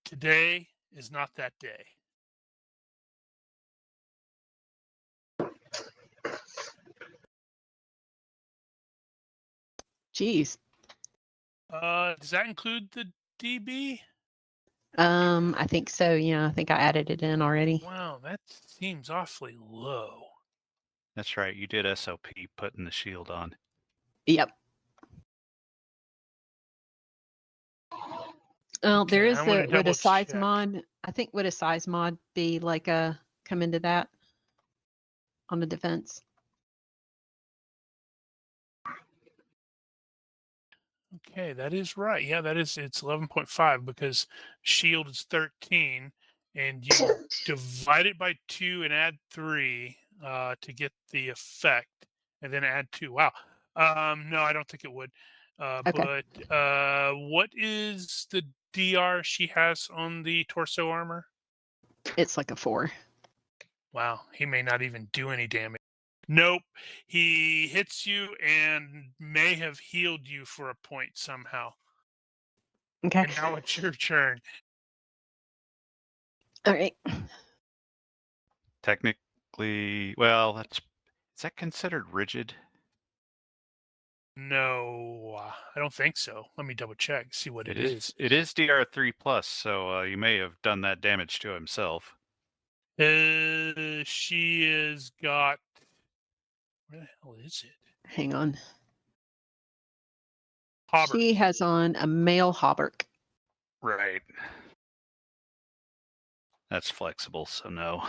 Today is not that day. Jeez. Does that include the DB? I think so. Yeah, I think I added it in already. Wow, that seems awfully low. That's right. You did SOP putting the shield on. Yep. Well, there Okay, is I'm gonna would double a size check. mod. I think would a size mod be like a come into that on the defense? Okay, that is right. Yeah, it's 11.5 because shield is 13, and you divide it by 2 and add 3 to get the effect, and then add 2. Wow. No, I don't think it would. Okay. But what is the DR she has on the torso armor? It's like a 4. Wow, he may not even do any damage. Nope, he hits you and may have healed you for a point somehow. Okay. And now it's your turn. All right. Technically, well, is that considered rigid? No, I don't think so. Let me double check, see what it is. It is DR3 plus, so you may have done that damage to himself. She has got. Where the hell is it? Hang on. Hobart. She has on a male hauberk. Right. That's flexible, so no.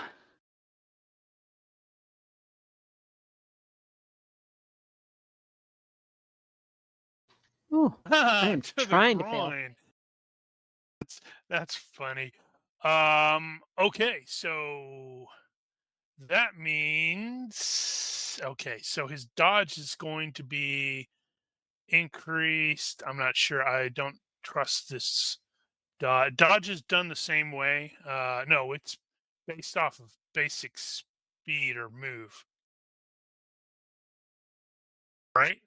Oh, I am To the trying to fail. groin. That's funny. Okay, so that means so his dodge is going to be increased. I'm not sure. I don't trust this Dodge is done the same way. No, it's based off of basic speed or move. Right?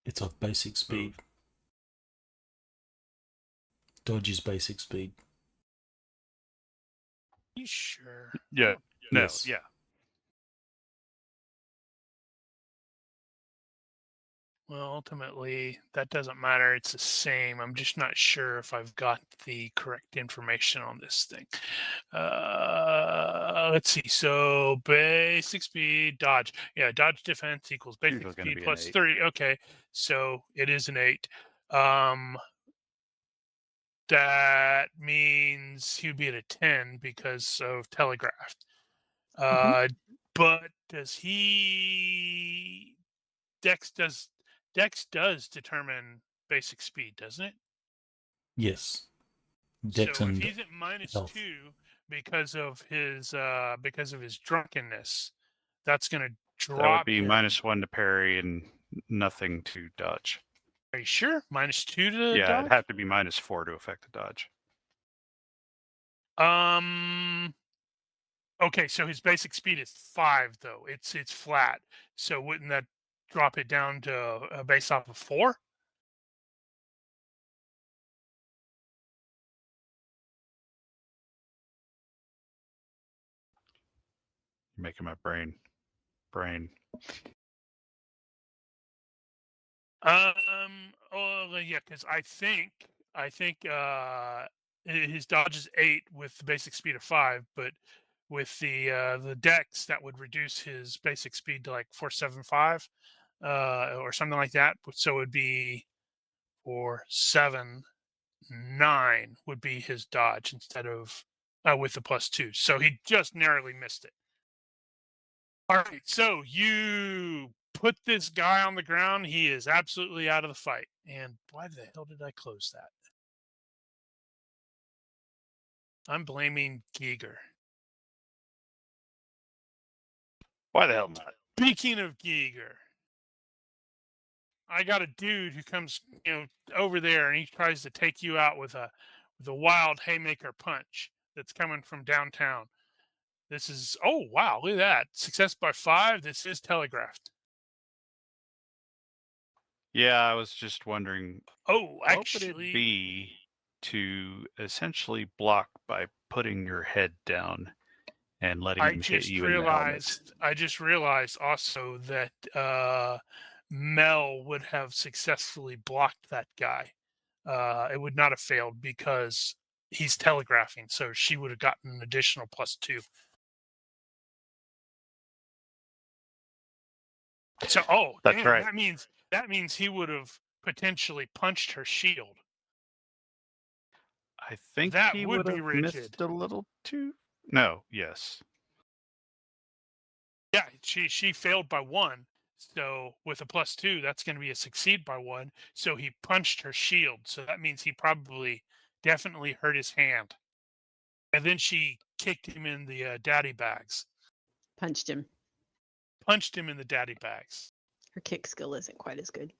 It's off basic speed. Dodge is basic speed. You sure? Yeah. No. Yes. Yeah. Well, ultimately, that doesn't matter. It's the same. I'm just not sure if I've got the correct information on this thing. Let's see. So basic speed, dodge. Yeah, dodge defense equals basic Usually gonna speed be an plus 8. 30. Okay, so it is an 8. That means he would be at a 10 because of telegraphed. But does he... Dex does determine basic speed, doesn't it? Yes. Dex So if and he's at minus health. 2 because of his drunkenness, that's going to That would drop be him. -1 to parry and nothing to dodge. Are you sure? -2 to Yeah, dodge? it'd have to be -4 to affect the dodge. Okay, so his basic speed is 5 though. It's flat. So wouldn't that drop it down to based off of 4? You're making my brain. Oh yeah, because I think his dodge is 8 with the basic speed of 5, but with the dex that would reduce his basic speed to like 475 or something like that. So it would be 479 would be his dodge instead of with the +2. So he just narrowly missed it. All right, so you put this guy on the ground. He is absolutely out of the fight. And why the hell did I close that? I'm blaming Giger. Why the hell not? Speaking of Giger, I got a dude who comes, over there and he tries to take you out with a wild haymaker punch that's coming from downtown. This is, oh wow, look at that. Success by 5. This is telegraphed. Yeah, I was just wondering, Oh, what would it actually, be to essentially block by putting your head down and letting him hit you in the helmet? I just realized also that Mel would have successfully blocked that guy. It would not have failed because he's telegraphing, so she would have gotten an additional +2. So, That's damn, right. that means he would have potentially punched her shield. I think That he would would be have rigid. missed a little too. No, yes. Yeah, she failed by 1. So with a +2, that's going to be a succeed by 1. So he punched her shield. So that means he probably definitely hurt his hand. And then she kicked him in the daddy bags. Punched him. Punched him in the daddy bags. Her kick skill isn't quite as good.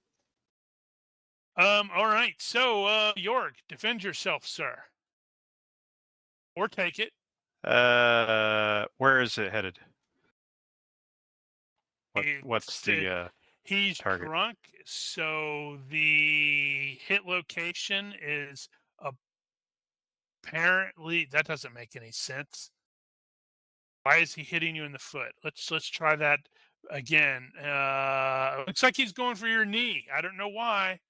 All right. So York, defend yourself, sir. Or take it. Where is it headed? What's the He's target? drunk, so the hit location is apparently, that doesn't make any sense. Why is he hitting you in the foot? Let's try that again. Looks like he's going for your knee. I don't know why.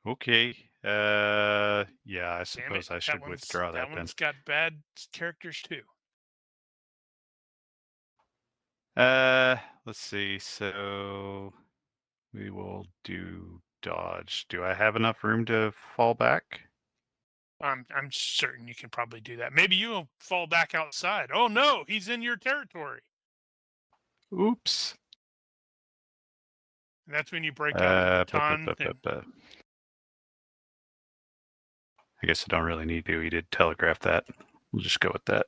Okay. Yeah, I Damn it. suppose I should withdraw that then. One's got bad characters too. Let's see. So we will do dodge. Do I have enough room to fall back? I'm certain you can probably do that. Maybe you'll fall back outside. Oh no, he's in your territory. Oops. And that's when you break out the baton. I guess I don't really need to. He did telegraph that. We'll just go with that.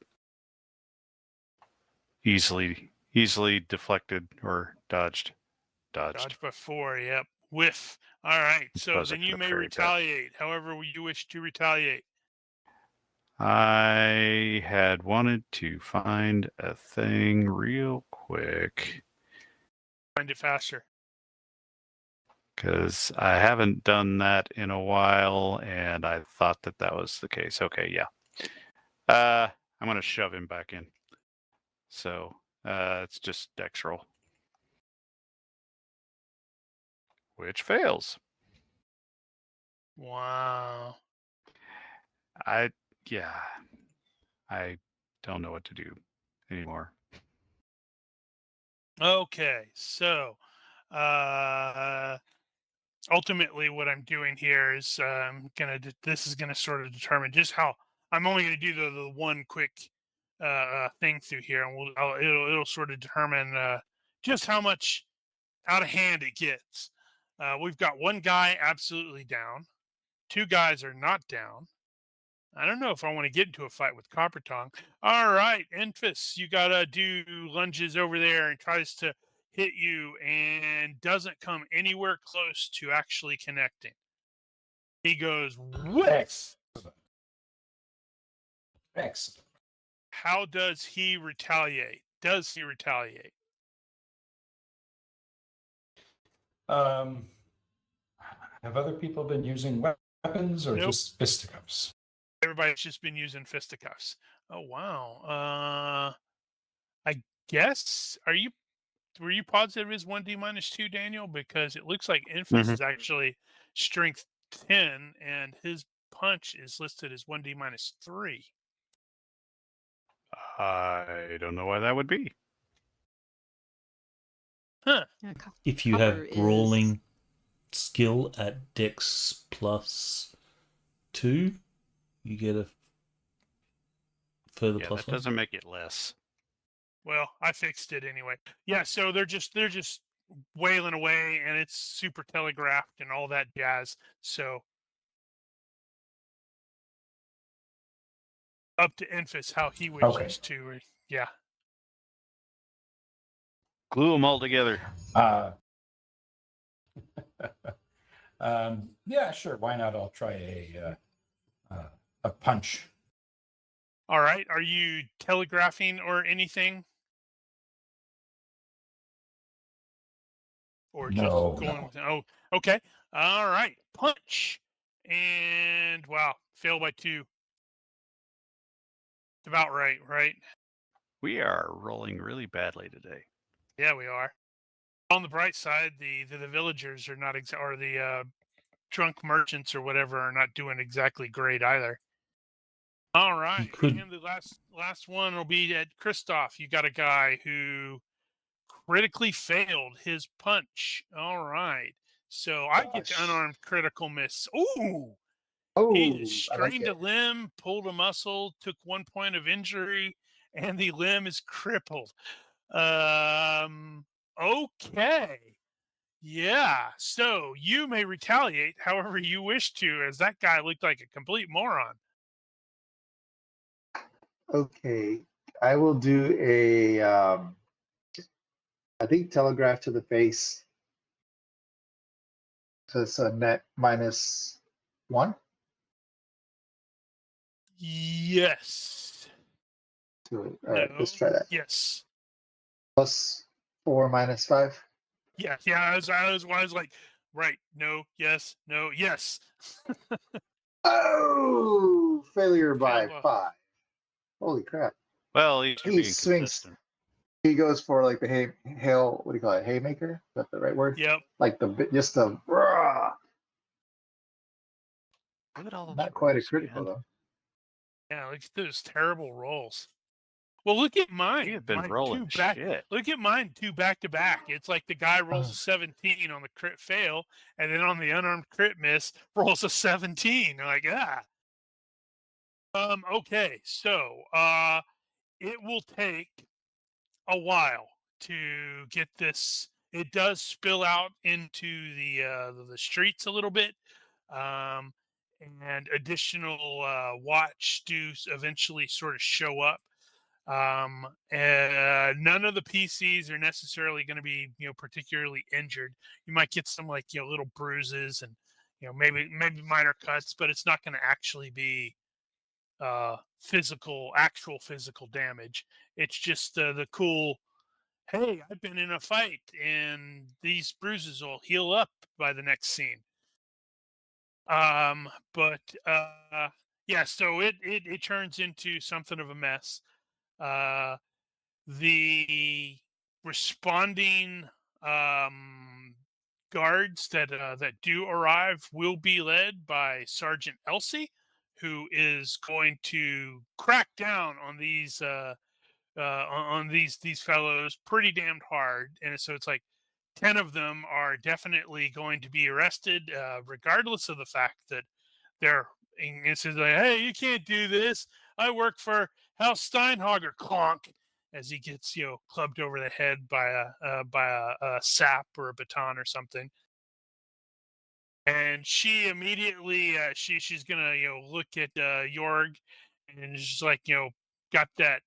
Easily deflected or dodged. Dodge by 4, yep. Whiff. All right. So Suppose I then you could've may parried that. retaliate however you wish to retaliate. I had wanted to find a thing real quick Find it faster. because I haven't done that in a while, and I thought that that was the case. Okay, yeah. I'm gonna shove him back in. So it's just dex roll, which fails. Wow. I don't know what to do anymore. Okay. So ultimately what I'm doing here is this is gonna sort of determine just how I'm only gonna do the one quick thing through here, and it'll sort of determine just how much out of hand it gets. We've got one guy absolutely down, two guys are not down. I don't know if I want to get into a fight with Copper Tongue. All right, Enfys, you gotta do lunges over there and tries to hit you and doesn't come anywhere close to actually connecting. He goes, whiff. Excellent. Excellent. How does he retaliate? Does he retaliate? Have other people been using weapons or Nope. just fisticuffs? Everybody's just been using fisticuffs. Oh wow. I guess were you positive is 1d minus 2, Daniel? Because it looks like Enfys is actually strength 10 and his punch is listed as 1d minus 3. I don't know why that would be. Huh. Yeah, If you Copper have brawling skill at Dex plus 2, you get a further Yeah, plus that 1. doesn't make it less. Well, I fixed it anyway. Yeah, so they're just wailing away and it's super telegraphed and all that jazz. So up to Enfys how he wishes to. Yeah. Glue them all together. Yeah, sure. Why not? I'll try a punch. All right. Are you telegraphing or anything? Or just No, going no. with it? Oh, okay. All right. Punch. And wow, fail by 2. It's about right, right? We are rolling really badly today. Yeah, we are. On the bright side, the villagers are not or the drunk merchants or whatever are not doing exactly great either. All right, could- and the last one will be at Christoph. You got a guy who critically failed his punch. All right, so I get to Gosh. unarmed critical miss. Ooh, Oh, he I like strained a it. limb, pulled a muscle, took 1 point of injury, and the limb is crippled. Okay. Yeah, so you may retaliate however you wish to, as that guy looked like a complete moron. Okay, I will do a, I think telegraph to the face. So it's a net -1 Yes. to it. All right, let's No. try that. Yes. +4 -5. Yeah. Yeah. I was like, right. No. Yes. No. Yes. Oh, failure by Failed 5. Holy crap. Well, at least you're He being swings. consistent. He goes for like the hail, what do you call it? Haymaker? Is that the right word? Yep. Like just the, rah! Look at all those Not quite a rolls, critical man. though. Yeah. Look at those terrible rolls. Well, look at mine. You have been Mine rolling shit. Look at mine 2 back to back. It's like the guy rolls a 17 on the crit fail, and then on the unarmed crit miss rolls a 17. I'm like, ah. Okay, so it will take a while to get this. It does spill out into the streets a little bit, um, and additional watch do eventually sort of show up. None of the PCs are necessarily going to be, particularly injured. You might get some like, little bruises and, maybe minor cuts, but it's not going to actually be actual physical damage. It's just the cool, hey, I've been in a fight and these bruises will heal up by the next scene. But yeah, so it turns into something of a mess. The responding guards that do arrive will be led by Sergeant Elsie, who is going to crack down on these fellows pretty damned hard. And so it's like 10 of them are definitely going to be arrested, regardless of the fact that they're. And it's like, hey, you can't do this. I work for House Steinhager. Clonk, as he gets clubbed over the head by a sap or a baton or something. And she immediately she's gonna look at Jorg, and she's like got that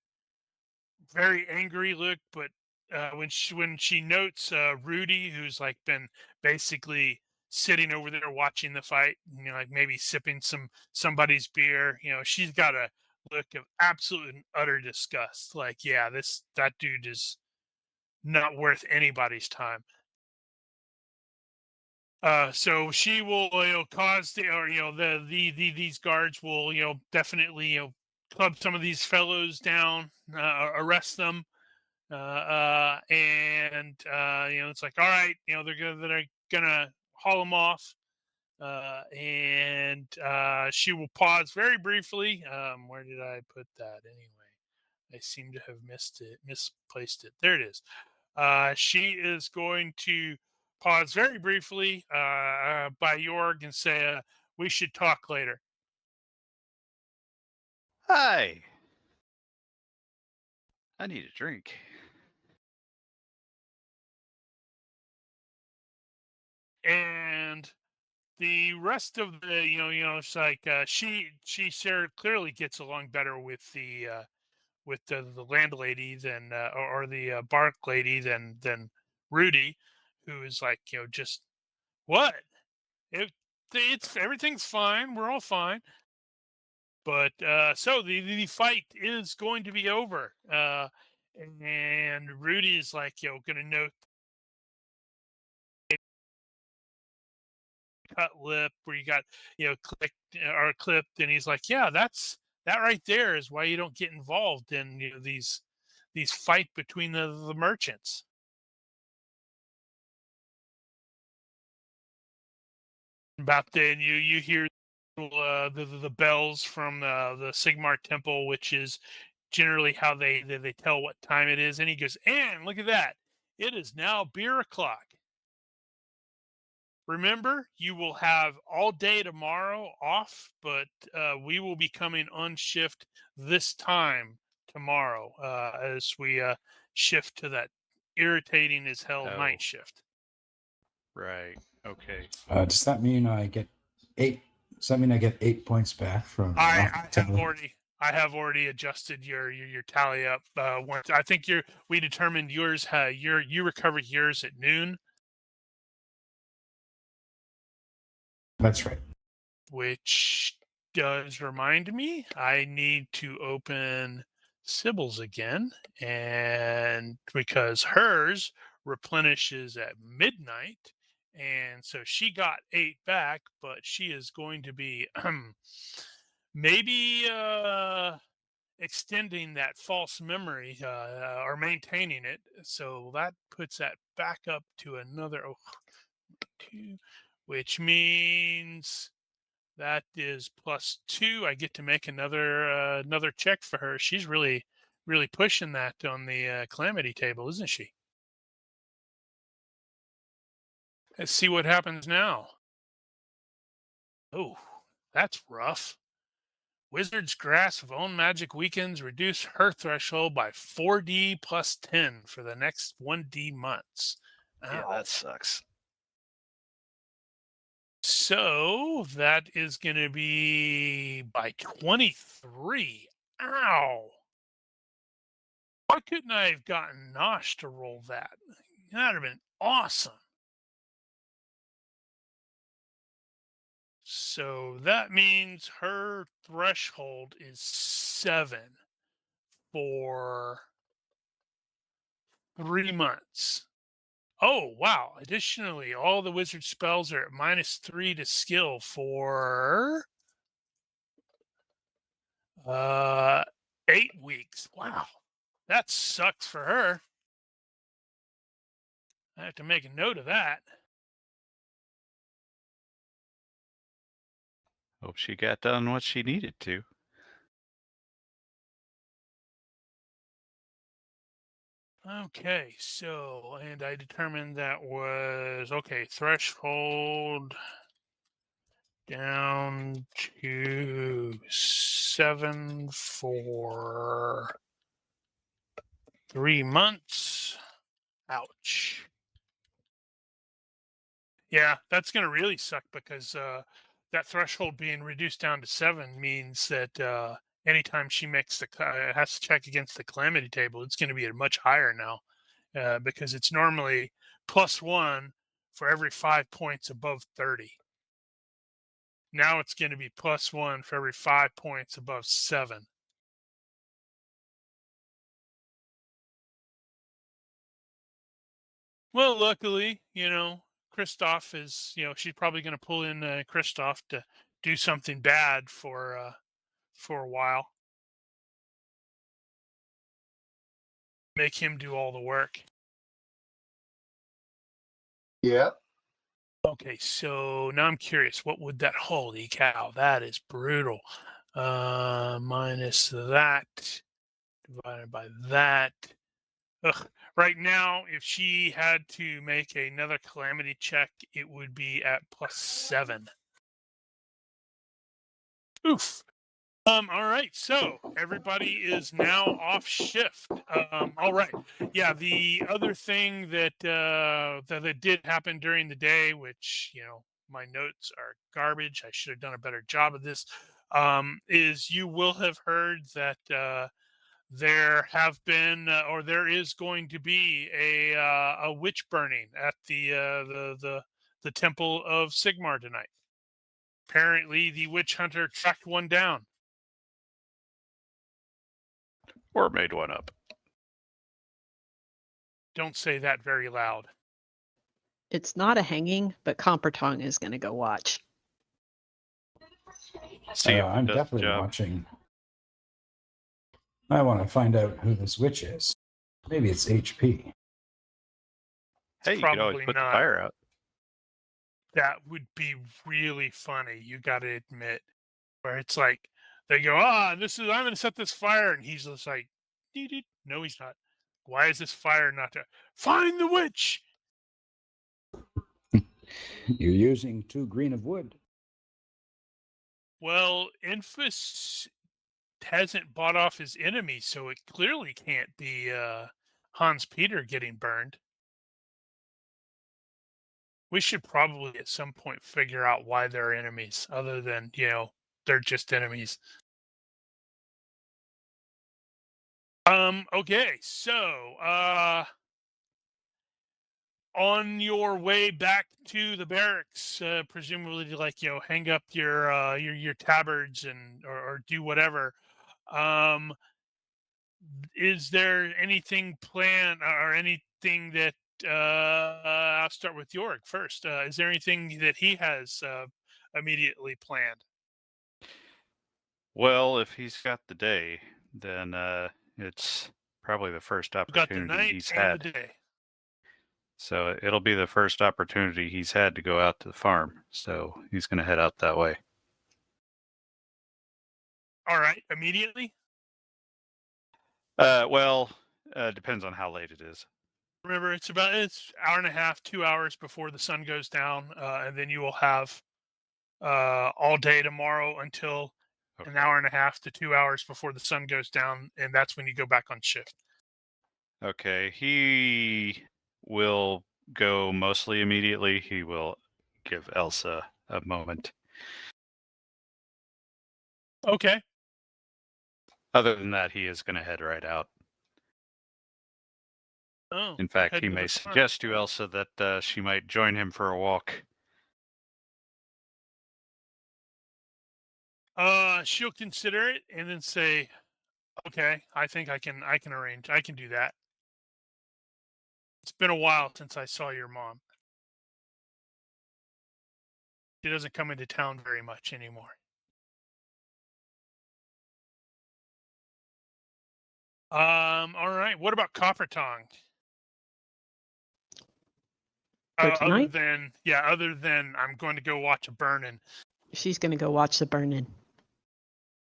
very angry look. But when she notes Rudy, who's like been basically sitting over there watching the fight, like maybe sipping somebody's beer, she's got a look of absolute and utter disgust. Like, yeah, that dude is not worth anybody's time. So she will, cause these guards will, definitely, club some of these fellows down, arrest them, and it's like, all right, they're gonna haul them off, and she will pause very briefly. Where did I put that anyway? I seem to have misplaced it. There it is. She is going to pause very briefly by Jorg and say, we should talk later. Hi. I need a drink. And the rest of the, it's like she clearly gets along better with the landlady than or the bark lady than Rudy, who is like, just what? It's everything's fine. We're all fine. But so the fight is going to be over, and Rudy is like, going to note cut lip where you got clicked or clipped, and he's like, yeah, that right there is why you don't get involved in these fight between the merchants. About then you hear the bells from the Sigmar Temple, which is generally how they tell what time it is. And he goes, and look at that, it is now beer o'clock. Remember, you will have all day tomorrow off, but we will be coming on shift this time tomorrow as we shift to that irritating as hell night shift. Right. Okay. Does that mean I get 8? Does that mean I get 8 points back from? I have already adjusted your tally up. Once I think we determined yours. You recovered yours at noon. That's right. Which does remind me, I need to open Sybil's again, and because hers replenishes at midnight, and so she got 8 back, but she is going to be maybe extending that false memory or maintaining it. So that puts that back up to another 2, which means that is +2. I get to make another check for her. She's really pushing that on the calamity table, isn't she? Let's see what happens now. Oh, that's rough. Wizard's Grasp of Own Magic weakens reduce her threshold by 4D plus 10 for the next 1D months. Yeah, Ow. that sucks. So that is going to be by 23. Ow. Why couldn't I have gotten Nosh to roll that? That would have been awesome. So that means her threshold is 7 for 3 months. Oh, wow. Additionally, all the wizard spells are at -3 to skill for 8 weeks. Wow. That sucks for her. I have to make a note of that. Hope she got done what she needed to. Okay, so, and I determined that was, okay, threshold down to 7 for 3 months. Ouch. Yeah, that's going to really suck because that threshold being reduced down to 7 means that anytime she makes has to check against the calamity table, it's going to be much higher now because it's normally +1 for every 5 points above 30. Now it's going to be +1 for every 5 points above 7. Well, luckily, Kristoff is, she's probably going to pull in Kristoff to do something bad for a while. Make him do all the work. Yeah. Okay, so now I'm curious. What would that? Holy cow, that is brutal. Minus that divided by that. Ugh. Right now, if she had to make another calamity check, it would be at +7. Oof. All right, so everybody is now off shift. All right, yeah. The other thing that did happen during the day, which my notes are garbage. I should have done a better job of this. Is you will have heard that there have been or there is going to be a witch burning at the temple of Sigmar tonight. Apparently, the witch hunter tracked one down. Or made one up. Don't say that very loud. It's not a hanging, but Compertong is going to go watch. See if it I'm does the definitely job. watching. I want to find out who this witch is. Maybe it's HP. Hey, you could always Probably put the not. fire out. That would be really funny. You got to admit, where it's like they go, I'm going to set this fire, and he's just like, dee-dee. No, he's not. Why is this fire not there? Find the witch. You're using 2 green of wood. Well, Infus hasn't bought off his enemy, so it clearly can't be Hans Peter getting burned. We should probably at some point figure out why they're enemies, other than, they're just enemies. Okay, so on your way back to the barracks, presumably to hang up your tabards or do whatever. Is there anything planned or anything that I'll start with York first. Is there anything that he has immediately planned? Well, if he's got the day, then it's probably the first We've got the opportunity night he's and had. the day. So it'll be the first opportunity he's had to go out to the farm. So he's going to head out that way. All right, immediately? Well, depends on how late it is. Remember, it's hour and a half, 2 hours before the sun goes down, and then you will have all day tomorrow until an hour and a half to 2 hours before the sun goes down, and that's when you go back on shift. Okay, he will go mostly immediately. He will give Elsa a moment. Okay. Other than that, he is going to head right out. Oh. In fact, head he to may the front. suggest to Elsa that she might join him for a walk. She'll consider it and then say, "Okay, I think I can arrange. I can do that." It's been a while since I saw your mom. She doesn't come into town very much anymore. All right. What about Copper Tongue? For Other tonight? than I'm going to go watch a burning. She's going to go watch the burning.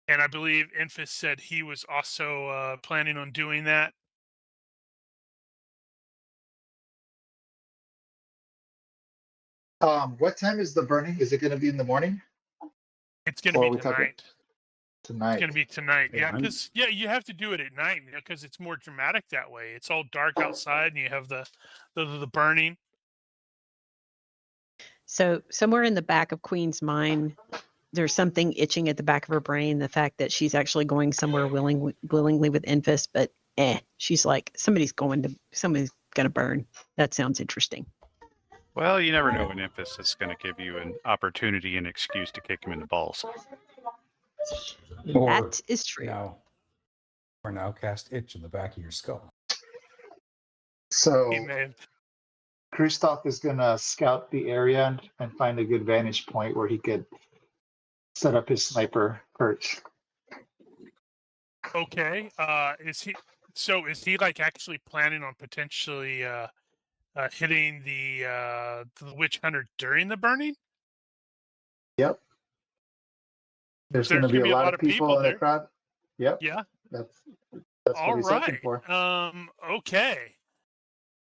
And I believe Infus said he was also planning on doing that. What time is the burning? Is it going to be in the morning? It's going to Or be are we talking tonight. tonight? It's going to be tonight. Yeah, Yeah, I'm- because you have to do it at night because it's more dramatic that way. It's all dark outside, and you have the burning. So somewhere in the back of Queen's mind, there's something itching at the back of her brain. The fact that she's actually going somewhere willingly with Infus, but she's like, somebody's going to burn. That sounds interesting. Well, you never know when Infus is going to give you an opportunity and excuse to kick him in the balls. Or That is true. now cast itch in the back of your skull. So He may have- Kristoff is going to scout the area and find a good vantage point where he could set up his sniper perch. Okay. Is he like actually planning on potentially hitting the witch hunter during the burning? Yep. There's going to be a lot of people in the there. crowd. Yep. Yeah. That's All what he's looking right. for. Okay.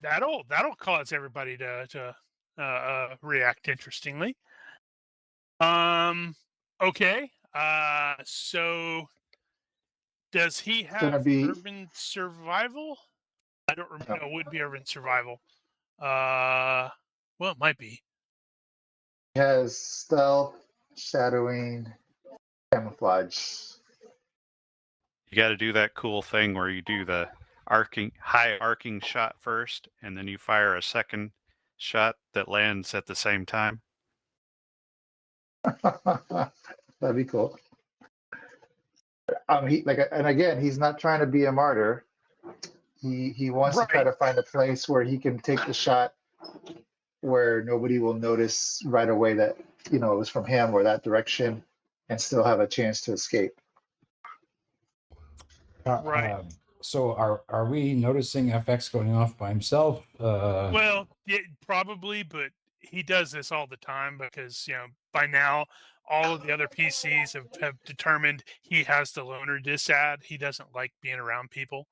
That'll cause everybody to react interestingly. Okay. So does he gonna have be- urban survival? I don't remember. No. No, it would be urban survival. Well, it might be. He has stealth, shadowing, camouflage. You got to do that cool thing where you do the high arcing shot first, and then you fire a second shot that lands at the same time. That'd be cool. And again, he's not trying to be a martyr. He wants to try Right. to find a place where he can take the shot where nobody will notice right away that it was from him or that direction, and still have a chance to escape. Right. So are we noticing FX going off by himself? Well, yeah, probably, but he does this all the time because by now all of the other PCs have determined he has the loner disad. He doesn't like being around people.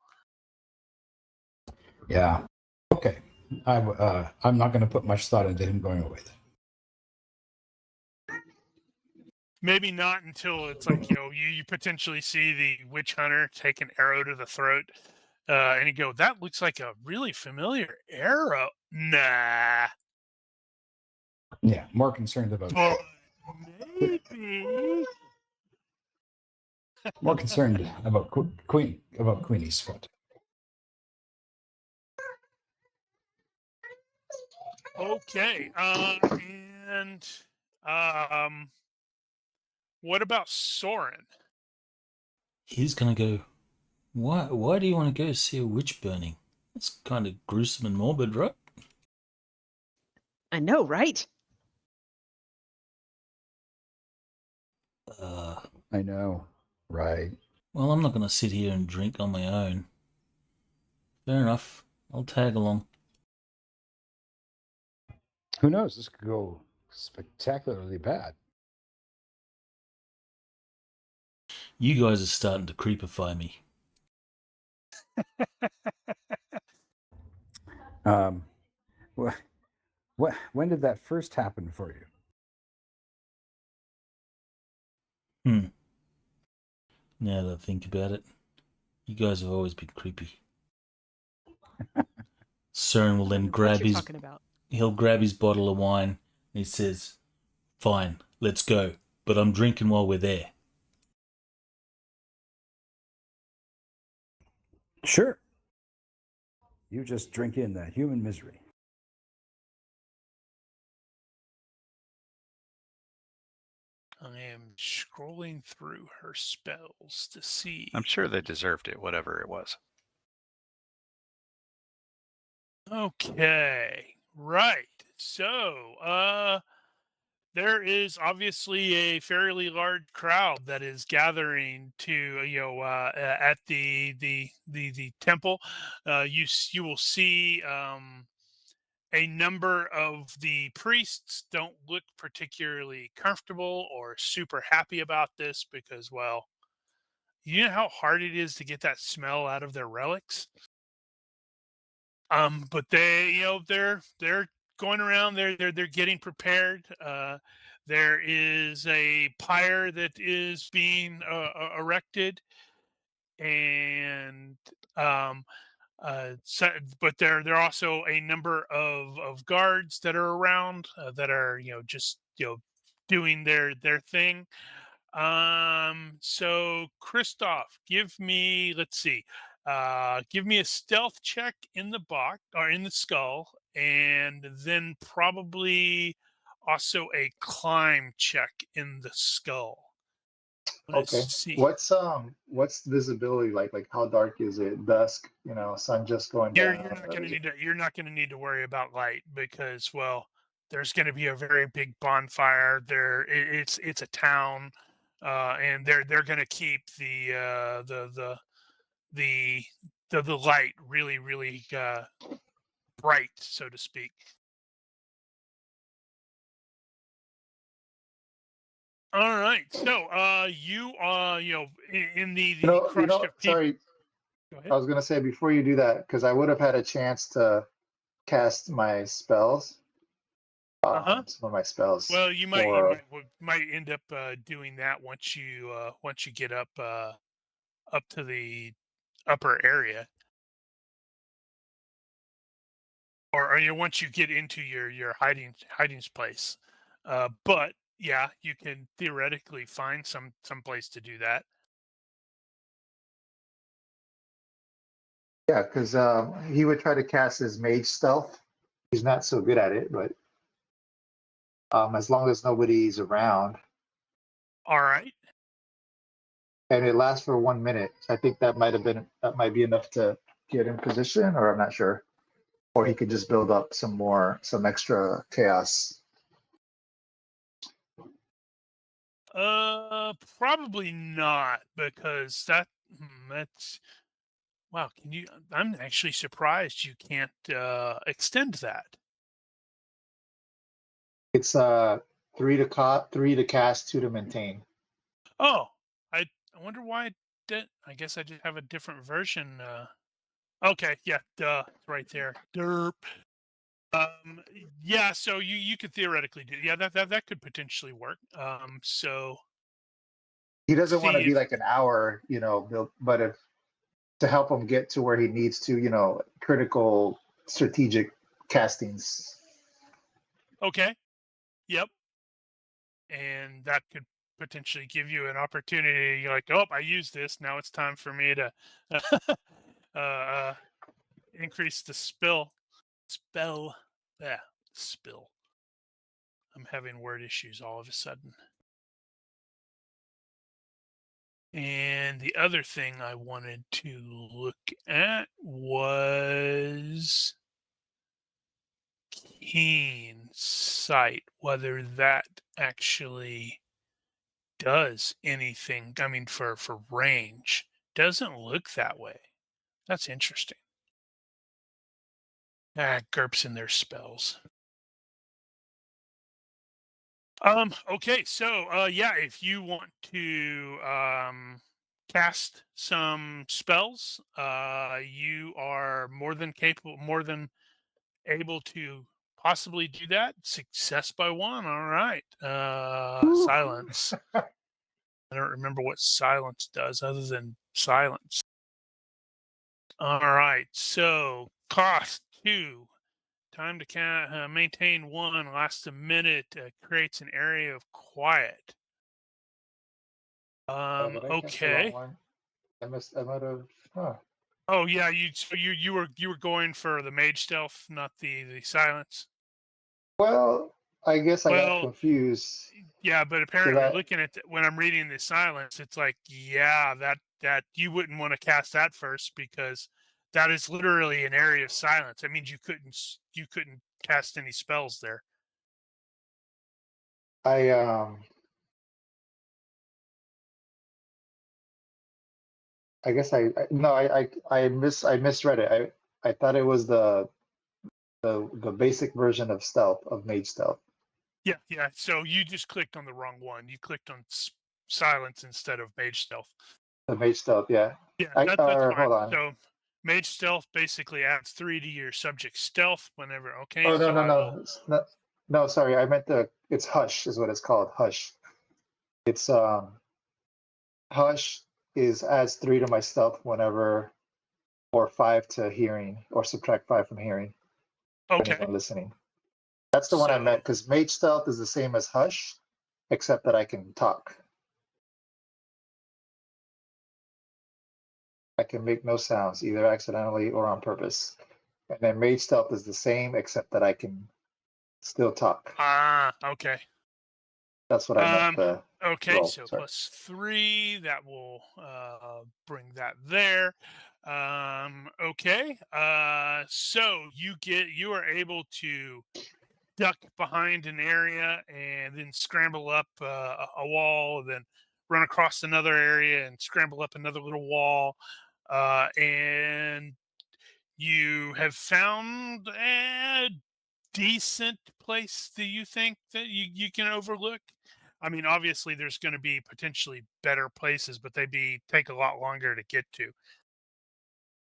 Yeah. Okay. I'm not going to put much thought into him going away then. Maybe not until it's like you potentially see the witch hunter take an arrow to the throat, and you go, "That looks like a really familiar arrow." Nah, Yeah, more concerned about but maybe. more concerned about Queenie's foot. Okay, and what about Soren? He's gonna go. Why do you want to go see a witch burning? That's kind of gruesome and morbid, right? I know, right? I know. Right. Well, I'm not gonna sit here and drink on my own. Fair enough. I'll tag along. Who knows? This could go spectacularly bad. You guys are starting to creepify me. When did that first happen for you? Now that I think about it, you guys have always been creepy. Cern will then What grab you're his talking about. he'll grab his bottle of wine and he says, "Fine, let's go, but I'm drinking while we're there." Sure. You just drink in that human misery. I am scrolling through her spells to see. I'm sure they deserved it, whatever it was. Okay, right. So, there is obviously a fairly large crowd that is gathering to, at the temple. You will see a number of the priests don't look particularly comfortable or super happy about this because, well, you know how hard it is to get that smell out of their relics. But they're going around. They're getting prepared. There is a pyre that is being erected, and but there are also a number of guards that are around that are just doing their thing. So Christoph, let's see, give me a stealth check in the box or in the skull, and then probably also a climb check in the skull. Okay. See. What's visibility like? Like how dark is it? Dusk, sun just going You're down. not gonna need to worry about light because, well, there's gonna be a very big bonfire there. It's a town, and they're gonna keep the light really bright, so to speak. All right, so in the crush of people. Sorry, Go I ahead. was gonna say before you do that, because I would have had a chance to cast my spells. Uh-huh. Some of my spells. Well, you for might end up doing that once you get up to the upper area, or once you get into your hiding place. But yeah, you can theoretically find some place to do that. Yeah, because he would try to cast his mage stealth. He's not so good at it, but as long as nobody's around, All right. and it lasts for 1 minute, I think that might be enough to get in position, or I'm not sure. Or he could just build up some extra chaos. Probably not, because that's wow. I'm actually surprised you can't extend that. It's 3 to cast, 2 to maintain. Oh, I wonder why I did. I guess I just have a different version. Okay, yeah, duh, it's right there. Derp. Yeah, so you could theoretically do. Yeah, that could potentially work. So He doesn't want to see be if like an hour, but if to help him get to where he needs to, critical strategic castings. okay, yep, and that could potentially give you an opportunity. You're like, oh, I use this. Now it's time for me to uh, increase the spell. Yeah, spill. I'm having word issues all of a sudden. And the other thing I wanted to look at was keen sight, whether that actually does anything. I mean, for range, doesn't look that way. That's interesting. GURPS in their spells. Okay, so yeah, if you want to cast some spells, you are more than able to possibly do that. Success by 1. All right. Silence. I don't remember what silence does other than silence. All right. So cost 2. Time to maintain 1. Lasts a minute. Creates an area of quiet. Did I cast the wrong Okay. one? I might have. Huh. Oh yeah, you were going for the mage stealth, not the silence. Well, I guess I got Well, confused. yeah, but 'Cause apparently looking at when I'm reading the silence, it's like, yeah, that you wouldn't want to cast that first because that is literally an area of silence. That means you couldn't cast any spells there. I I guess no, I misread it. I thought it was the basic version of stealth, of mage stealth. Yeah. So you just clicked on the wrong one. You clicked on silence instead of mage stealth. The mage stealth, yeah. Yeah, that's Or fine. hold on. So mage stealth basically adds 3 to your subject stealth whenever. Okay, Oh, no, so no, I will. no. No, sorry. I meant it's hush is what it's called. Hush. It's hush is adds 3 to my stealth whenever, or 5 to hearing, or subtract 5 from hearing, depending Okay, on listening. That's the one I so meant, because mage stealth is the same as hush, except that I can talk. I can make no sounds, either accidentally or on purpose. And then mage stealth is the same, except that I can still talk. okay. That's what I meant. The Okay, roll. so Sorry. +3, that will bring that there. Okay, so you are able to duck behind an area and then scramble up a wall, and then run across another area and scramble up another little wall, and you have found a decent place that you think that you can overlook. I mean, obviously, there's going to be potentially better places, but take a lot longer to get to,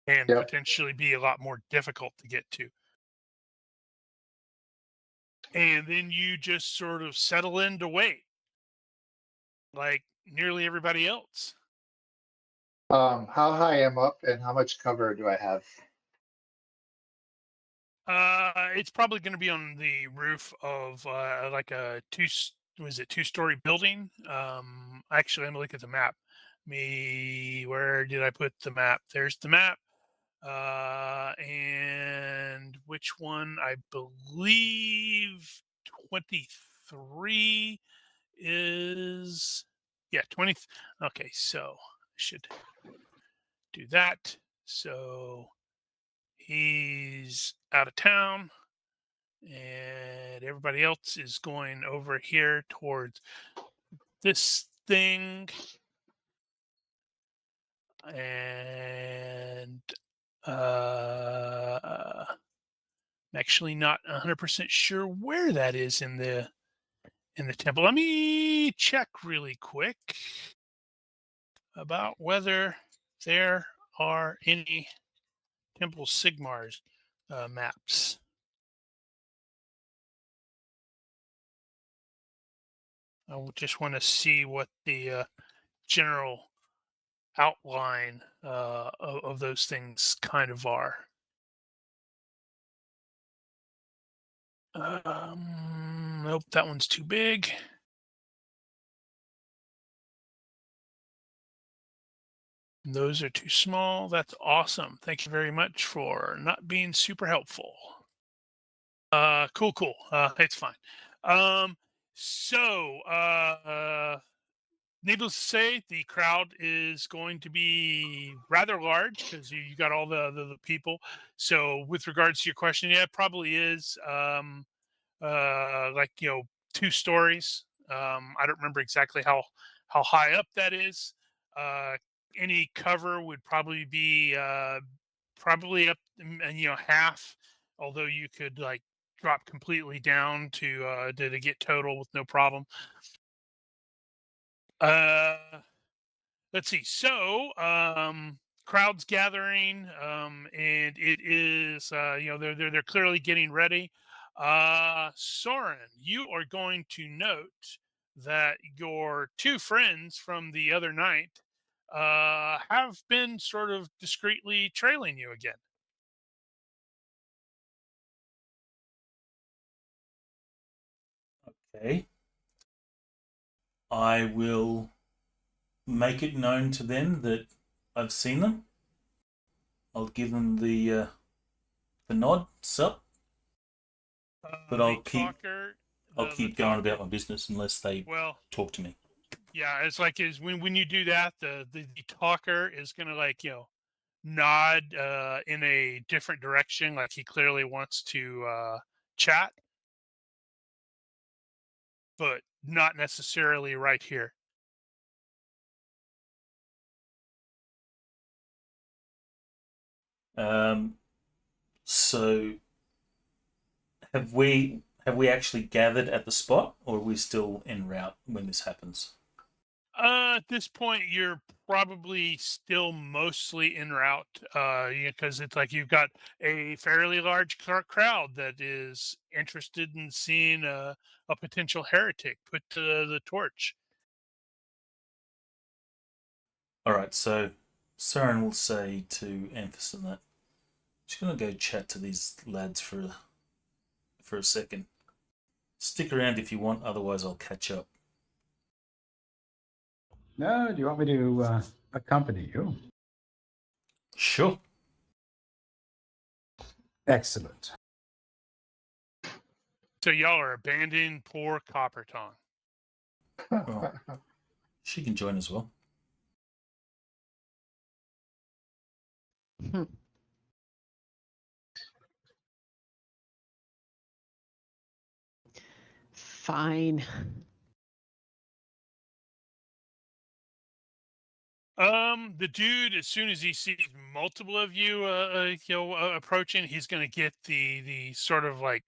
and Yep. potentially be a lot more difficult to get to. And then you just sort of settle in to wait, like nearly everybody else. How high am up and how much cover do I have? It's probably going to be on the roof of like a two-story building. Actually, I'm gonna look at the map. Where did I put the map? There's the map. And which one? I believe 23 is, yeah, 20. Okay, so I should do that. So he's out of town, and everybody else is going over here towards this thing. And I'm actually not 100% sure where that is in the temple. Let me check really quick about whether there are any Temple Sigmar's maps. I just want to see what the general outline of those things kind of are. Nope, that one's too big. Those are too small. That's awesome. Thank you very much for not being super helpful. Cool. It's fine. So needless to say, the crowd is going to be rather large because you got all the people. So with regards to your question, yeah, it probably is like 2 stories. I don't remember exactly how high up that is. Uh, any cover would probably be probably up, half. Although you could like drop completely down to get total with no problem. Uh, let's see. So, crowds gathering, and it is, they're clearly getting ready. Soren, you are going to note that your 2 friends from the other night have been sort of discreetly trailing you again. Okay. I will make it known to them that I've seen them. I'll give them the nod, sup. But The I'll keep talker, I'll the keep going talker- about my business unless they Well, talk to me. yeah, it's like when you do that, the talker is gonna nod in a different direction, like he clearly wants to chat, but not necessarily right here. So have we actually gathered at the spot, or are we still en route when this happens? At this point, you're probably still mostly en route, because it's like you've got a fairly large crowd that is interested in seeing a potential heretic put to the torch. All right, so Saren will say to Amphis and that, just gonna go chat to these lads for a second. Stick around if you want, otherwise I'll catch up. No, do you want me to accompany you? Sure. Excellent. So y'all are abandoning poor Copper Tongue. Well, she can join as well. Fine. The dude, as soon as he sees multiple of you, approaching, he's gonna get the sort of like,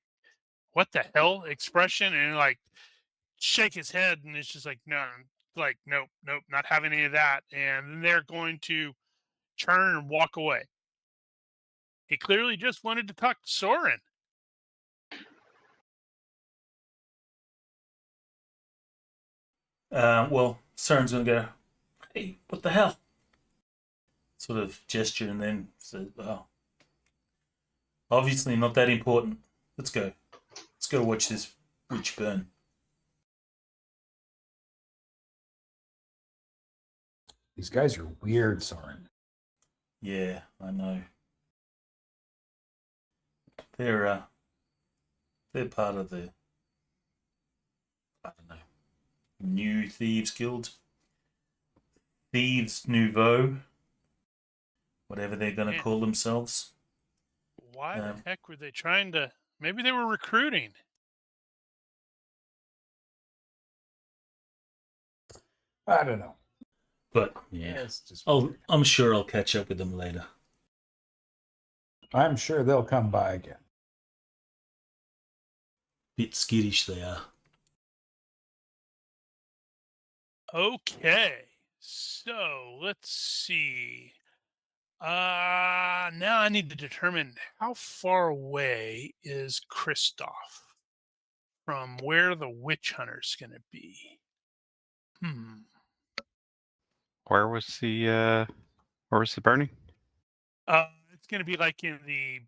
what the hell expression, and like shake his head, and it's just like, no, like, nope, not having any of that, and then they're going to turn and walk away. He clearly just wanted to talk to Soren. Well, Saren's gonna go, hey, what the hell? Sort of gesture and then says, oh, obviously not that important. Let's go. Let's go watch this witch burn. These guys are weird, Soren. Yeah, I know. They're part of the, I don't know, New Thieves Guild, Thieves Nouveau, whatever they're gonna call themselves. Why the heck were they trying to? Maybe they were recruiting. I don't know. But yeah, It's just I'm sure I'll catch up with them later. I'm sure they'll come by again. Bit skittish they are. Okay, so let's see. Now I need to determine how far away is Kristoff from where the witch hunter's going to be. Where was the burning? It's going to be like in the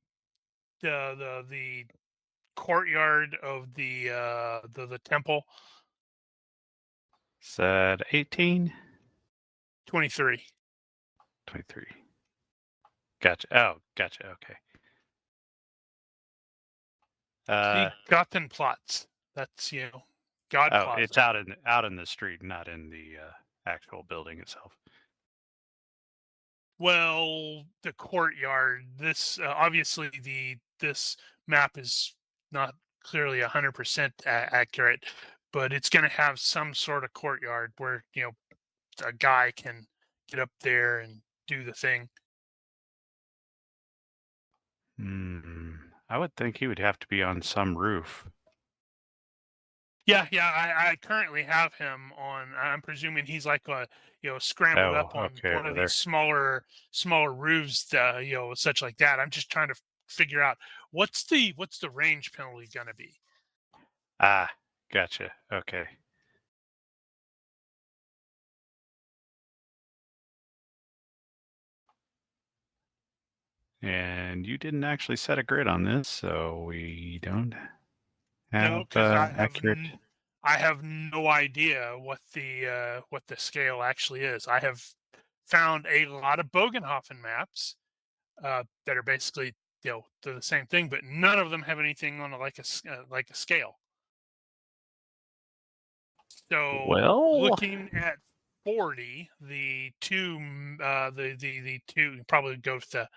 courtyard of the temple. Said 18? 23. 23. Gotcha. Oh, gotcha. Okay. See, Gartenplatz. That's God Oh, Plaza. it's out in the street, not in the actual building itself. Well, the courtyard. This obviously this map is not clearly 100% accurate, but it's going to have some sort of courtyard where a guy can get up there and do the thing. I would think he would have to be on some roof. Yeah. I currently have him on. I'm presuming he's like scrambled up on okay, one of over there. these smaller roofs, such like that. I'm just trying to figure out what's the range penalty going to be. Ah, gotcha. Okay. And you didn't actually set a grid on this, so we don't have No, because accurate. I have no idea what the scale actually is. I have found a lot of Bögenhafen maps. that are basically, they're the same thing, but none of them have anything on like a scale. So Well, looking at 40, the two, the two probably go with the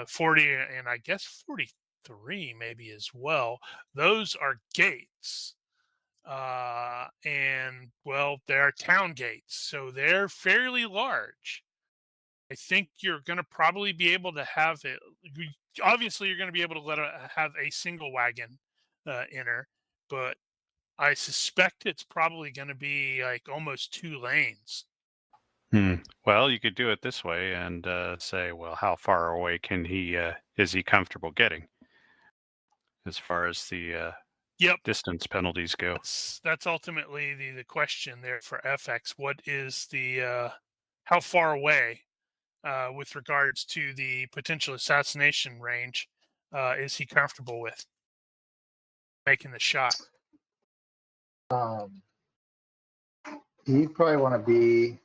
40 and I guess 43 maybe as well. Those are gates. And well, they're town gates, so they're fairly large. I think you're going to probably be able to have it. Obviously, you're going to be able to have a single wagon enter, but I suspect it's probably going to be like almost 2 lanes. well, you could do it this way and say, well, how far away can he? Is he comfortable getting? As far as the Yep, distance penalties go. that's ultimately the question there for FX. What is the how far away with regards to the potential assassination range is he comfortable with making the shot? You probably want to be.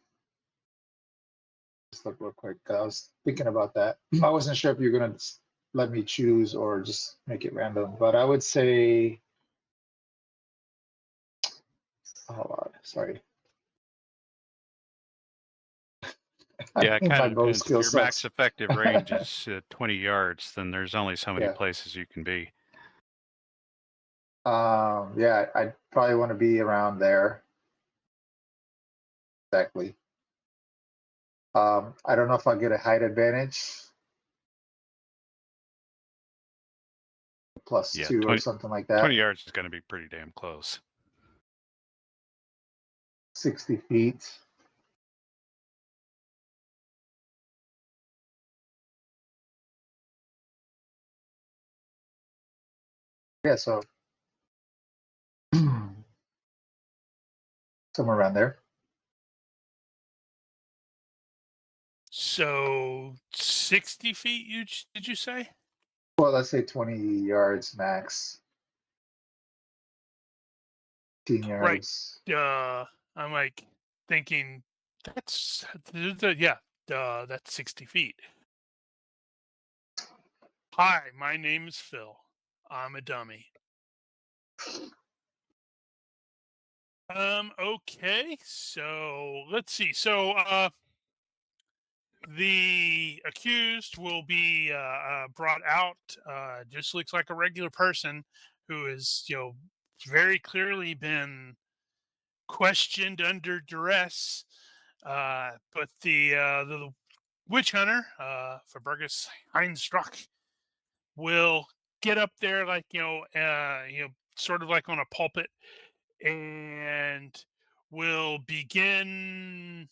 Just look real quick. I was thinking about that. I wasn't sure if you're gonna let me choose or just make it random, but I would say. Hold on, sorry. Yeah, it kind My of bow depends. If skill your max sucks. effective range is 20 yards, then there's only so many Yeah. places you can be. Yeah, I'd probably want to be around there. Exactly. I don't know if I'll get a height advantage. Plus Yeah, 2 or 20, something like that. 20 yards is going to be pretty damn close. 60 feet. Yeah, so somewhere around there. So 60 feet, did you say? Well, let's say 20 yards max. 15 Right. yards. I'm like thinking that's that's 60 feet. Hi, my name is Phil. I'm a dummy. Okay, so let's see. So the accused will be brought out. Just looks like a regular person who has, very clearly been questioned under duress. But the witch hunter, Fabergus Heinstruck, will get up there like sort of like on a pulpit, and will begin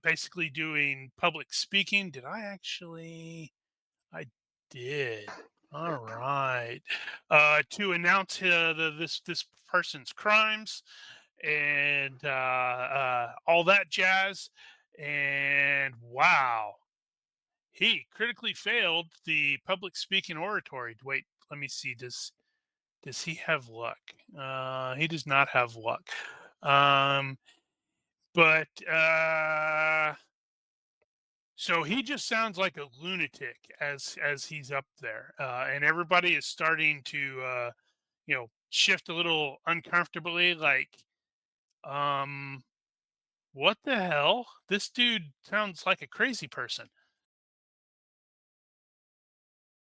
basically doing public speaking. Did I actually? I did. All right. To announce this person's crimes and all that jazz. And wow, he critically failed the public speaking oratory. Wait, let me see. Does he have luck? He does not have luck. But so he just sounds like a lunatic as he's up there, and everybody is starting to shift a little uncomfortably, like, what the hell? This dude sounds like a crazy person.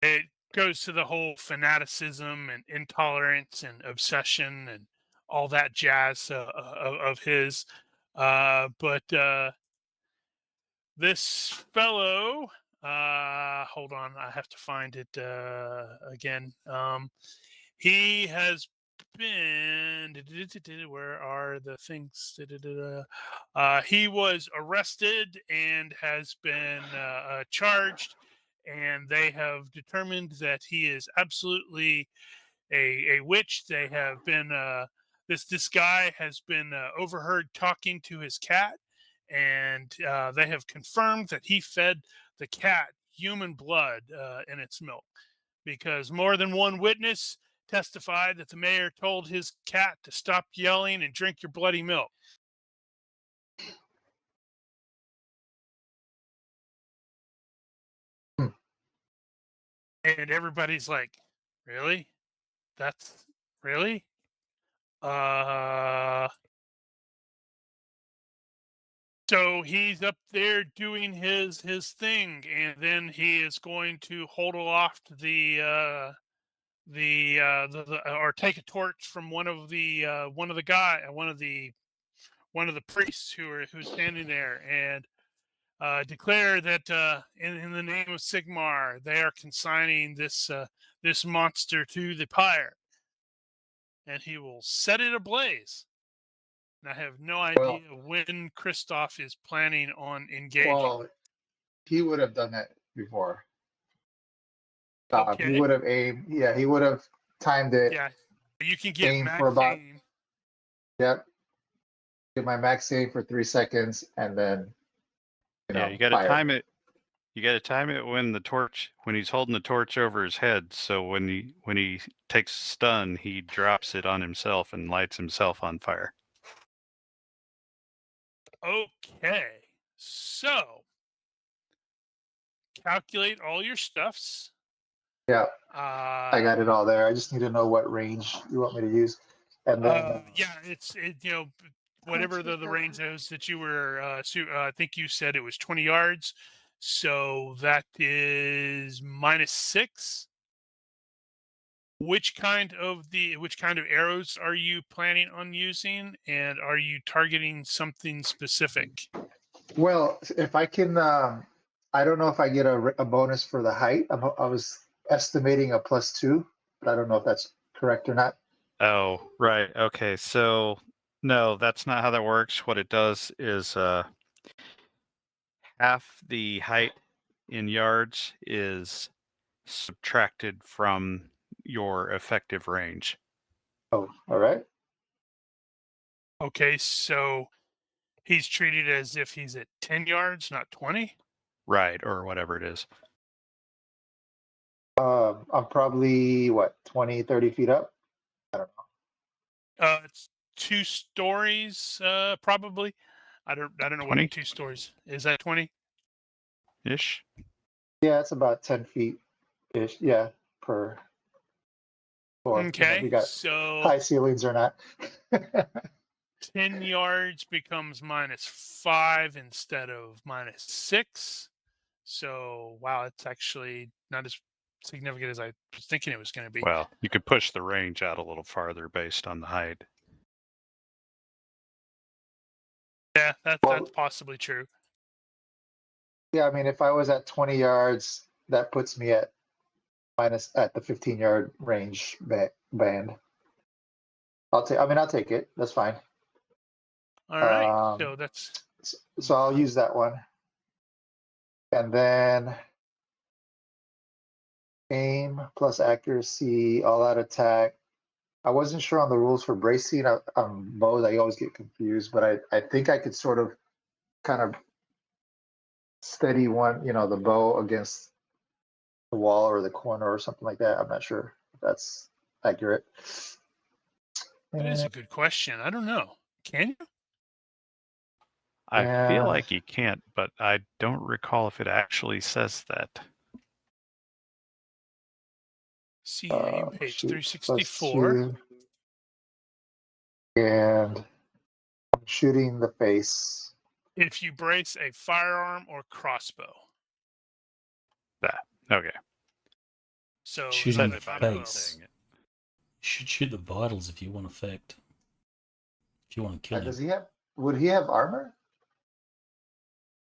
It goes to the whole fanaticism and intolerance and obsession and all that jazz of his. But this fellow, hold on, I have to find it again. He has been, where are the things? He was arrested and has been charged, and they have determined that he is absolutely a witch. They have been this guy has been overheard talking to his cat, and they have confirmed that he fed the cat human blood in its milk, because more than one witness testified that the mayor told his cat to stop yelling and drink your bloody milk. And everybody's like, really? That's really? So he's up there doing his thing, and then he is going to hold aloft or take a torch from one of the priests who's standing there, and declare that in the name of Sigmar, they are consigning this monster to the pyre, and he will set it ablaze. And I have no idea when Christoph is planning on engaging. Well, he would have done that before. He Okay. would have aimed. Yeah, he would have timed it. Yeah, you can get Aim max for about. aim. Yep. Get my max aim for 3 seconds, and then. You got to time it. You got to time it when he's holding the torch over his head. So when he takes stun, he drops it on himself and lights himself on fire. Okay, so calculate all your stuffs. Yeah, I got it all there. I just need to know what range you want me to use, and then. It's whatever the range is that you were. I think you said it was 20 yards, so that is -6. Which kind of arrows are you planning on using, and are you targeting something specific? Well, if I can, I don't know if I get a bonus for the height. I was estimating a +2, but I don't know if that's correct or not. Oh, right. Okay. So no, that's not how that works. What it does is half the height in yards is subtracted from your effective range. Oh, all right. Okay, so he's treated as if he's at 10 yards, not 20? Right, or whatever it is. I'm probably, 20, 30 feet up? I don't know. It's 2 stories, probably. I don't know 20? what 2 stories is. That 20 ish. Yeah, it's about 10 feet ish. Yeah, per floor. Okay, We got so high ceilings or not. 10 yards becomes -5 instead of -6. So wow, it's actually not as significant as I was thinking it was going to be. Well, you could push the range out a little farther based on the height. Yeah, that's possibly true. Yeah, I mean, if I was at 20 yards, that puts me at the 15-yard range band. I'll take it. That's fine. All right, so that's. So I'll use that one, and then aim plus accuracy, all out attack. I wasn't sure on the rules for bracing on bows. I always get confused, but I think I could sort of kind of steady the bow against the wall or the corner or something like that. I'm not sure if that's accurate. That is a good question. I don't know. Can you? I feel like you can't, but I don't recall if it actually says that. See aim page 364. And I'm shooting the face. If you brace a firearm or crossbow. That. Okay. So shooting the if face. You should shoot the vitals if you want effect. If you want to kill him. Would he have armor?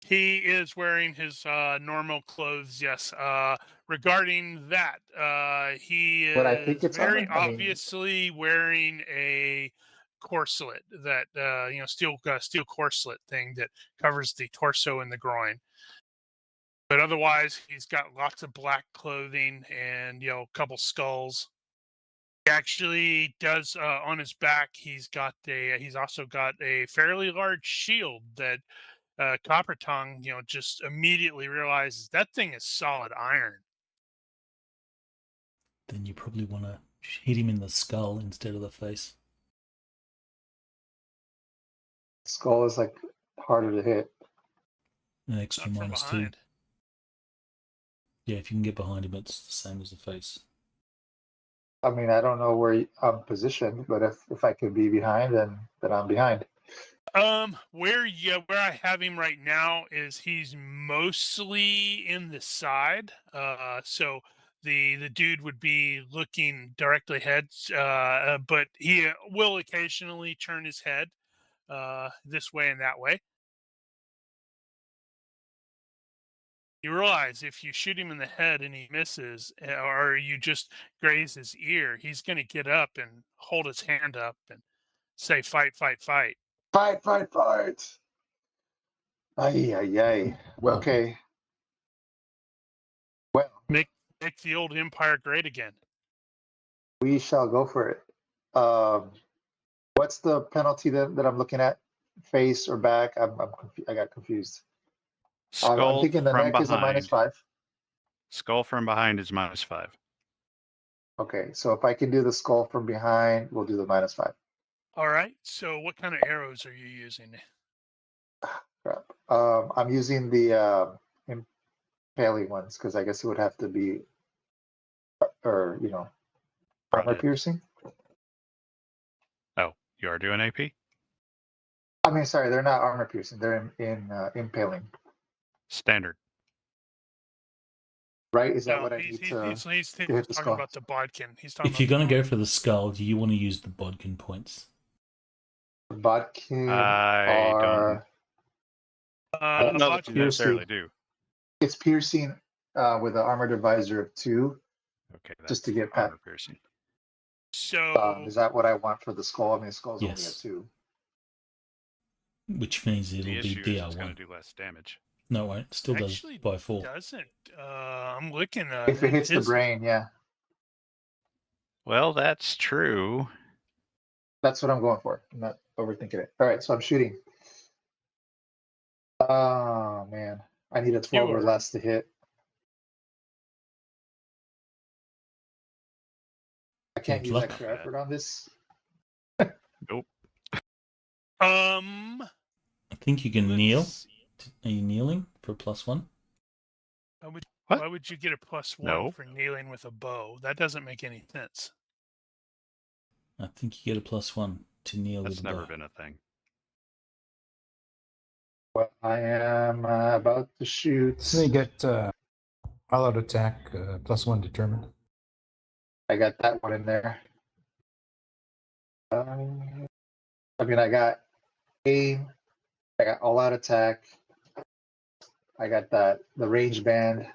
He is wearing his normal clothes, yes. Regarding that, he is very obviously wearing a corselet, that steel corselet thing that covers the torso and the groin. But otherwise, he's got lots of black clothing and a couple skulls. He actually does on his back. He's also got a fairly large shield that. Copper Tongue, just immediately realizes that thing is solid iron. Then you probably want to hit him in the skull instead of the face. Skull is harder to hit. An extra -2. Yeah, if you can get behind him, it's the same as the face. I mean, I don't know where I'm positioned, but if I could be behind, then I'm behind. Where I have him right now is he's mostly in the side. So the dude would be looking directly ahead, but he will occasionally turn his head this way and that way. You realize if you shoot him in the head and he misses, or you just graze his ear, he's going to get up and hold his hand up and say, "Fight, fight, fight." Fight, fight, fight. Ay, ay, ay. Well, Okay. Well, Make the old empire great again. we shall go for it. What's the penalty that I'm looking at? Face or back? I got confused. I'm Skull thinking the from neck is a behind. -5. Skull from behind is -5. Okay, so if I can do the skull from behind, we'll do the -5. All right. So, what kind of arrows are you using? Crap. I'm using the impaling ones because I guess it would have to be, or armor Broadhead. piercing. Oh, you are doing AP? I mean, sorry, they're not armor piercing. They're in impaling. Standard. Right? Is that No, what I he's need to he's hit the talking skull? about the bodkin. He's talking If you're about going the to go for the skull, you want to use the bodkin points. The bodkin I don't- are I don't know that bodkin. you necessarily do. it's piercing with an armor divisor of 2. Okay, that's Just to get past. armor piercing. So, Is that what I want for the skull? I mean, the skull's only a Yes. 2. Which means it'll The be issue is it's going DR1. to do less damage. No, it won't. Still does actually by 4. doesn't. I'm looking. If it hits the his- brain, yeah, Well, that's true. that's what I'm going for. I'm not overthinking it. All right, so I'm shooting. Oh man, I need a 12 or are. less to hit. I can't Good use luck. extra effort on this. Nope. I think you can let's kneel. see. Are you kneeling for +1? What? Why would you get a +1 No. for kneeling with a bow? That doesn't make any sense. I think you get a +1 to kneel That's with a never bow. been a thing. Well, I am about to shoot. so you get all-out attack +1 determined. I got that one in there. I mean, I got aim. I got all-out attack. I got the range band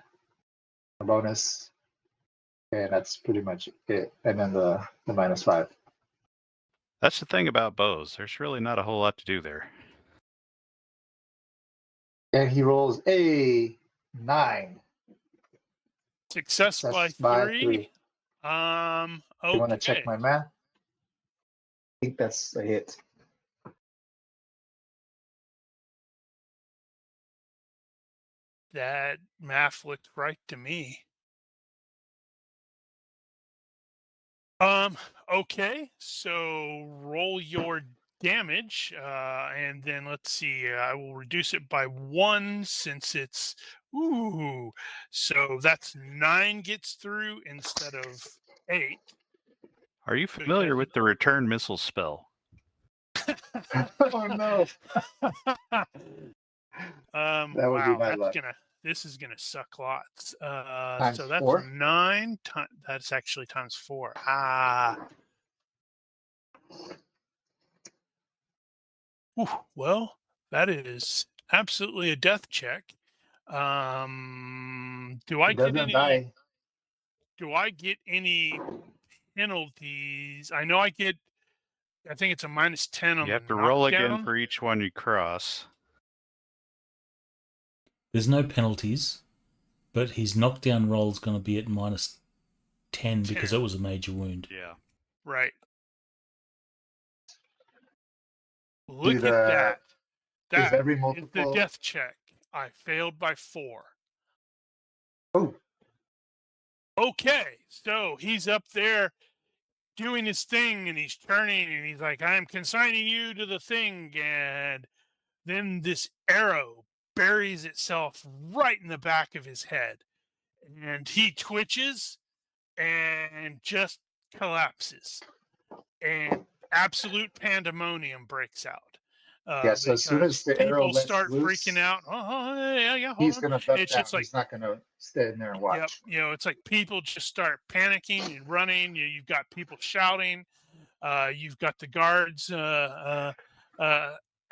bonus, and that's pretty much it. And then the -5. That's the thing about bows. There's really not a whole lot to do there. And he rolls a 9. Success by Success by 3. 3. Okay. You want to check my math? I think that's a hit. That math looked right to me. Okay, so roll your damage, and then let's see. I will reduce it by 1 since it's so that's 9 gets through instead of 8. Are you familiar with the return missile spell? Oh no! That would be Wow, my luck. this is gonna suck lots. Times So that's 4? 9 times. That's actually times 4. Well, that is absolutely a death check. Do I He get doesn't any? die. Do I get any penalties? I know I get. I think it's a -10 on You the have to roll again knockdown. for each one you cross. There's no penalties, but his knockdown roll is going to be at -10 because 10. it was a major wound. Yeah. Right. Look at the- that. That every is the multiple- death check. I failed by 4. Oh. Okay, so he's up there doing his thing and he's turning and he's like, I'm consigning you to the thing. And then this arrow buries itself right in the back of his head. and he twitches and just collapses, and absolute pandemonium breaks out. Yeah, so as soon as Because the arrow people lets start loose, freaking out. Oh, yeah, hold he's on. gonna duck It's down. just like, He's not gonna stand there and yep, watch. it's like people just start panicking and running. You've got people shouting. You've got the guards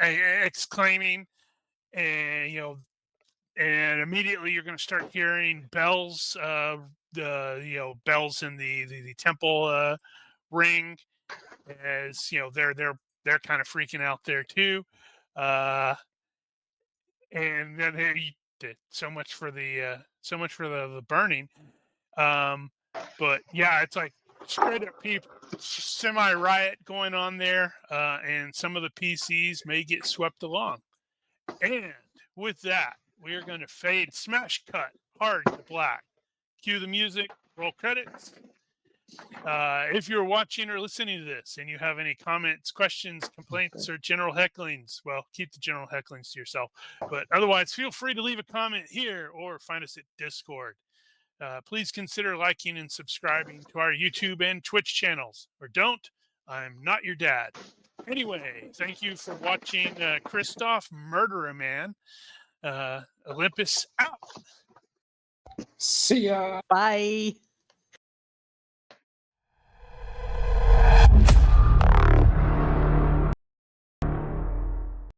exclaiming, and and immediately you're going to start hearing bells, the bells in the temple ring, as they're kind of freaking out there too, and then so much for the burning. But yeah, it's like straight up people, semi riot going on there, and some of the PCs may get swept along. And with that, we are going to fade, smash cut, hard to black. Cue the music, roll credits. If you're watching or listening to this and you have any comments, questions, complaints, or general hecklings, well, keep the general hecklings to yourself. But otherwise, feel free to leave a comment here or find us at Discord. Please consider liking and subscribing to our YouTube and Twitch channels. Or don't, I'm not your dad. Anyway, thank you for watching Christoph Murder a Man. Olympus out. See ya. Bye.